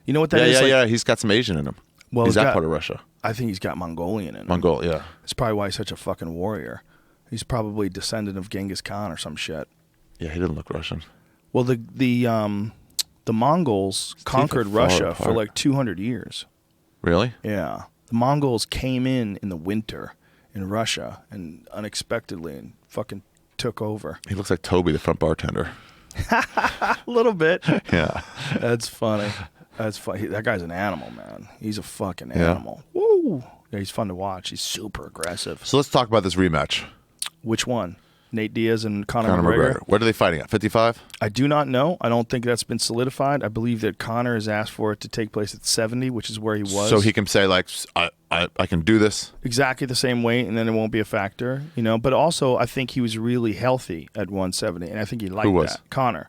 You know what that is? Yeah. He's got some Asian in him. Well, he's that part of Russia. I think he's got Mongolian in him. Mongol, yeah. That's probably why he's such a fucking warrior. He's probably descendant of Genghis Khan or some shit. Yeah, he didn't look Russian. Well, the Mongols conquered Russia for like 200 years. Really? Yeah. The Mongols came in the winter in Russia and unexpectedly and fucking took over. He looks like Toby, the front bartender. A little bit. Yeah. That's funny. That's funny. That guy's an animal, man. He's a fucking animal. Woo! Yeah, he's fun to watch. He's super aggressive. So let's talk about this rematch. Which one? Nate Diaz and Conor McGregor? What are they fighting at, 55? I do not know. I don't think that's been solidified. I believe that Conor has asked for it to take place at 70, which is where he was. So he can say, like, I can do this? Exactly the same weight, and then it won't be a factor, But also, I think he was really healthy at 170, and I think he liked that. Conor.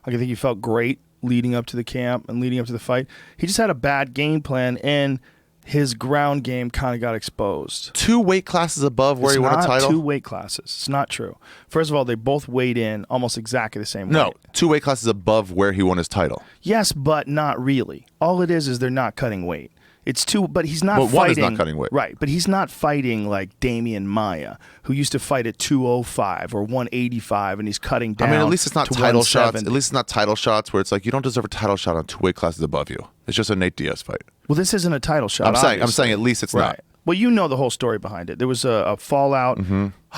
Like, I think he felt great leading up to the camp and leading up to the fight. He just had a bad game plan, and his ground game kind of got exposed. 2 weight classes above where he won a title? It's not 2 weight classes. It's not true. First of all, they both weighed in almost exactly the same weight. No, 2 weight classes above where he won his title. Yes, but not really. All it is they're not cutting weight. It's 2, but he's not fighting. One is not cutting weight. Right, but he's not fighting like Damian Maia, who used to fight at 205 or 185, and he's cutting down. I mean, at least it's not title shots. 170. At least it's not title shots where it's like you don't deserve a title shot on 2 weight classes above you. It's just a Nate Diaz fight. Well, this isn't a title shot. I'm saying at least it's not. Well, you know the whole story behind it. There was a fallout.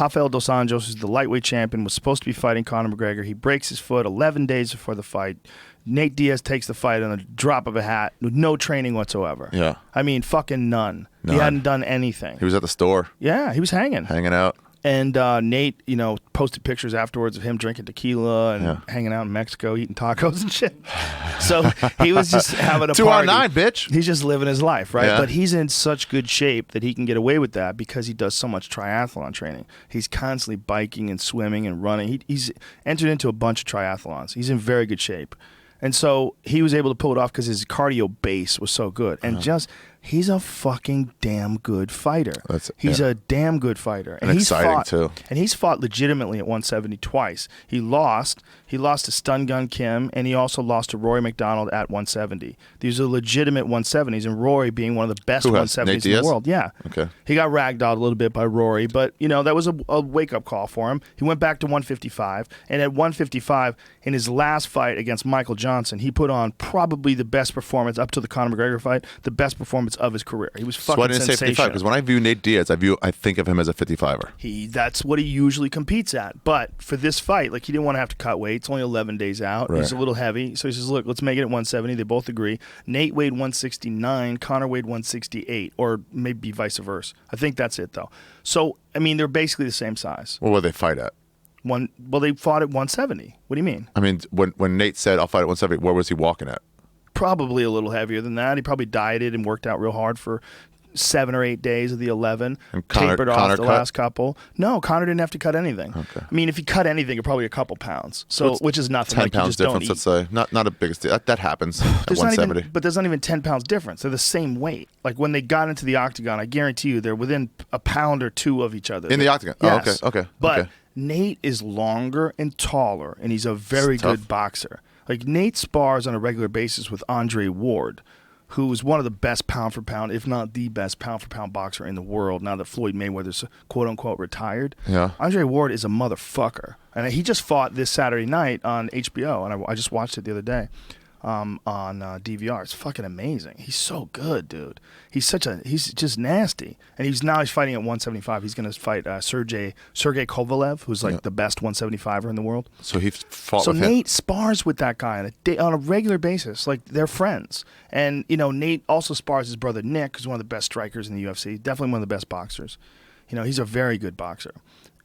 Rafael dos Anjos, who's the lightweight champion, was supposed to be fighting Conor McGregor. He breaks his foot 11 days before the fight. Nate Diaz takes the fight on a drop of a hat with no training whatsoever. Yeah. I mean, fucking none. He hadn't done anything. He was at the store. Yeah, he was hanging Out. And Nate, posted pictures afterwards of him drinking tequila and hanging out in Mexico, eating tacos and shit. So he was just having a 2 party. 9, bitch. He's just living his life, right? Yeah. But he's in such good shape that he can get away with that because he does so much triathlon training. He's constantly biking and swimming and running. He's entered into a bunch of triathlons. He's in very good shape. And so he was able to pull it off because his cardio base was so good. And he's a fucking damn good fighter. He's a damn good fighter. And he's exciting, fought, too. And he's fought legitimately at 170 twice. He lost to Stun Gun Kim, and he also lost to Rory McDonald at 170. These are legitimate 170s, and Rory being one of the best 170s in the world. Yeah. Okay. He got ragdolled a little bit by Rory, but, that was a wake-up call for him. He went back to 155, and at 155, in his last fight against Michael Johnson, he put on probably the best performance up to the Conor McGregor fight, the best performance of his career. He was fucking So I didn't say 55 because when I view Nate Diaz, I think of him as a 55er. That's what he usually competes at. But for this fight, he didn't want to have to cut weight. It's only 11 days out. Right. He's a little heavy. So he says, look, let's make it at 170. They both agree. Nate weighed 169. Conor weighed 168, or maybe vice versa. I think that's it, though. So, they're basically the same size. What would they fight at? They fought at 170. What do you mean? When Nate said, I'll fight at 170, where was he walking at? Probably a little heavier than that. He probably dieted and worked out real hard for 7 or 8 days of the 11. And tapered off Conor the cut? last couple. No, Conor didn't have to cut anything. Okay. If he cut anything, it'd probably a couple pounds. So which is nothing. 10 pounds difference, let's say. Not a big deal. That happens at There's 170. but there's not even 10 pounds difference. They're the same weight. When they got into the octagon, I guarantee you they're within a pound or two of each other. In the octagon? Yes. Oh, okay. But okay. Nate is longer and taller, and he's a very good boxer. Nate spars on a regular basis with Andre Ward, who is one of the best pound-for-pound, if not the best pound-for-pound boxer in the world now that Floyd Mayweather's quote-unquote retired. Yeah. Andre Ward is a motherfucker. And he just fought this Saturday night on HBO, and I just watched it the other day on DVR. It's fucking amazing. He's so good, dude. He's just nasty. And he's fighting at 175. He's going to fight Sergey Kovalev, who's the best 175er in the world. So he fought So with Nate him? spars with that guy on a regular basis. They're friends. And, Nate also spars his brother Nick, who's one of the best strikers in the UFC. Definitely one of the best boxers. He's a very good boxer.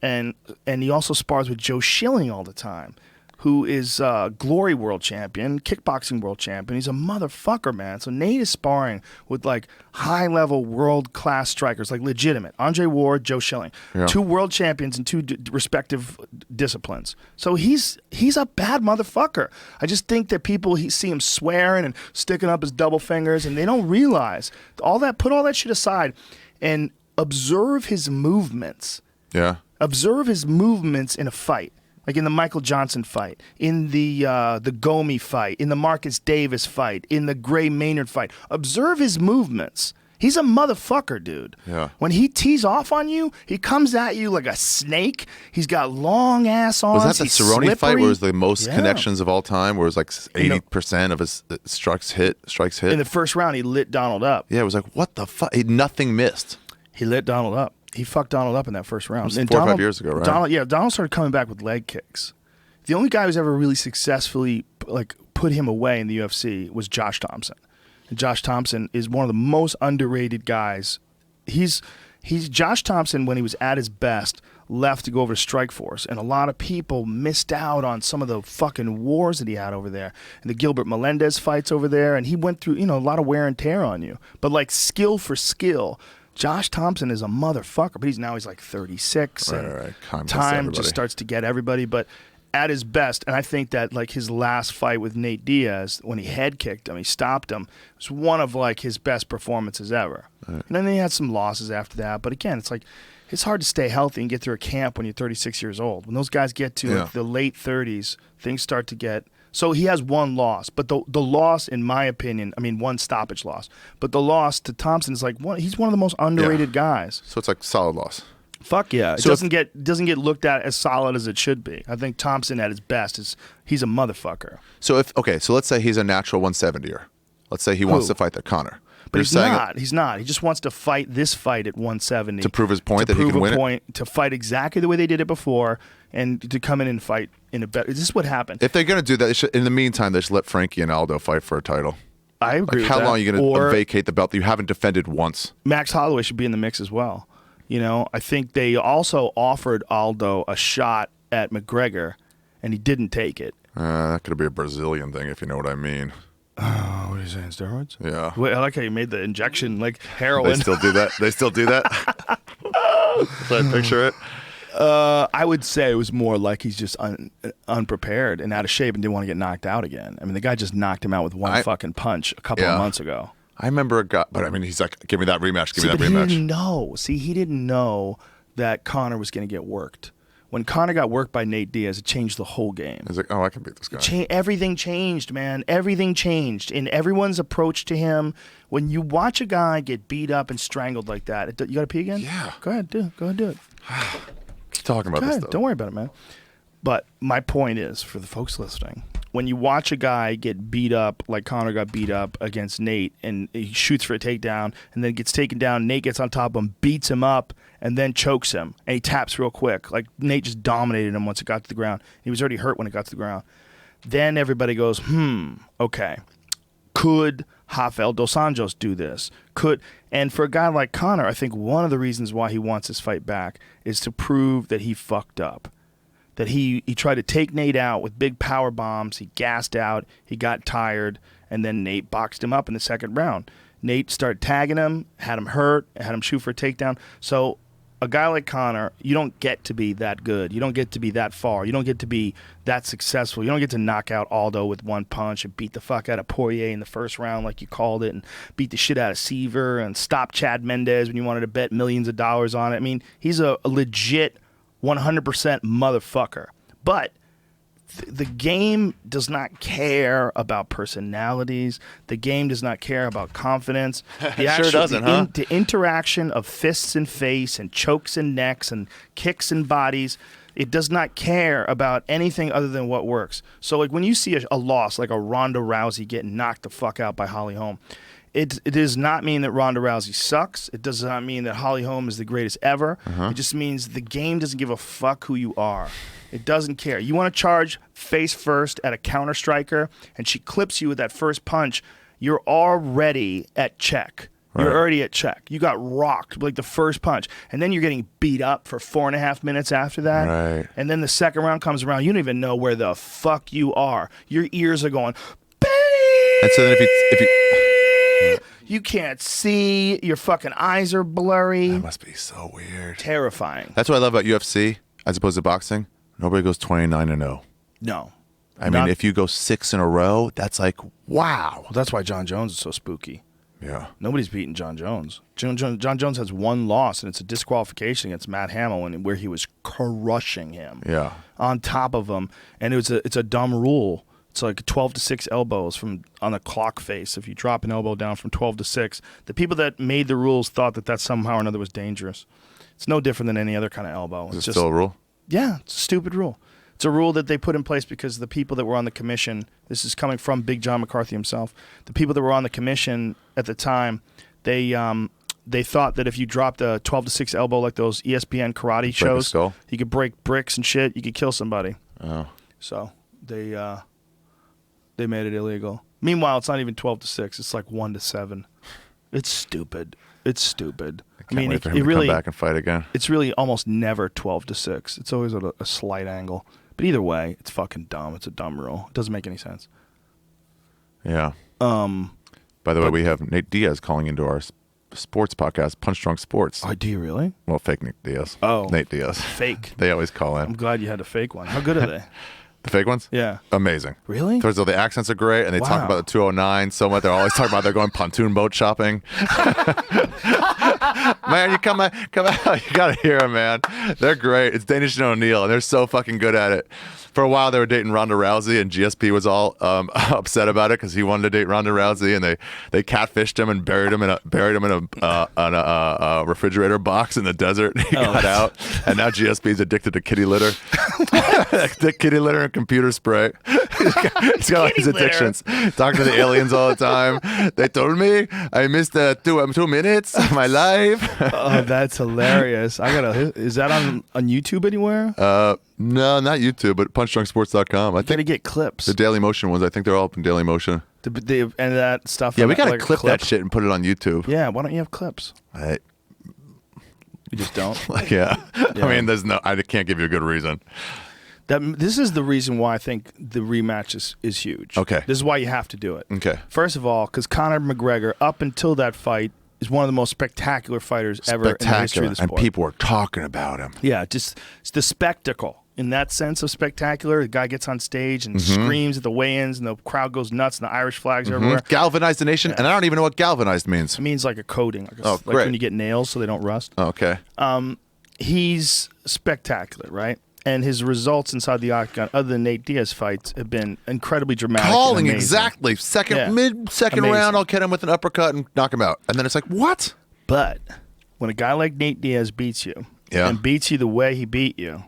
And he also spars with Joe Schilling all the time, who is Glory World Champion, Kickboxing World Champion. He's a motherfucker, man. So Nate is sparring with high-level world-class strikers, legitimate. Andre Ward, Joe Schilling. Yeah. 2 world champions in 2 respective disciplines. So he's a bad motherfucker. I just think that people see him swearing and sticking up his double fingers, and they don't realize put all that shit aside and observe his movements. Yeah. Observe his movements in a fight. In the Michael Johnson fight, in the Gomi fight, in the Marcus Davis fight, in the Gray Maynard fight. Observe his movements. He's a motherfucker, dude. Yeah. When he tees off on you, he comes at you like a snake. He's got long ass arms. Was that the He's Cerrone slippery. fight where it was the most connections of all time, where it was 80% of his strikes hit? In the first round, he lit Donald up. Yeah, it was what the fuck? Nothing missed. He lit Donald up. He fucked Donald up in that first round. It was 4 or 5 years ago, right? Donald started coming back with leg kicks. The only guy who's ever really successfully put him away in the UFC was Josh Thompson. And Josh Thompson is one of the most underrated guys. He's Josh Thompson, when he was at his best, left to go over to Strikeforce, and a lot of people missed out on some of the fucking wars that he had over there, and the Gilbert Melendez fights over there, and he went through a lot of wear and tear on you. But skill for skill, Josh Thompson is a motherfucker, but he's 36, and time just starts to get everybody. But at his best, and I think that his last fight with Nate Diaz, when he head kicked him, he stopped him, was one of his best performances ever. Right. And then he had some losses after that. But again, it's hard to stay healthy and get through a camp when you're 36 years old. When those guys get to the late 30s, things start to get. So he has 1 loss, but the loss, in my opinion, 1 stoppage loss. But the loss to Thompson is he's one of the most underrated guys. So it's solid loss. Fuck yeah! It doesn't get looked at as solid as it should be. I think Thompson at his best he's a motherfucker. So let's say he's a natural 170er. Let's say he wants to fight that Conor. But he's not. He's not. He just wants to fight this fight at 170 to prove his point that he can win it. To fight exactly the way they did it before, and to come in and fight in a better. This is what happened. If they're gonna do that, in the meantime, they should let Frankie and Aldo fight for a title. I agree. Like, how long are you going to vacate the belt that you haven't defended once? Max Holloway should be in the mix as well. You know, I think they also offered Aldo a shot at McGregor, and he didn't take it. That could be a Brazilian thing, if you know what I mean. Oh, what are you saying, steroids? Yeah. Wait, I like how you made the injection like heroin. They still do that? They still do that? So I picture it. I would say it was more like he's just unprepared and out of shape and didn't want to get knocked out again. I mean, the guy just knocked him out with one fucking punch a couple of months ago. I remember a guy, but I mean, he's like, give me that rematch, give me that rematch. He didn't know. See, he didn't know that Conor was going to get worked. When Conor got worked by Nate Diaz, it changed the whole game. He's like, oh, I can beat this guy. Everything changed, man. Everything changed in everyone's approach to him. When you watch a guy get beat up and strangled like that, you got to pee again? Yeah. Go ahead, do it. Keep talking about this stuff. Don't worry about it, man. But my point is, for the folks listening, when you watch a guy get beat up like Conor got beat up against Nate, and he shoots for a takedown and then gets taken down, Nate gets on top of him, beats him up, and then chokes him, and he taps real quick. Like Nate just dominated him once it got to the ground. He was already hurt when it got to the ground. Then everybody goes, okay. Could Rafael dos Anjos do this? And for a guy like Conor, I think one of the reasons why he wants his fight back is to prove that he fucked up. That he tried to take Nate out with big power bombs. He gassed out. He got tired. And then Nate boxed him up in the second round. Nate started tagging him, had him hurt, had him shoot for a takedown. So a guy like Conor, you don't get to be that good. You don't get to be that far. You don't get to be that successful. You don't get to knock out Aldo with one punch and beat the fuck out of Poirier in the first round like you called it, and beat the shit out of Seaver and stop Chad Mendez when you wanted to bet millions of dollars on it. I mean, he's a legit 100% motherfucker. But the game does not care about personalities. The game does not care about confidence. Sure doesn't, huh? The interaction of fists and face and chokes and necks and kicks and bodies, it does not care about anything other than what works. So like when you see a loss, like a Ronda Rousey getting knocked the fuck out by Holly Holm, it does not mean that Ronda Rousey sucks. It does not mean that Holly Holm is the greatest ever. It just means the game doesn't give a fuck who you are. It doesn't care. You want to charge face first at a counter striker, and she clips you with that first punch, you're already at check. You're already at check. You got rocked like the first punch. And then you're getting beat up for 4.5 minutes after that. Right. And then the second round comes around. You don't even know where the fuck you are. Your ears are going, beep! And so then if you You can't see. Your fucking eyes are blurry. That must be so weird. Terrifying. That's what I love about UFC as opposed to boxing. Nobody goes 29-0. No. I mean, if you go 6 in a row, that's like, wow. Well, that's why John Jones is so spooky. Yeah. Nobody's beaten John Jones. John Jones has one loss, and it's a disqualification against Matt Hamill, where he was crushing him. Yeah. On top of him. And it's a dumb rule. It's like 12-6 elbows on the clock face. If you drop an elbow down from 12-6, the people that made the rules thought that somehow or another was dangerous. It's no different than any other kind of elbow. Is it still a rule? Yeah, it's a stupid rule. It's a rule that they put in place because the people that were on the commission, this is coming from Big John McCarthy himself, the people that were on the commission at the time, they thought that if you dropped a 12-6 elbow like those ESPN karate shows, you could break bricks and shit, you could kill somebody. Oh. So they made it illegal. Meanwhile, it's not even 12-6, it's like 1-7. It's stupid. It's stupid. I mean, it really come back and fight again. It's really almost never 12-6. It's always at a slight angle. But either way, it's fucking dumb. It's a dumb rule. It doesn't make any sense. Yeah. By the way, we have Nate Diaz calling into our sports podcast, Punch Drunk Sports. Oh, do you really? Well, fake Nate Diaz. Oh. Nate Diaz. Fake. They always call in. I'm glad you had a fake one. How good are they? The fake ones? Yeah. Amazing. Really? First of all, the accents are great, and they talk about the 209 so much. They're always talking about they're going pontoon boat shopping. Man, you come out. You got to hear them, man. They're great. It's Danish and O'Neill, and they're so fucking good at it. For a while, they were dating Ronda Rousey, and GSP was all upset about it because he wanted to date Ronda Rousey, and they catfished him and buried him in a refrigerator box in the desert. He got out, and now GSP is addicted to kitty litter, the kitty litter and computer spray. He's got all his addictions. Talking to the aliens all the time. They told me I missed 2 minutes of my life. Oh, that's hilarious. Is that on YouTube anywhere? No, not YouTube, but punchdrunksports.com. I think to get clips. the Daily Motion ones. I think they're all up in Daily Motion. And that stuff. Yeah, we gotta clip that shit and put it on YouTube. Yeah, why don't you have clips? I You just don't. yeah. I mean, I can't give you a good reason. This is the reason why I think the rematch is huge. Okay. This is why you have to do it. Okay. First of all, because Conor McGregor, up until that fight, is one of the most spectacular fighters ever in the history of the sport. And people were talking about him. Yeah, just it's the spectacle. In that sense of spectacular, the guy gets on stage and screams at the weigh-ins, and the crowd goes nuts, and the Irish flags are everywhere. Galvanized the nation, and I don't even know what galvanized means. It means like a coating, like great. when you get nails so they don't rust. Oh, okay. He's spectacular, right? And his results inside the octagon, other than Nate Diaz fights, have been incredibly dramatic. Calling and exactly. Mid-second round, I'll get him with an uppercut and knock him out. And then it's like, what? But when a guy like Nate Diaz beats you, and beats you the way he beat you,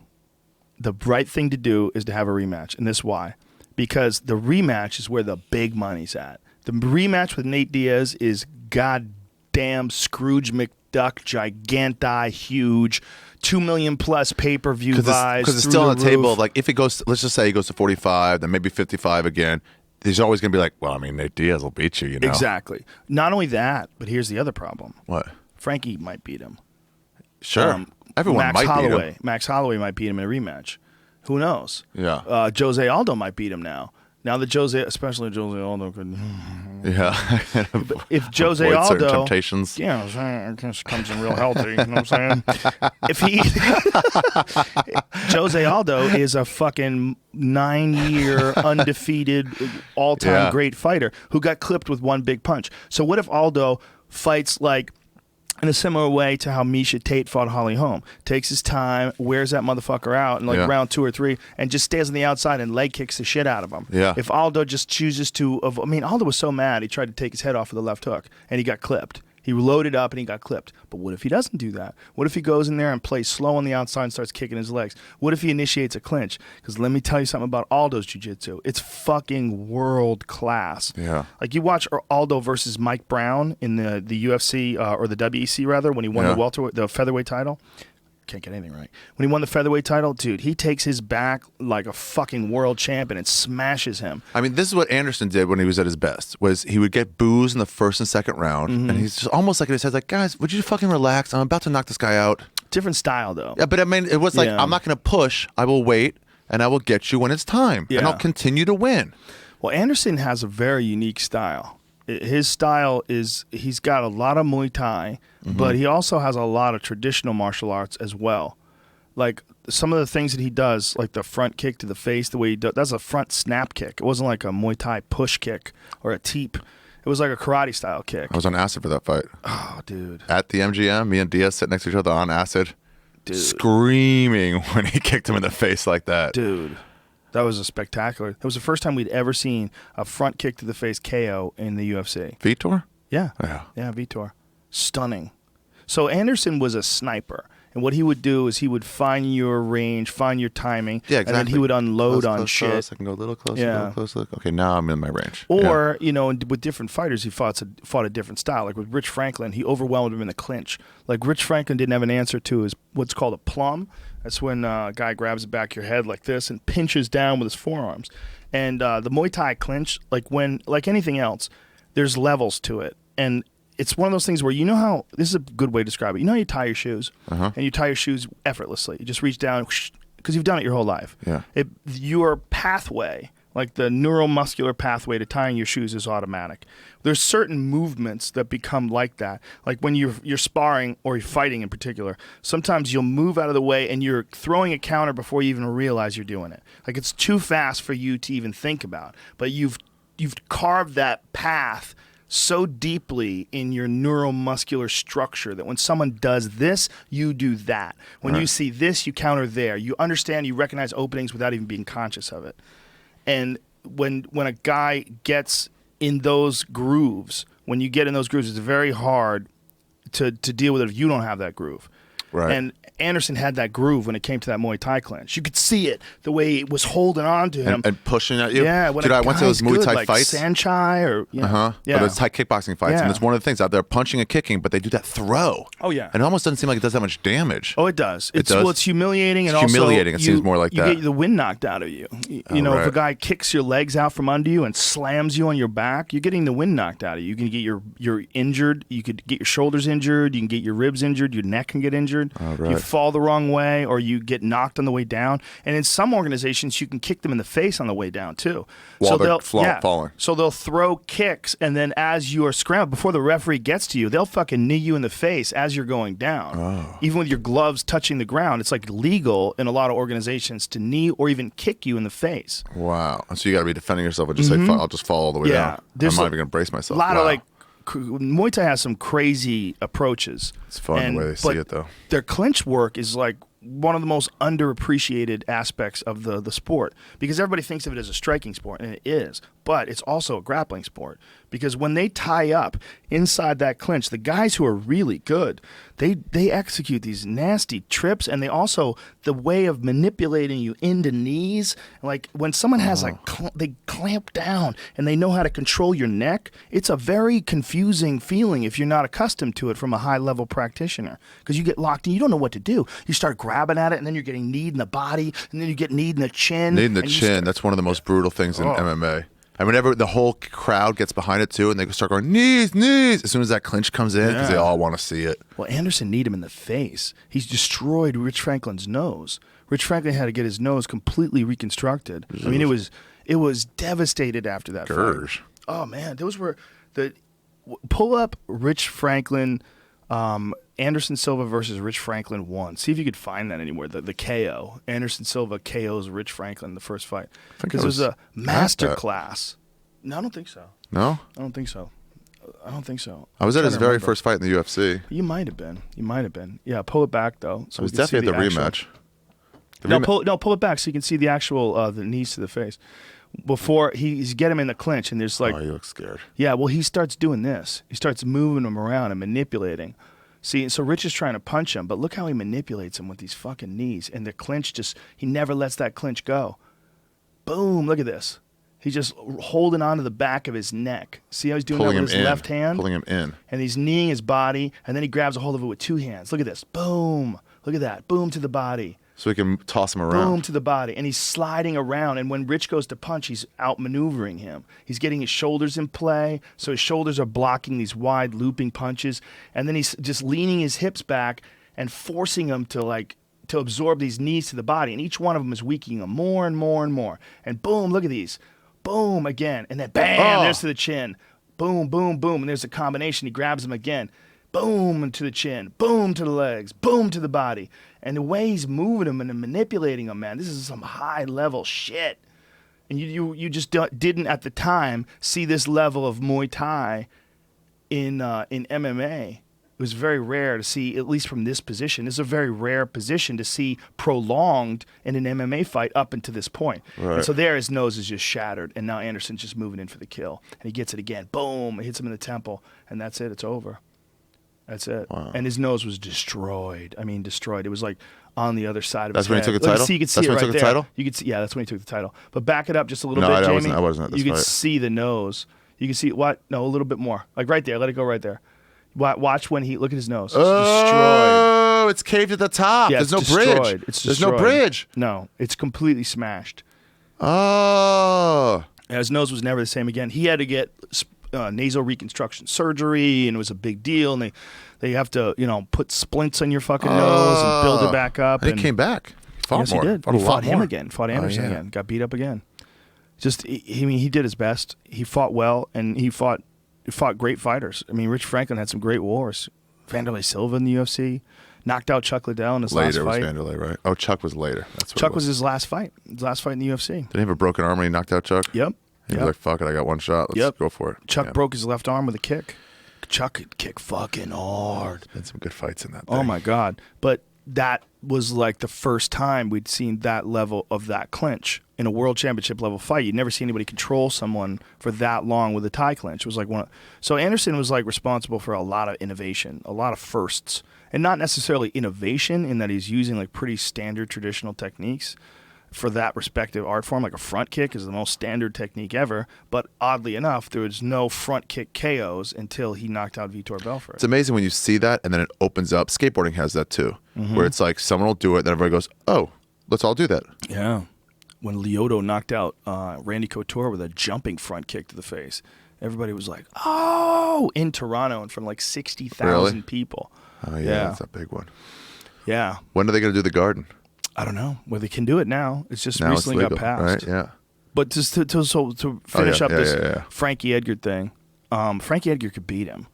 the right thing to do is to have a rematch. And this is why. Because the rematch is where the big money's at. The rematch with Nate Diaz is goddamn Scrooge McDuck, giganti, huge, 2 million plus pay-per-view buys. Because it's still on the table of, like, if it goes, let's just say he goes to 45, then maybe 55 again. There's always going to be like, well, I mean, Nate Diaz will beat you, you know? Exactly. Not only that, but here's the other problem. What? Frankie might beat him. Sure. Everyone might beat him. Max Holloway might beat him in a rematch. Who knows? Yeah. Jose Aldo might beat him now. Now that especially Jose Aldo could. Yeah. If Jose Aldo, temptations. Yeah, it just comes in real healthy. You know what I'm saying? If Jose Aldo is a fucking 9-year undefeated all-time great fighter who got clipped with one big punch. So what if Aldo fights like in a similar way to how Miesha Tate fought Holly Holm? Takes his time, wears that motherfucker out in round 2 or 3, and just stays on the outside and leg kicks the shit out of him. Yeah. If Aldo just chooses to, Aldo was so mad he tried to take his head off with a left hook, and he got clipped. He loaded up and he got clipped. But what if he doesn't do that? What if he goes in there and plays slow on the outside and starts kicking his legs? What if he initiates a clinch? Because let me tell you something about Aldo's jiu-jitsu. It's fucking world class. Yeah. Like you watch Aldo versus Mike Brown in the UFC or the WEC rather when he won the featherweight title. Can't get anything right. When he won the featherweight title, dude, he takes his back like a fucking world champion and smashes him. I mean, this is what Anderson did when he was at his best, was he would get boos in the first and second round, and he's just almost like in his head, like, guys, would you fucking relax? I'm about to knock this guy out. Different style, though. Yeah, but I mean, it was like, I'm not going to push. I will wait, and I will get you when it's time, and I'll continue to win. Well, Anderson has a very unique style. His style is he's got a lot of Muay Thai, but he also has a lot of traditional martial arts as well. Like some of the things that he does, like the front kick to the face, the way he does, that's a front snap kick. It wasn't like a Muay Thai push kick or a teep. It was like a karate style kick. I was on acid for that fight. Oh, dude. At the MGM, me and Diaz sitting next to each other on acid, dude, screaming when he kicked him in the face like that. Dude. That was a spectacular. It was the first time we'd ever seen a front kick to the face KO in the UFC. Vitor? Yeah. Yeah, Vitor. Stunning. So Anderson was a sniper. And what he would do is he would find your range, find your timing, and then he would unload on shit. Close. I can go a little closer, a little closer. Okay, now I'm in my range. Or, with different fighters, he fought a different style. Like with Rich Franklin, he overwhelmed him in the clinch. Like Rich Franklin didn't have an answer to his what's called a plum. That's when a guy grabs the back of your head like this and pinches down with his forearms. And the Muay Thai clinch, like anything else, there's levels to it. And it's one of those things where how this is a good way to describe it. You know how you tie your shoes, and you tie your shoes effortlessly. You just reach down because you've done it your whole life. Yeah. Your pathway, like the neuromuscular pathway to tying your shoes, is automatic. There's certain movements that become like that. Like when you're sparring or you're fighting in particular, sometimes you'll move out of the way and you're throwing a counter before you even realize you're doing it. Like it's too fast for you to even think about. But you've carved that path so deeply in your neuromuscular structure that when someone does this, you do that. When you see this, you counter there. You understand, you recognize openings without even being conscious of it. And when a guy gets in those grooves, it's very hard to deal with it if you don't have that groove. Right. And Anderson had that groove when it came to that Muay Thai clinch. You could see it, the way it was holding on to him. And pushing at you. Yeah. When Dude, I went to those Muay Thai like fights. Sanchai or, Yeah. But those Thai kickboxing fights. Yeah. And it's one of the things out there, punching and kicking, but they do that throw. Oh, yeah. And it almost doesn't seem like it does that much damage. Oh, it does. It's, does? Well, it's humiliating. It's And humiliating. Also, It seems more like you that. get the wind knocked out of you. You know, if a guy kicks your legs out from under you and slams you on your back, you're getting the wind knocked out of you. You can get you're injured. You could get your shoulders injured. You can get your ribs injured. Your neck can get injured. You fall the wrong way, or you get knocked on the way down. And in some organizations, you can kick them in the face on the way down too. While they're falling. So they'll throw kicks, and then as you are scrambled, before the referee gets to you, they'll fucking knee you in the face as you're going down. Even with your gloves touching the ground, it's like legal in a lot of organizations to knee or even kick you in the face. Wow. So you got to be defending yourself and just say, I'll just fall all the way down. I'm not even going to brace myself. A lot of like, Muay Thai has some crazy approaches. It's fun the way they see it, though. Their clinch work is like one of the most underappreciated aspects of the sport, because everybody thinks of it as a striking sport, and it is, but it's also a grappling sport, because when they tie up inside that clinch, the guys who are really good, they execute these nasty trips, and they also, the way of manipulating you into knees, like when someone has they clamp down and they know how to control your neck, it's a very confusing feeling if you're not accustomed to it from a high level practitioner, because you get locked in, you don't know what to do. You start grabbing at it, and then you're getting kneed in the body, and then you get kneed in the chin. Kneed in the chin, that's one of the most brutal things in MMA. And whenever the whole crowd gets behind it too, and they start going, knees, knees, as soon as that clinch comes in, because they all want to see it. Well, Anderson kneed him in the face. He's destroyed Rich Franklin's nose. Rich Franklin had to get his nose completely reconstructed. I mean, it was devastated after that fight. Oh, man. Those were pull up Rich Franklin, Anderson Silva versus Rich Franklin 1. See if you could find that anywhere. The KO. Anderson Silva KOs Rich Franklin in the first fight. Because it was a master class. No, I don't think so. No? I don't think so. I was at his very first fight in the UFC. You might have been. Yeah, pull it back, though. So it was definitely at the rematch. Pull it back so you can see the actual the knees to the face. Before he's get him in the clinch, and there's like, oh, you look scared. Yeah, well, he starts doing this. He starts moving him around and manipulating. See, so Rich is trying to punch him, but look how he manipulates him with these fucking knees. And the clinch he never lets that clinch go. Boom, look at this. He's just holding on to the back of his neck. See how he's doing that with his left hand? Pulling him in. And he's kneeing his body, and then he grabs a hold of it with two hands. Look at this. Boom. Look at that. Boom to the body. So he can toss him around. Boom to the body. And he's sliding around. And when Rich goes to punch, he's outmaneuvering him. He's getting his shoulders in play. So his shoulders are blocking these wide looping punches. And then he's just leaning his hips back and forcing him to absorb these knees to the body. And each one of them is weakening him more and more and more. And boom, look at these. Boom again. And then bam, there's to the chin. Boom, boom, boom. And there's a combination. He grabs him again. Boom to the chin, boom to the legs, boom to the body. And the way he's moving him and manipulating him, man, this is some high-level shit. And you just didn't, at the time, see this level of Muay Thai in MMA. It was very rare to see, at least from this position. This is a very rare position to see prolonged in an MMA fight up until this point. Right. And so there, his nose is just shattered, and now Anderson's just moving in for the kill. And he gets it again. Boom, it hits him in the temple, and that's it. It's over. That's it. Wow. And his nose was destroyed. I mean, destroyed. It was like on the other side of that's his head. That's when he took the title? You could see that's it when right he took there. the title? You could see, yeah, that's when he took the title. But back it up just a little bit, Jamie. I wasn't at this You fight. could see the nose. You can see what? No, a little bit more. Like right there. Let it go right there. Watch when look at his nose. It's destroyed. It's caved at the top. Yeah, There's no destroyed. bridge. It's There's destroyed. no bridge. No, it's completely smashed. Oh. And his nose was never the same again. He had to get nasal reconstruction surgery, and it was a big deal. And they have to, put splints on your fucking nose and build it back up. And he came back. Yes, he did. He fought him again. Fought Anderson yeah. again. Got beat up again. He did his best. He fought well, and he fought great fighters. I mean, Rich Franklin had some great wars. Vanderlei Silva in the UFC. Knocked out Chuck Liddell in his last fight. Later was Vanderlei, right? Oh, Chuck was later. That's what Chuck was his last fight. His last fight in the UFC. Did he have a broken arm when he knocked out Chuck? Yep. He was like, fuck it, I got one shot. Let's go for it. Chuck broke his left arm with a kick. Chuck could kick fucking hard. Had some good fights in that Oh, my God. But that was like the first time we'd seen that level of that clinch in a world championship level fight. You'd never seen anybody control someone for that long with a Thai clinch. It was like so Anderson was like responsible for a lot of innovation, a lot of firsts. and not necessarily innovation in that he's using like pretty standard traditional techniques for that respective art form. Like a front kick is the most standard technique ever, but oddly enough, there was no front kick KOs until he knocked out Vitor Belfort. It's amazing when you see that, and then it opens up. Skateboarding has that too, where it's like someone will do it, then everybody goes, "Oh, let's all do that." Yeah. When Lyoto knocked out Randy Couture with a jumping front kick to the face, everybody was like, "Oh!" in Toronto in front of like 60,000 Really? people. Oh yeah, that's a big one. Yeah. When are they going to do the Garden? I don't know. Well, they can do it now. It's just Now it's recently legal, got passed. right? Yeah. But just to finish up this yeah. Frankie Edgar thing, Frankie Edgar could beat him.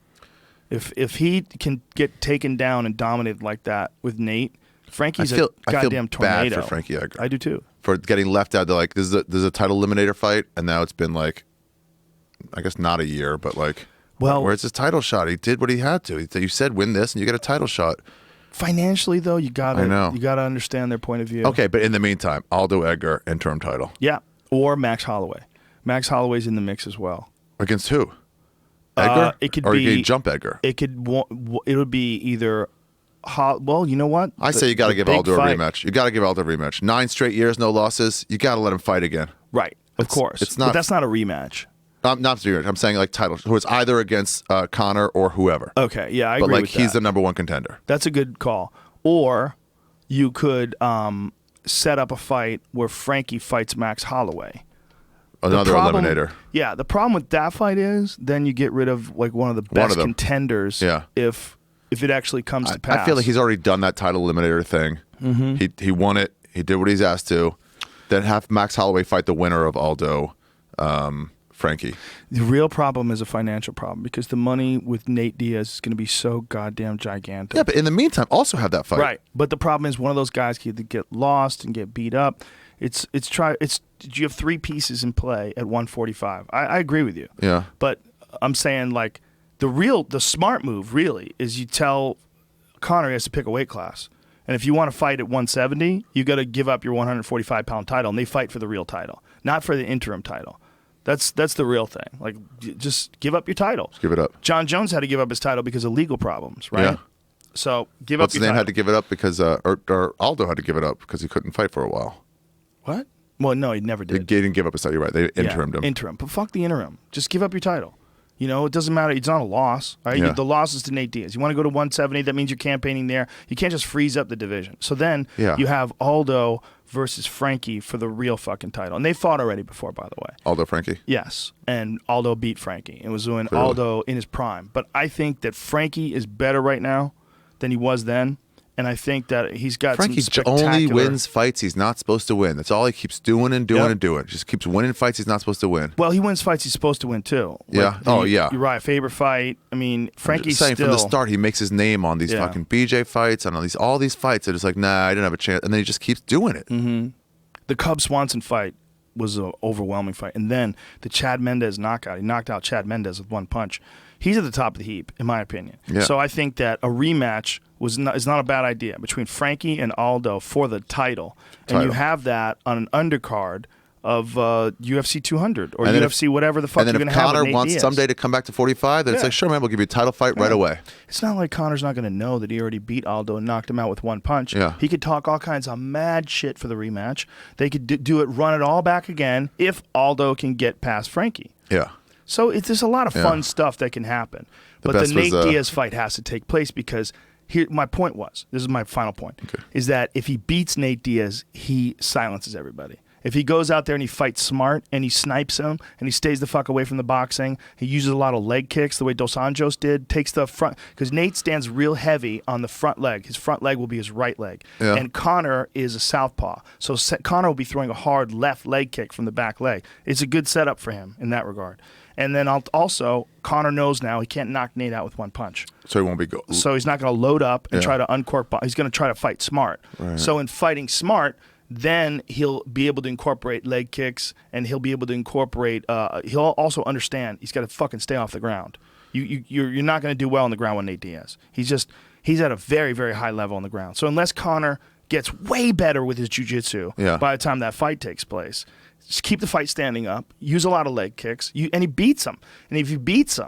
If he can get taken down and dominated like that with Nate, Frankie's a goddamn tornado. Bad for Frankie Edgar. I do too. For getting left out. They're like, there's a title eliminator fight, and now it's been like, I guess not a year, but like, well, where's his title shot? He did what he had to. You said win this, and you get a title shot. Financially, though, you gotta understand their point of view. Okay, but in the meantime, Aldo Edgar interim title. Yeah, or Max Holloway. Max Holloway's in the mix as well. Against who? Edgar? It could or be you can jump Edgar. It would be either. Well, you know what? I say you got to give Aldo a rematch. You got to give Aldo a rematch. 9 straight years, no losses. You got to let him fight again. Right, of course. It's not. But that's not a rematch. Not a rematch. I'm saying like title. So it's either against Conor or whoever. Okay, yeah, I but agree like with he's that. the number 1 contender. That's a good call. Or you could set up a fight where Frankie fights Max Holloway. Another eliminator. Yeah, the problem with that fight is then you get rid of like one of the best contenders. Yeah. If it actually comes to pass. I feel like he's already done that title eliminator thing. He won it. He did what he's asked to. Then have Max Holloway fight the winner of Aldo Frankie. The real problem is a financial problem because the money with Nate Diaz is going to be so goddamn gigantic. Yeah, but in the meantime, also have that fight. Right, but the problem is one of those guys could either get lost and get beat up. You have 3 pieces in play at 145. I agree with you. Yeah, but I'm saying like the smart move really is you tell Conor he has to pick a weight class, and if you want to fight at 170, you got to give up your 145-pound title, and they fight for the real title, not for the interim title. That's the real thing. Like, just give up your title. Just give it up. John Jones had to give up his title because of legal problems, right? Yeah. So give What's up your his name title. had to give it up because, or Aldo had to give it up because he couldn't fight for a while. What? Well, no, he never did. He didn't give up his title. You're right. They interimed him. Interim. But fuck the interim. Just give up your title. You know, it doesn't matter. It's not a loss. Right? Yeah. The loss is to Nate Diaz. You want to go to 170, that means you're campaigning there. You can't just freeze up the division. So then you have Aldo versus Frankie for the real fucking title. And they fought already before, by the way. Aldo Frankie? Yes. And Aldo beat Frankie. It was when Aldo in his prime. But I think that Frankie is better right now than he was then. And I think that he's got Frankie some spectacular... only wins fights he's not supposed to win. That's all he keeps doing and doing and doing. Just keeps winning fights he's not supposed to win. Well, he wins fights he's supposed to win, too. Yeah. Like Uriah Faber fight. I mean, Frankie's saying still... from the start, he makes his name on these fucking BJ fights, on all these fights. They're just like, nah, I didn't have a chance. And then he just keeps doing it. Mm-hmm. The Cub-Swanson fight was an overwhelming fight. And then the Chad Mendez knockout. He knocked out Chad Mendez with 1 punch. He's at the top of the heap, in my opinion. Yeah. So I think that a rematch is not a bad idea between Frankie and Aldo for the title. And you have that on an undercard of UFC 200 or UFC whatever the fuck you're going to have. And if Conor wants Diaz. someday to come back to 45, then it's like, sure, man, we'll give you a title fight right away. It's not like Conor's not going to know that he already beat Aldo and knocked him out with 1 punch. Yeah. He could talk all kinds of mad shit for the rematch. They could do it, run it all back again if Aldo can get past Frankie. Yeah. So there's a lot of fun stuff that can happen. But the Nate Diaz fight has to take place because here my point was, this is my final point, is that if he beats Nate Diaz, he silences everybody. If he goes out there and he fights smart and he snipes him and he stays the fuck away from the boxing, he uses a lot of leg kicks the way Dos Anjos did, takes the front, because Nate stands real heavy on the front leg. His front leg will be his right leg. Yeah. And Conor is a southpaw. So Conor will be throwing a hard left leg kick from the back leg. It's a good setup for him in that regard. And then also, Conor knows now he can't knock Nate out with 1 punch. So he won't be go. So he's not going to load up and try to uncork. He's going to try to fight smart. Right. So in fighting smart, then he'll be able to incorporate leg kicks, and he'll be able to incorporate. He'll also understand he's got to fucking stay off the ground. You're not going to do well on the ground with Nate Diaz. He's at a very, very high level on the ground. So unless Conor gets way better with his jiu-jitsu by the time that fight takes place, just keep the fight standing up, use a lot of leg kicks, and he beats him. And if he beats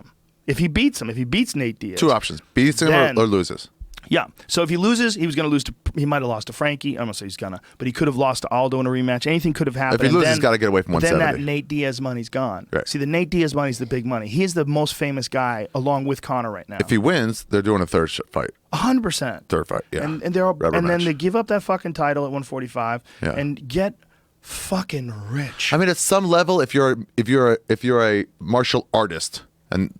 Nate Diaz, 2 options: beats him or loses. Yeah. So if he loses, he was going to lose to. He might have lost to Frankie. I'm going to say he's gonna, but he could have lost to Aldo in a rematch. Anything could have happened. If he loses, he's got to get away from Then 170. that Nate Diaz money's gone. Right. See, the Nate Diaz money's the big money. He's the most famous guy along with Conor right now. If he wins, they're doing a third fight. 100%. Third fight, yeah. And they're all, Rubber and then match. they give up that fucking title at 145 Yeah. and get fucking rich. I mean, at some level, if you're a martial artist and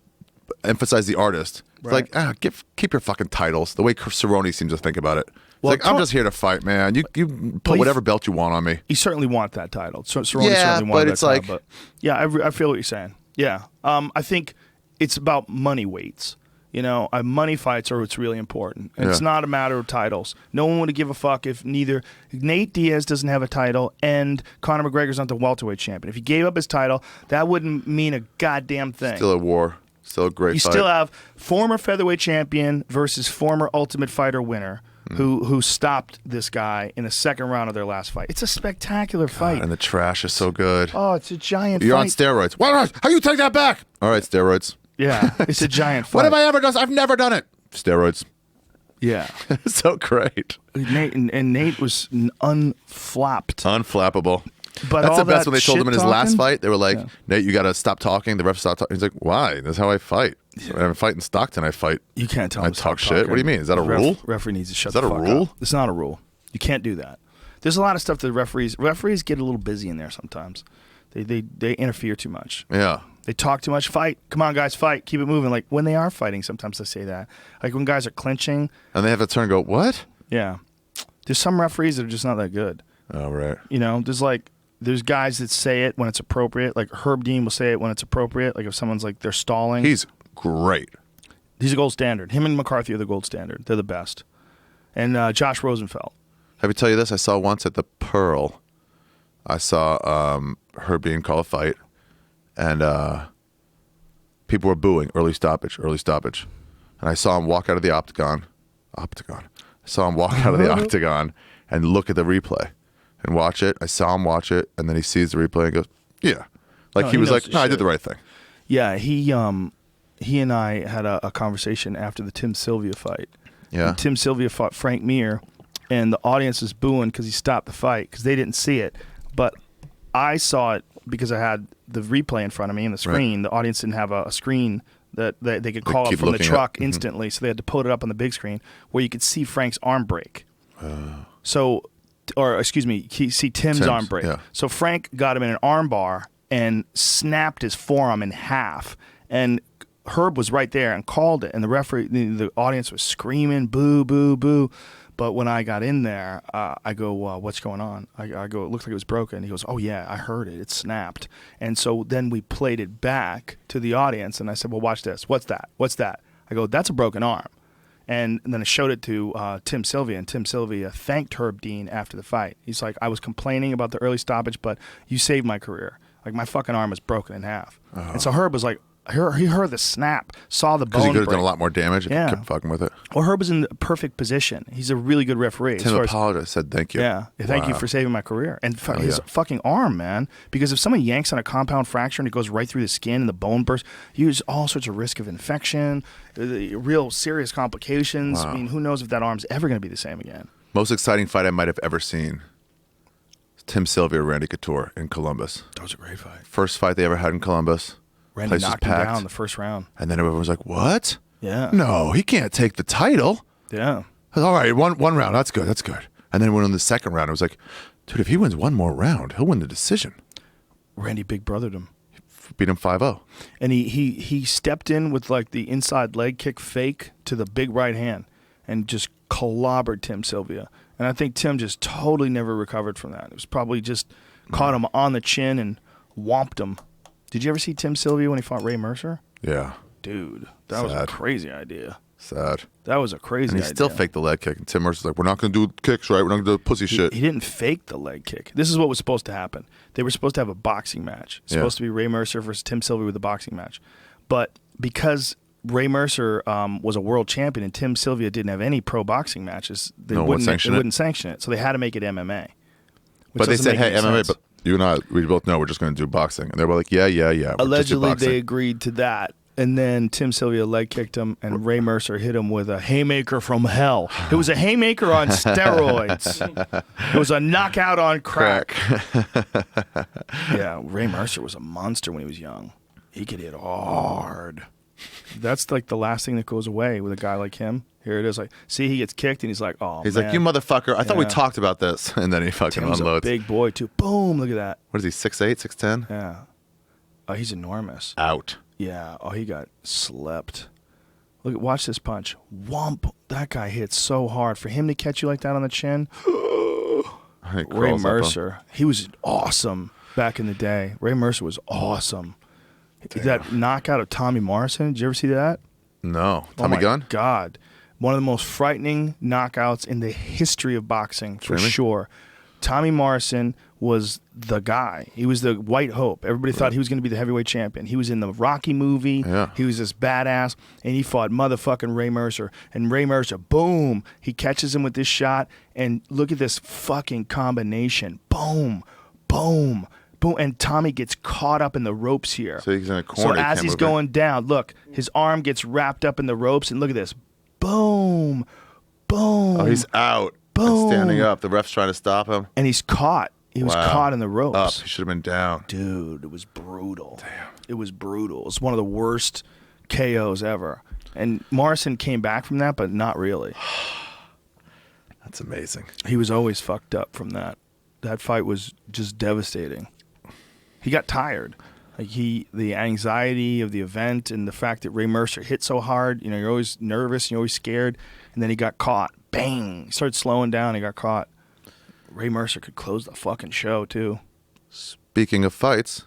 emphasize the artist, it's Right. like keep your fucking titles. The way Cerrone seems to think about it. It's Well, like I'm just here to fight, man. You put Well, whatever belt you want on me. You certainly want that title. Cerrone Yeah, certainly wanted but that it's title, like- but yeah, I feel what you're saying. Yeah, I think it's about money weights. You know, money fights are what's really important. And It's Yeah. not a matter of titles. No one would give a fuck if neither Nate Diaz doesn't have a title and Conor McGregor's not the welterweight champion. If he gave up his title, that wouldn't mean a goddamn thing. Still a war. Still a great You fight. still have former featherweight champion versus former Ultimate Fighter winner who stopped this guy in the second round of their last fight. It's a spectacular fight. and the trash is so good. Oh, it's a giant You're fight. on steroids. What? How you take that back? All right, steroids. Yeah, it's a giant fight. What have I ever done? I've never done it. Steroids. Yeah. So great. Nate and Nate was unflapped. Unflappable. But That's all the best that when they told him in his shit last talking- fight. They were like, Yeah. Nate, you got to stop talking. The ref stopped talking. He's like, why? That's how I fight. When I'm fighting Stockton, I fight. You can't tell I him to talk stop shit? talking. What do you mean? Is that a rule? Referee needs to shut Is that the a fuck rule? up. It's not a rule. You can't do that. There's a lot of stuff that referees get a little busy in there sometimes. They interfere too much. Yeah. They talk too much. Fight. Come on, guys, fight. Keep it moving. Like when they are fighting, sometimes they say that. Like when guys are clinching. And they have to turn and go, what? Yeah. There's some referees that are just not that good. Oh, right. You know, there's guys that say it when it's appropriate. Like Herb Dean will say it when it's appropriate. Like if someone's like they're stalling. He's great. He's a gold standard. Him and McCarthy are the gold standard. They're the best. And Josh Rosenfeld. Have you tell you this? I saw once at the Pearl, I saw Herb Dean call a fight, and people were booing, early stoppage. And I saw him walk out of the octagon. I saw him walk out of the octagon and look at the replay and watch it. I saw him watch it, and then he sees the replay and goes, yeah. Like No, he he was knows like, his no, I shit. did the right thing. Yeah, he and I had a conversation after the Tim Sylvia fight. Yeah. And Tim Sylvia fought Frank Mir, and the audience was booing because he stopped the fight because they didn't see it. But I saw it because I had the replay in front of me and the screen. The audience didn't have a screen that they could call up keep from the looking truck at. instantly, so they had to put it up on the big screen where you could see Frank's arm break. See Tim's arm break. yeah. So Frank got him in an arm bar and snapped his forearm in half. And Herb was right there and called it. And the referee, the audience was screaming, boo, boo, boo. But when I got in there, I go, what's going on? I go, it looks like it was broken. He goes, oh, yeah, I heard it. It snapped. And so then we played it back to the audience. And I said, well, watch this. What's that? What's that? I go, that's a broken arm. And then I showed it to Tim Sylvia, and Tim Sylvia thanked Herb Dean after the fight. He's like, I was complaining about the early stoppage, but you saved my career. Like, my fucking arm was broken in half. And so Herb was like, he heard the snap, saw the bone Because he could have break. done a lot more damage if Yeah. he kept fucking with it. Well, Herb was in the perfect position. He's a really good referee. as Tim far as- apologized, said thank you. yeah, thank you Wow. for saving my career. And his yeah. fucking arm, man. Because if someone yanks on a compound fracture and it goes right through the skin and the bone bursts, you use all sorts of risk of infection, real serious complications. Wow. I mean, who knows if that arm's ever going to be the same again. Most exciting fight I might have ever seen. Tim Sylvia, Randy Couture in Columbus. That was a great fight. First fight they ever had in Columbus. Randy Place was knocked him packed. down the first round. And then everyone was like, what? Yeah. No, he can't take the title. Yeah. I was, all right, one round. That's good. And then when in the second round, it was like, dude, if he wins one more round, he'll win the decision. Randy big brothered him. Beat him 5-0. And he stepped in with like the inside leg kick fake to the big right hand and just clobbered Tim Sylvia. And I think Tim just totally never recovered from that. It was probably just caught him on the chin and whomped him. Did you ever see Tim Sylvia when he fought Ray Mercer? Yeah. Dude, that was a Sad. crazy idea. Sad. That was a crazy And he idea. still faked the leg kick. And Tim Mercer's like, we're not going to do kicks, right? We're not going to do pussy shit. He didn't fake the leg kick. This is what was supposed to happen. They were supposed to have a boxing match. It's Yeah. supposed to be Ray Mercer versus Tim Sylvia with a boxing match. But because Ray Mercer was a world champion and Tim Sylvia didn't have any pro boxing matches, they No one would wouldn't sanction it? wouldn't sanction it. So they had to make it MMA. which But they doesn't said, make hey, any MMA, sense. but you and I, we both know we're just going to do boxing. And they were like, yeah. We'll just do Allegedly, boxing. they agreed to that. And then Tim Sylvia leg kicked him, and Ray Mercer hit him with a haymaker from hell. It was a haymaker on steroids. It was a knockout on crack. Yeah, Ray Mercer was a monster when he was young. He could hit hard. That's like the last thing that goes away with a guy like him. Here it is. Like, see, he gets kicked, and he's like, "Oh, He's man." like, "You motherfucker! I thought we talked about this." And then he fucking Tim's unloads. a big boy too. Boom! Look at that. What is he? 6'8", 6'10"? Yeah. Oh, he's enormous. Out. Yeah. Oh, he got slept. Look, watch this punch. Whomp. That guy hits so hard. For him to catch you like that on the chin. Ray Mercer. He was awesome back in the day. Ray Mercer was awesome. Damn. That knockout of Tommy Morrison. Did you ever see that? No. Tommy Gunn? Oh, my God. One of the most frightening knockouts in the history of boxing, for sure. Tommy Morrison was the guy. He was the white hope. Everybody thought he was going to be the heavyweight champion. He was in the Rocky movie. Yeah. He was this badass, and he fought motherfucking Ray Mercer. And Ray Mercer, boom, he catches him with this shot, and look at this fucking combination. Boom, boom, boom. And Tommy gets caught up in the ropes here. So he's in a corner. So as he's going down, look, his arm gets wrapped up in the ropes, and look at this. Boom, boom. Oh, he's out. Boom. And standing up. The ref's trying to stop him. And he's caught. He was caught in the ropes. Up. He should have been down. Dude, it was brutal. Damn. It was brutal. It was one of the worst KOs ever. And Morrison came back from that, but not really. That's amazing. He was always fucked up from that. That fight was just devastating. He got tired. Like the anxiety of the event and the fact that Ray Mercer hit so hard, you know, you're always nervous, you're always scared, and then he got caught. Bang! He started slowing down, he got caught. Ray Mercer could close the fucking show, too. Speaking of fights,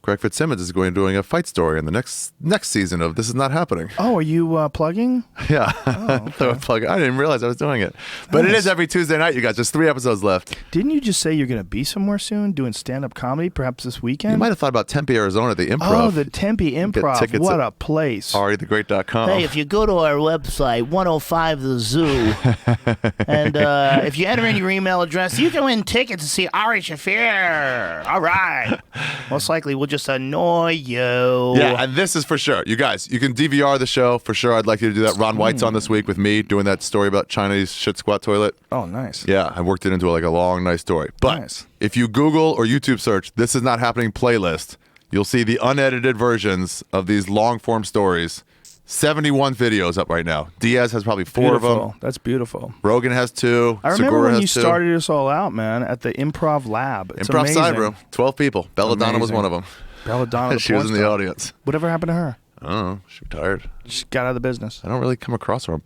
Greg Fitzsimmons is going to doing a fight story in the next season of This Is Not Happening. Oh, are you plugging? Yeah. Oh, okay. I didn't realize I was doing it. But It is every Tuesday night, you guys. There's 3 episodes left. Didn't you just say you're going to be somewhere soon doing stand-up comedy, perhaps this weekend? You might have thought about Tempe, Arizona, the Improv. Oh, the Tempe Improv. What a place. AriTheGreat.com. Hey, if you go to our website, 105 The Zoo, and if you enter in your email address, you can win tickets to see Ari Shaffir. All right. Most likely, we'll just annoy you. Yeah, and this is for sure. You guys, you can DVR the show for sure. I'd like you to do that. Ron White's on this week with me doing that story about Chinese shit squat toilet. Oh, nice. Yeah, I worked it into like a long, nice story. But Nice. if you Google or YouTube search This Is Not Happening playlist, you'll see the unedited versions of these long-form stories. 71 videos up right now. Diaz has probably 4 of them. That's beautiful. Rogan has 2. I remember Segura when has you 2. started us all out, man, at the Improv Lab. It's Improv amazing. side room. 12 people. Belladonna was Amazing. one of them. Belladonna, She was in the audience. Whatever happened to her? I don't know. She retired. She got out of the business. I don't really come across her on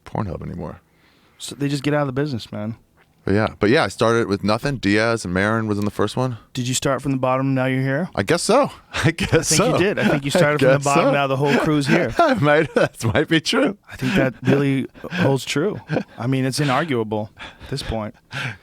Pornhub anymore. So they just get out of the business, man. But yeah, I started with nothing. Diaz and Marin was in the first one. Did you start from the bottom? Now you're here. I guess so. I think You did. I think you started from the bottom. Now the whole crew's here. That might be true. I think that really holds true. I mean, it's inarguable at this point.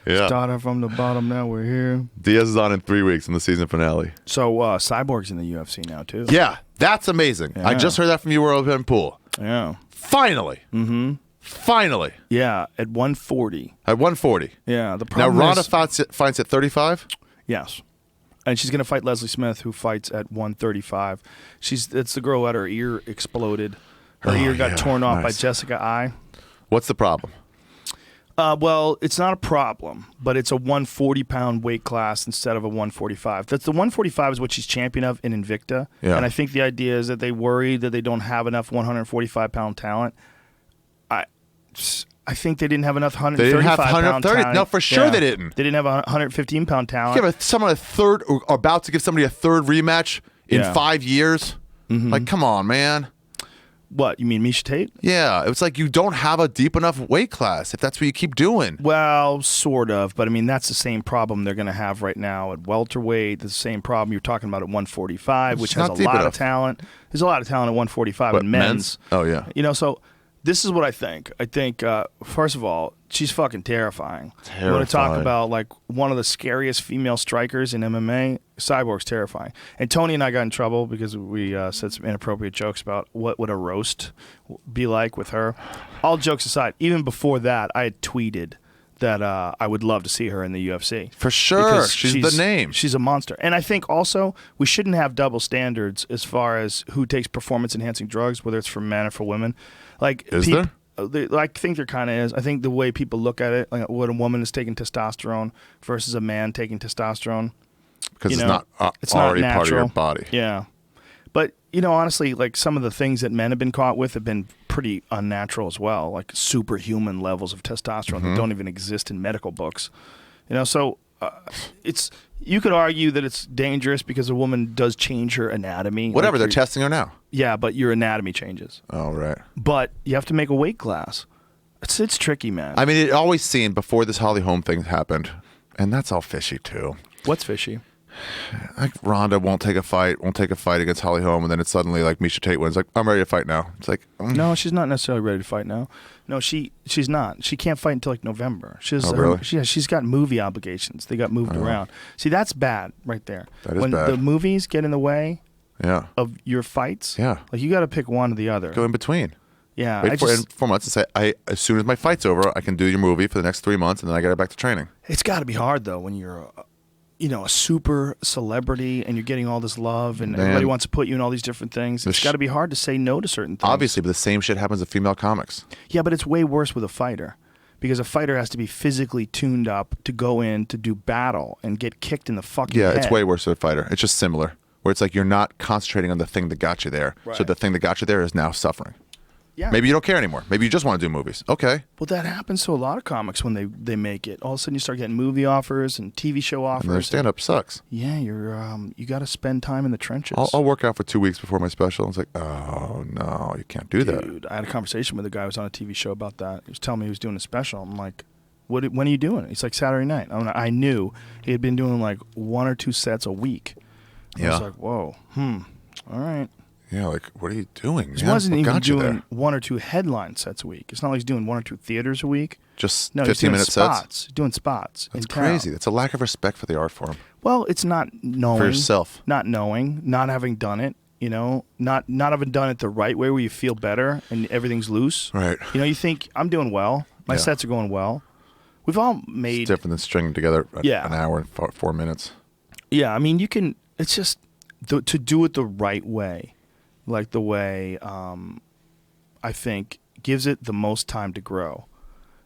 Yeah. Started from the bottom. Now we're here. Diaz is on in 3 weeks in the season finale. So Cyborg's in the UFC now too. Yeah, that's amazing. I just heard that from you, World Pen Pool. Yeah. Finally. Mm-hmm. Finally. Yeah, at 140. At 140. Yeah. The Now problem Ronda is, fights at 35. yes, and she's gonna fight Leslie Smith, who fights at 135. It's the girl that her ear exploded. Her ear got torn off by Jessica I. What's the problem? Well, it's not a problem, but it's a 140-pound weight class instead of a 145. That's the 145 is what she's champion of in Invicta, and I think the idea is that they worry that they don't have enough 145-pound talent. I think they didn't have enough 135-pound talent. No, for sure they didn't. They didn't have a 115-pound talent. Give someone a third, or about to give somebody a third rematch in 5 years. Like, come on, man. What, you mean Misha Tate? Yeah, it was like you don't have a deep enough weight class if that's what you keep doing. Well, sort of, but I mean that's the same problem they're going to have right now at welterweight. The same problem you're talking about at 145, which has a lot of talent. There's a lot of talent at 145 in men's. Oh yeah. You know, so this is what I think. I think first of all, she's fucking terrifying. You want to talk about like one of the scariest female strikers in MMA? Cyborg's terrifying. And Tony and I got in trouble because we said some inappropriate jokes about what would a roast be like with her. All jokes aside, even before that, I had tweeted that I would love to see her in the UFC. For sure. Because She's the name. She's a monster. And I think also we shouldn't have double standards as far as who takes performance-enhancing drugs, whether it's for men or for women. Like, Is there? I think there kind of is. I think the way people look at it, like what a woman is taking testosterone versus a man taking testosterone. Because you it's know, not it's already not part of your natural. body. Yeah. But, honestly, like some of the things that men have been caught with have been pretty unnatural as well, like superhuman levels of testosterone that don't even exist in medical books. So you could argue that it's dangerous because a woman does change her anatomy. Whatever, Like they're testing her now. Yeah, but your anatomy changes. Oh, right. But you have to make a weight class. It's tricky, man. I mean, it always seemed before this Holly Holm thing happened, and that's all fishy too. What's fishy? Like Ronda won't take a fight against Holly Holm, and then it's suddenly like Misha Tate wins. Like, I'm ready to fight now. It's like, No, she's not necessarily ready to fight now. No, she's not. She can't fight until like November. She's really? She's got movie obligations. They got moved around. See, that's bad right there. That is when bad. the movies get in the way yeah, of your fights. Yeah. Like you got to pick one or the other. go in between. Yeah, Wait for 4 months and say, as soon as my fight's over, I can do your movie for the next 3 months, and then I get back to training. it's got to be hard though when you're a super celebrity and you're getting all this love and everybody wants to put you in all these different things. It's got to be hard to say no to certain things. Obviously, but the same shit happens to female comics. Yeah, but it's way worse with a fighter because a fighter has to be physically tuned up to go in to do battle and get kicked in the fucking Yeah, head. it's way worse with a fighter. It's just similar, where it's like you're not concentrating on the thing that got you there. So Right. the thing that got you there is now suffering. Yeah. Maybe you don't care anymore. Maybe you just want to do movies. Okay. Well, that happens to a lot of comics when they make it. All of a sudden, you start getting movie offers and TV show offers. And their stand-up sucks. Yeah, you got to spend time in the trenches. I'll work out for 2 weeks before my special. It's like, oh, no, you can't do that. Dude, I had a conversation with a guy who was on a TV show about that. He was telling me he was doing a special. I'm like, when are you doing it? He's like, Saturday night. I knew he had been doing like 1 or 2 sets a week. I was like, whoa, all right. Yeah, like, what are you doing? He man? wasn't What even got you doing there? 1 or 2 headline sets a week. It's not like he's doing 1 or 2 theaters a week. Just No, he's doing 15-minute sets? spots. He's doing spots. That's in town. crazy. That's a lack of respect for the art form. Well, it's not knowing. For yourself. Not knowing, not having done it, not having done it the right way where you feel better and everything's loose. Right. You think, I'm doing well. My Yeah. sets are going well. We've all made... It's different than stringing together Yeah. an hour and 4 minutes. Yeah, I mean, you can... It's just to do it the right way. Like the way I think gives it the most time to grow.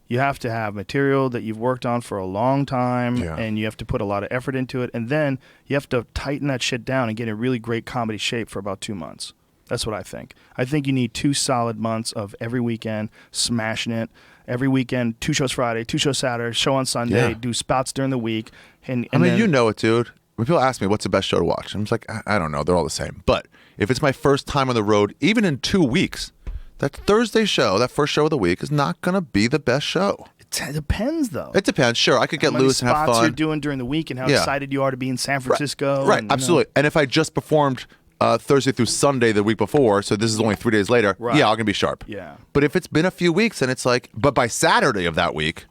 You have to have material that you've worked on for a long time, and you have to put a lot of effort into it, and then you have to tighten that shit down and get in really great comedy shape for about 2 months. That's what I think. I think you need 2 solid months of every weekend smashing it. Every weekend, 2 shows Friday, 2 shows Saturday, show on Sunday, do spots during the week. And I mean, then, you know it, dude. When people ask me what's the best show to watch, I'm just like, I don't know. They're all the same. But if it's my first time on the road, even in 2 weeks, that Thursday show, that first show of the week, is not going to be the best show. It depends, though. It depends. Sure, I could get How many loose and have spots fun. you're doing during the week and how excited you are to be in San Francisco. Right, and, absolutely. And if I just performed Thursday through Sunday the week before, so this is only 3 days later, Right. yeah, I'm going to be sharp. Yeah. But if it's been a few weeks and it's like, but by Saturday of that week,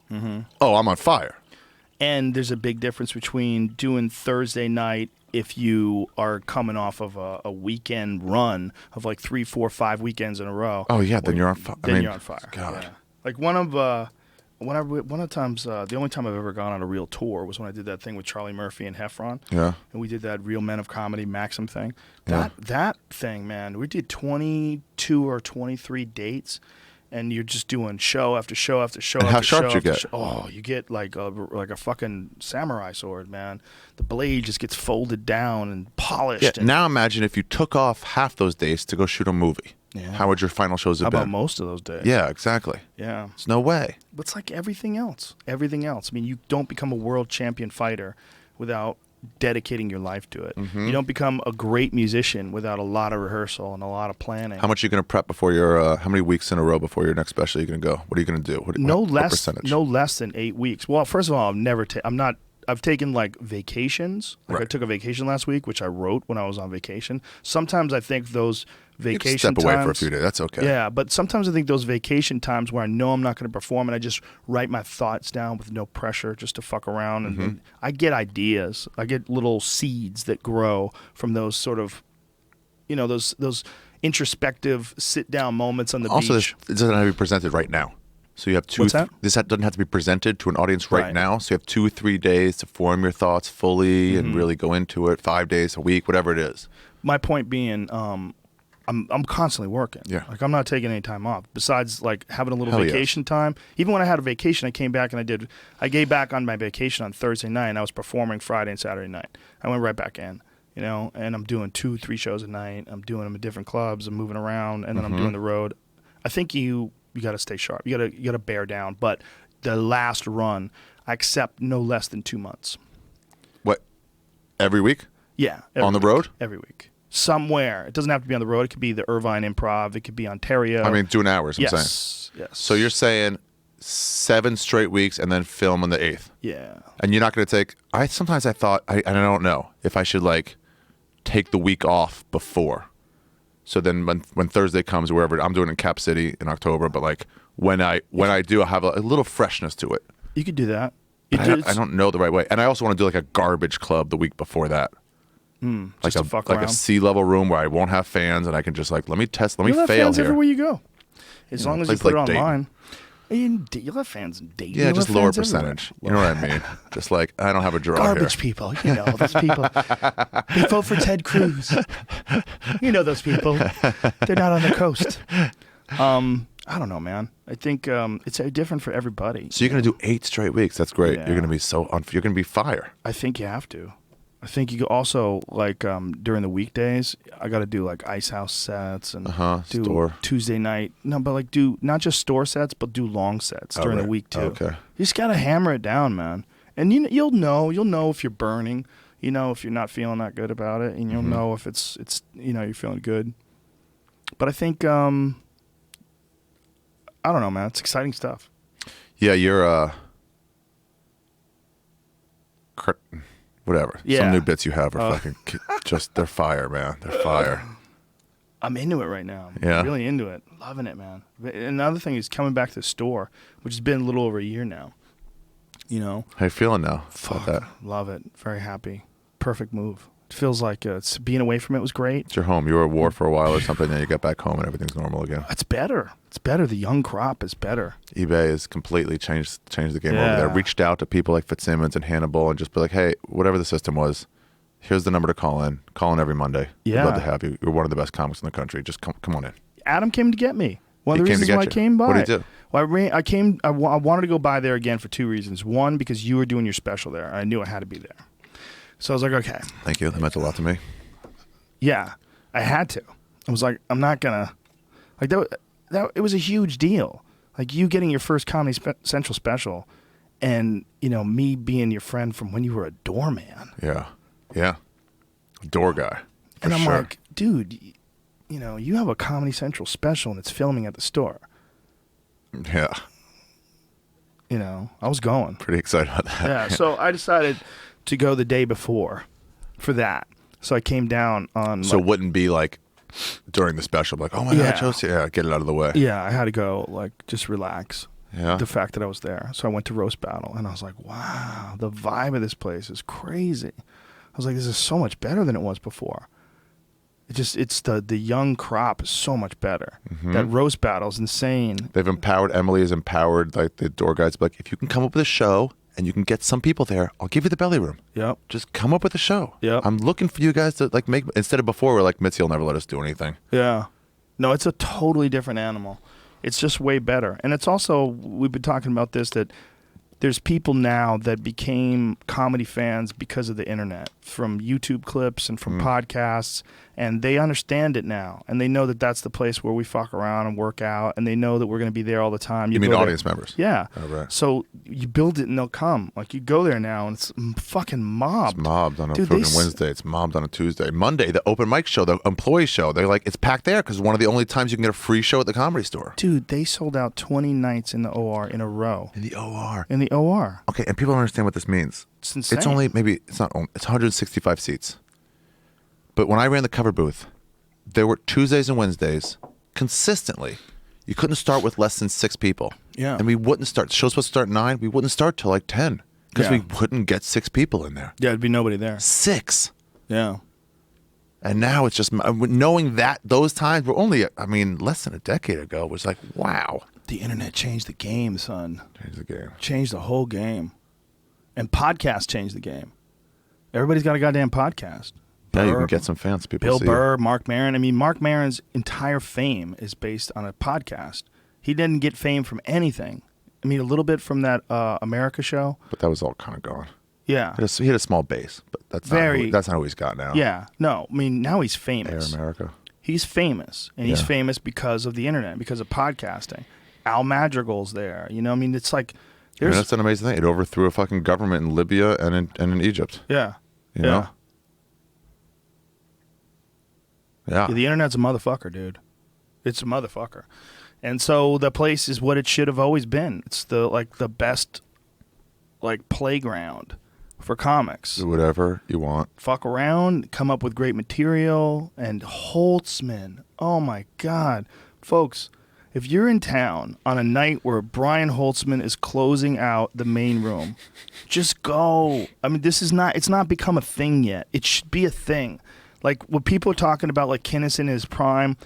oh, I'm on fire. And there's a big difference between doing Thursday night if you are coming off of a weekend run of like 3, 4, 5 weekends in a row. Oh, yeah, then you're on fire. Then you're on fire. God. Yeah. Like one of the times, the only time I've ever gone on a real tour was when I did that thing with Charlie Murphy and Heffron. Yeah. And we did that Real Men of Comedy Maxim thing. Yeah. That thing, man, we did 22 or 23 dates. And you're just doing show after show after show And after how sharp show you after get? show. Oh, you get like a fucking samurai sword, man. The blade just gets folded down and polished. Yeah, and now imagine if you took off half those days to go shoot a movie. Yeah. How would your final shows how have about been? most of those days? Yeah, exactly. Yeah. There's no way. But it's like everything else. Everything else. I mean, you don't become a world champion fighter without dedicating your life to it. Mm-hmm. You don't become a great musician without a lot of rehearsal and a lot of planning. How much are you going to prep before your, how many weeks in a row before your next special are you going to go? What are you going to do? What percentage? No less than 8 weeks. Well, first of all, I've taken like vacations. Like I Right. took a vacation last week, which I wrote when I was on vacation. Sometimes I think those You can vacation step away times, for a few days. That's okay. Yeah, but sometimes I think those vacation times where I know I'm not going to perform and I just write my thoughts down with no pressure just to fuck around. And I get ideas. I get little seeds that grow from those sort of, those introspective sit-down moments on the Also, beach. this doesn't have to be presented right now. So you have two. What's that? This doesn't have to be presented to an audience right Right. now. So you have 2-3 days to form your thoughts fully and really go into it. 5 days, a week, whatever it is. My point being, I'm constantly working. Yeah. Like I'm not taking any time off. Besides like having a little Hell yes. vacation time. Even when I had a vacation, I came back and I gave back on my vacation on Thursday night and I was performing Friday and Saturday night. I went right back in, you know, and I'm doing 2-3 shows a night. I'm doing them at different clubs. I'm moving around and then I'm doing the road. I think you got to stay sharp. You got to bear down. But the last run, I accept no less than 2 months. What? Every week? Yeah. On the week. road? Every week. Somewhere. It doesn't have to be on the road. It could be the Irvine Improv. It could be Ontario. I mean, doing hours, I'm saying. Yes. So you're saying 7 straight weeks and then film on the 8th. Yeah. And you're not going to take... Sometimes I thought, and I don't know, if I should like take the week off before. So then when Thursday comes, wherever, I'm doing it in Cap City in October, but like when I do, I have a little freshness to it. You could do that. But I don't know the right way. And I also want to do like a garbage club the week before that. Like just to fuck like around. a sea-level room where I won't have fans and I can just like, let me You'll have fail fans here. everywhere you go. As long as you place put like it Dayton. online. You'll have fans in Dayton. Yeah, You'll just have lower fans everywhere. percentage. You know what I mean? Just like, I don't have a draw Garbage here. people. You know, those people. They vote for Ted Cruz. You know those people. They're not on the coast. I don't know, man. I think it's different for everybody. So you're going to do 8 straight weeks. That's great. Yeah. You're going to be you're going to be fire. I think you have to. I think you could also, like, during the weekdays, I got to do, like, Ice House sets and do store. Tuesday night. No, but, like, do not just store sets, but do long sets during the right. week, too. Okay. You just got to hammer it down, man. And you'll know if you're burning, you know, if you're not feeling that good about it, and you'll know if it's you're feeling good. But I think, I don't know, man. It's exciting stuff. Yeah, you're whatever. Yeah. Some new bits you have are fucking they're fire, man. They're fire. I'm into it right now. I'm Yeah. really into it. Loving it, man. Another thing is coming back to the store, which has been a little over a year now. You know? How you feeling now about that? Love it. Very happy. Perfect move. It feels like being away from it was great. It's your home. You were at war for a while or something, then you got back home and everything's normal again. It's better. It's better. The young crop is better. eBay has completely changed the game over Yeah. there. Reached out to people like Fitzsimmons and Hannibal and just be like, hey, whatever the system was, here's the number to call in. Call in every Monday. Yeah. We'd love to have you. You're one of the best comics in the country. Just come on in. Adam came to get me. One of the He came to reasons get why I you. came by. What'd he do? Well, I wanted to go by there again for 2 reasons. One, because you were doing your special there. I knew I had to be there. So I was like, okay. Thank you. That meant a lot to me. Yeah, I had to. I was like, I'm not gonna like that. It was a huge deal. Like you getting your first Comedy Central special, and you know me being your friend from when you were a doorman. Yeah. Yeah. Door guy. For And I'm sure. like, dude, you know, you have a Comedy Central special and it's filming at the store. Yeah. You know, I was going. Pretty excited about that. Yeah, so I decided to go the day before for that. So I came down on. So it wouldn't be like during the special, like, oh my Yeah. God, Josie, yeah, get it out of the way. Yeah, I had to go like just relax. Yeah. The fact that I was there. So I went to Roast Battle and I was like, wow, the vibe of this place is crazy. I was like, this is so much better than it was before. It's the young crop is so much better. That Roast Battle is insane. They've empowered, Emily has empowered like the door guys. Like, if you can come up with a show and you can get some people there, I'll give you the belly room. Yep. Just come up with a show. Yep. I'm looking for you guys to like make, instead of before we're like, Mitzi will never let us do anything. Yeah. No, it's a totally different animal. It's just way better. And it's also, we've been talking about this, that there's people now that became comedy fans because of the internet, from YouTube clips and from podcasts, and they understand it now. And they know that that's the place where we fuck around and work out, and they know that we're going to be there all the time. You mean go there- audience members? Yeah. Oh, right. So you build it and they'll come. Like you go there now and it's fucking mobbed. It's mobbed on a Dude, fucking they Wednesday. It's mobbed on a Tuesday. Monday, the open mic show, the employee show, they're like, it's packed there because it's one of the only times you can get a free show at the Comedy Store. Dude, they sold out 20 nights in the OR in a row. In the OR. In the OR. Okay, and people don't understand what this means. It's insane. It's only it's 165 seats. But when I ran the cover booth, there were Tuesdays and Wednesdays consistently. You couldn't start with less than 6 people. Yeah. And we wouldn't start. The show's supposed to start at 9. We wouldn't start till like 10 because Yeah. we couldn't get 6 people in there. Yeah, there'd be nobody there. 6. Yeah. And now it's just knowing that those times were only, I mean, less than a decade ago was like, wow. The internet changed the game, son. Changed the game. Changed the whole game. And podcasts changed the game. Everybody's got a goddamn podcast. Yeah, you can get some fans. People Bill see Burr, Mark Maron. I mean, Mark Maron's entire fame is based on a podcast. He didn't get fame from anything. I mean, a little bit from that America show. But that was all kind of gone. Yeah. He had a small base, but that's not who he's got now. Yeah. No, I mean, now he's famous. Air America. He's famous. And he's famous because of the internet, because of podcasting. Al Madrigal's there. You know, I mean, it's like... that's an amazing thing. It overthrew a fucking government in Libya and in Egypt. Yeah. You know? Yeah. The internet's a motherfucker, dude. It's a motherfucker. And so the place is what it should have always been. It's the best playground for comics. Do whatever you want. Fuck around, come up with great material, and Holtzman. Oh my God. Folks, if you're in town on a night where Brian Holtzman is closing out the main room, just go. I mean, it's not become a thing yet. It should be a thing. Like what people are talking about, like Kinnis in his prime.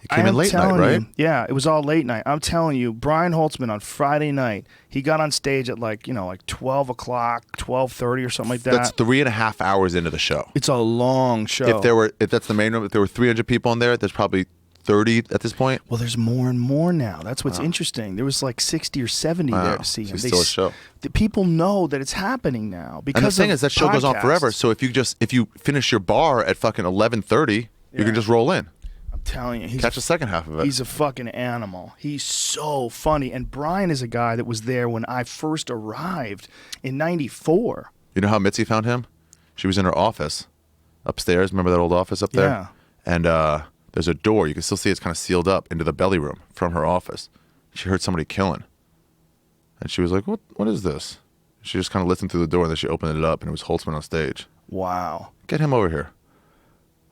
He came in late night, right? Yeah, it was all late night. I'm telling you, Brian Holtzman on Friday night, he got on stage at like 12 o'clock, 12:30 or something like that. That's 3.5 hours into the show. It's a long show. If that's the main room, if there were 300 people in there, there's probably 30 at this point. Well, there's more and more now. That's what's interesting. There was like 60 or 70 there to see him. It's still a show. The people know that it's happening now because and the thing is, that show goes on podcasts. forever. So if you finish your bar at fucking 11:30, you can just roll in. I'm telling you, Catch the second half of it. He's a fucking animal. He's so funny. And Brian is a guy that was there when I first arrived in '94. You know how Mitzi found him? She was in her office upstairs. Remember that old office up there? Yeah. And there's a door. You can still see it's kind of sealed up into the belly room from her office. She heard somebody killing. And she was like, what is this? She just kind of listened through the door, and then she opened it up, and it was Holtzman on stage. Wow. Get him over here.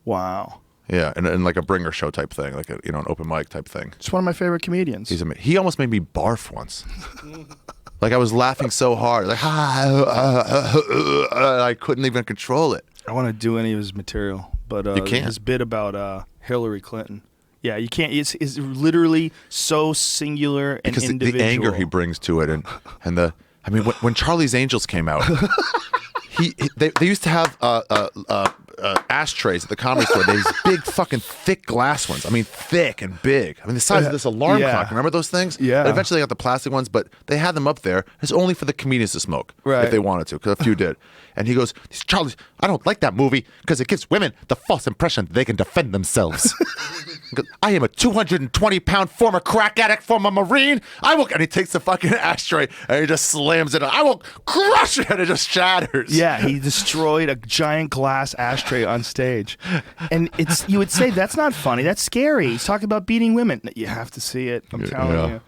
Wow. Yeah, and like a bringer show type thing, like an open mic type thing. Just one of my favorite comedians. He almost made me barf once. Like I was laughing so hard, like I couldn't even control it. I want to do any of his material, but you can't. His bit about Hillary Clinton. Yeah, you can't. It's literally so singular and because individual. the anger he brings to it, and when Charlie's Angels came out, they used to have ashtrays at the Comedy Store. These big fucking thick glass ones. I mean, thick and big. I mean, the size of this alarm clock. Remember those things? Yeah. But eventually they got the plastic ones, but they had them up there. It's only for the comedians to smoke if they wanted to, because a few did. And he goes, Charlie, I don't like that movie because it gives women the false impression that they can defend themselves. I am a 220-pound former crack addict, former Marine. And he takes the fucking ashtray and he just slams it. I will crush it, and it just shatters. Yeah, he destroyed a giant glass ashtray on stage. And you would say, that's not funny. That's scary. He's talking about beating women. You have to see it. I'm telling you.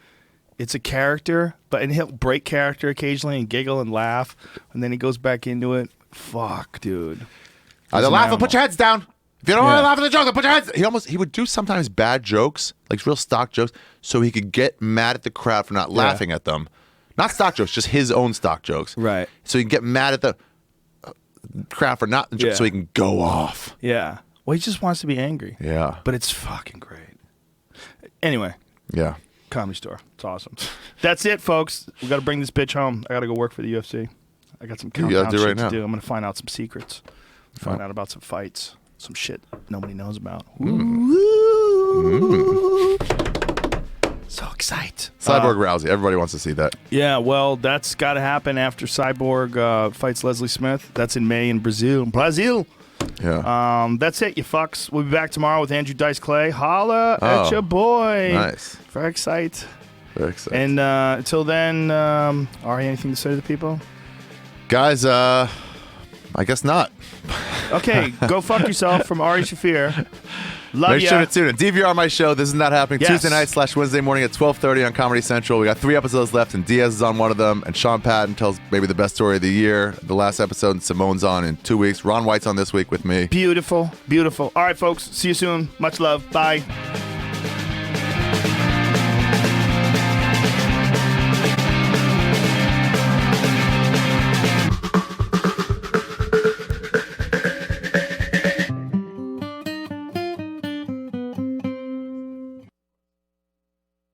It's a character, and he'll break character occasionally and giggle and laugh. And then he goes back into it. Fuck, dude. Either laugh or put your heads down. If you don't want to laugh at the joke, then put your heads. He would do sometimes bad jokes, like real stock jokes, so he could get mad at the crowd for not laughing at them. Not stock jokes, just his own stock jokes. Right. So he can get mad at the crowd for not, so he can go off. Yeah. Well, he just wants to be angry. Yeah. But it's fucking great. Anyway. Yeah. Comedy Store. It's awesome. That's it, folks. We got to bring this bitch home. I got to go work for the UFC. I got some compound shit to do. I'm going to find out some secrets. Find out about some fights. Some shit nobody knows about. So excited. Cyborg Rousey. Everybody wants to see that. Yeah, well, that's got to happen after Cyborg fights Leslie Smith. That's in May in Brazil. Yeah. That's it, you fucks. We'll be back tomorrow with Andrew Dice Clay. Holla at your boy. Nice. Very excited. Very excited. And until then, Ari, anything to say to the people? Guys, I guess not. Okay, go fuck yourself from Ari Shaffir. Love Make ya. sure to tune in. DVR my show. This is not happening. Yes. Tuesday night / Wednesday morning at 12:30 on Comedy Central. We got 3 episodes left, and Diaz is on one of them. And Sean Patton tells maybe the best story of the year. The last episode, and Simone's on in 2 weeks. Ron White's on this week with me. Beautiful, beautiful. All right, folks. See you soon. Much love. Bye.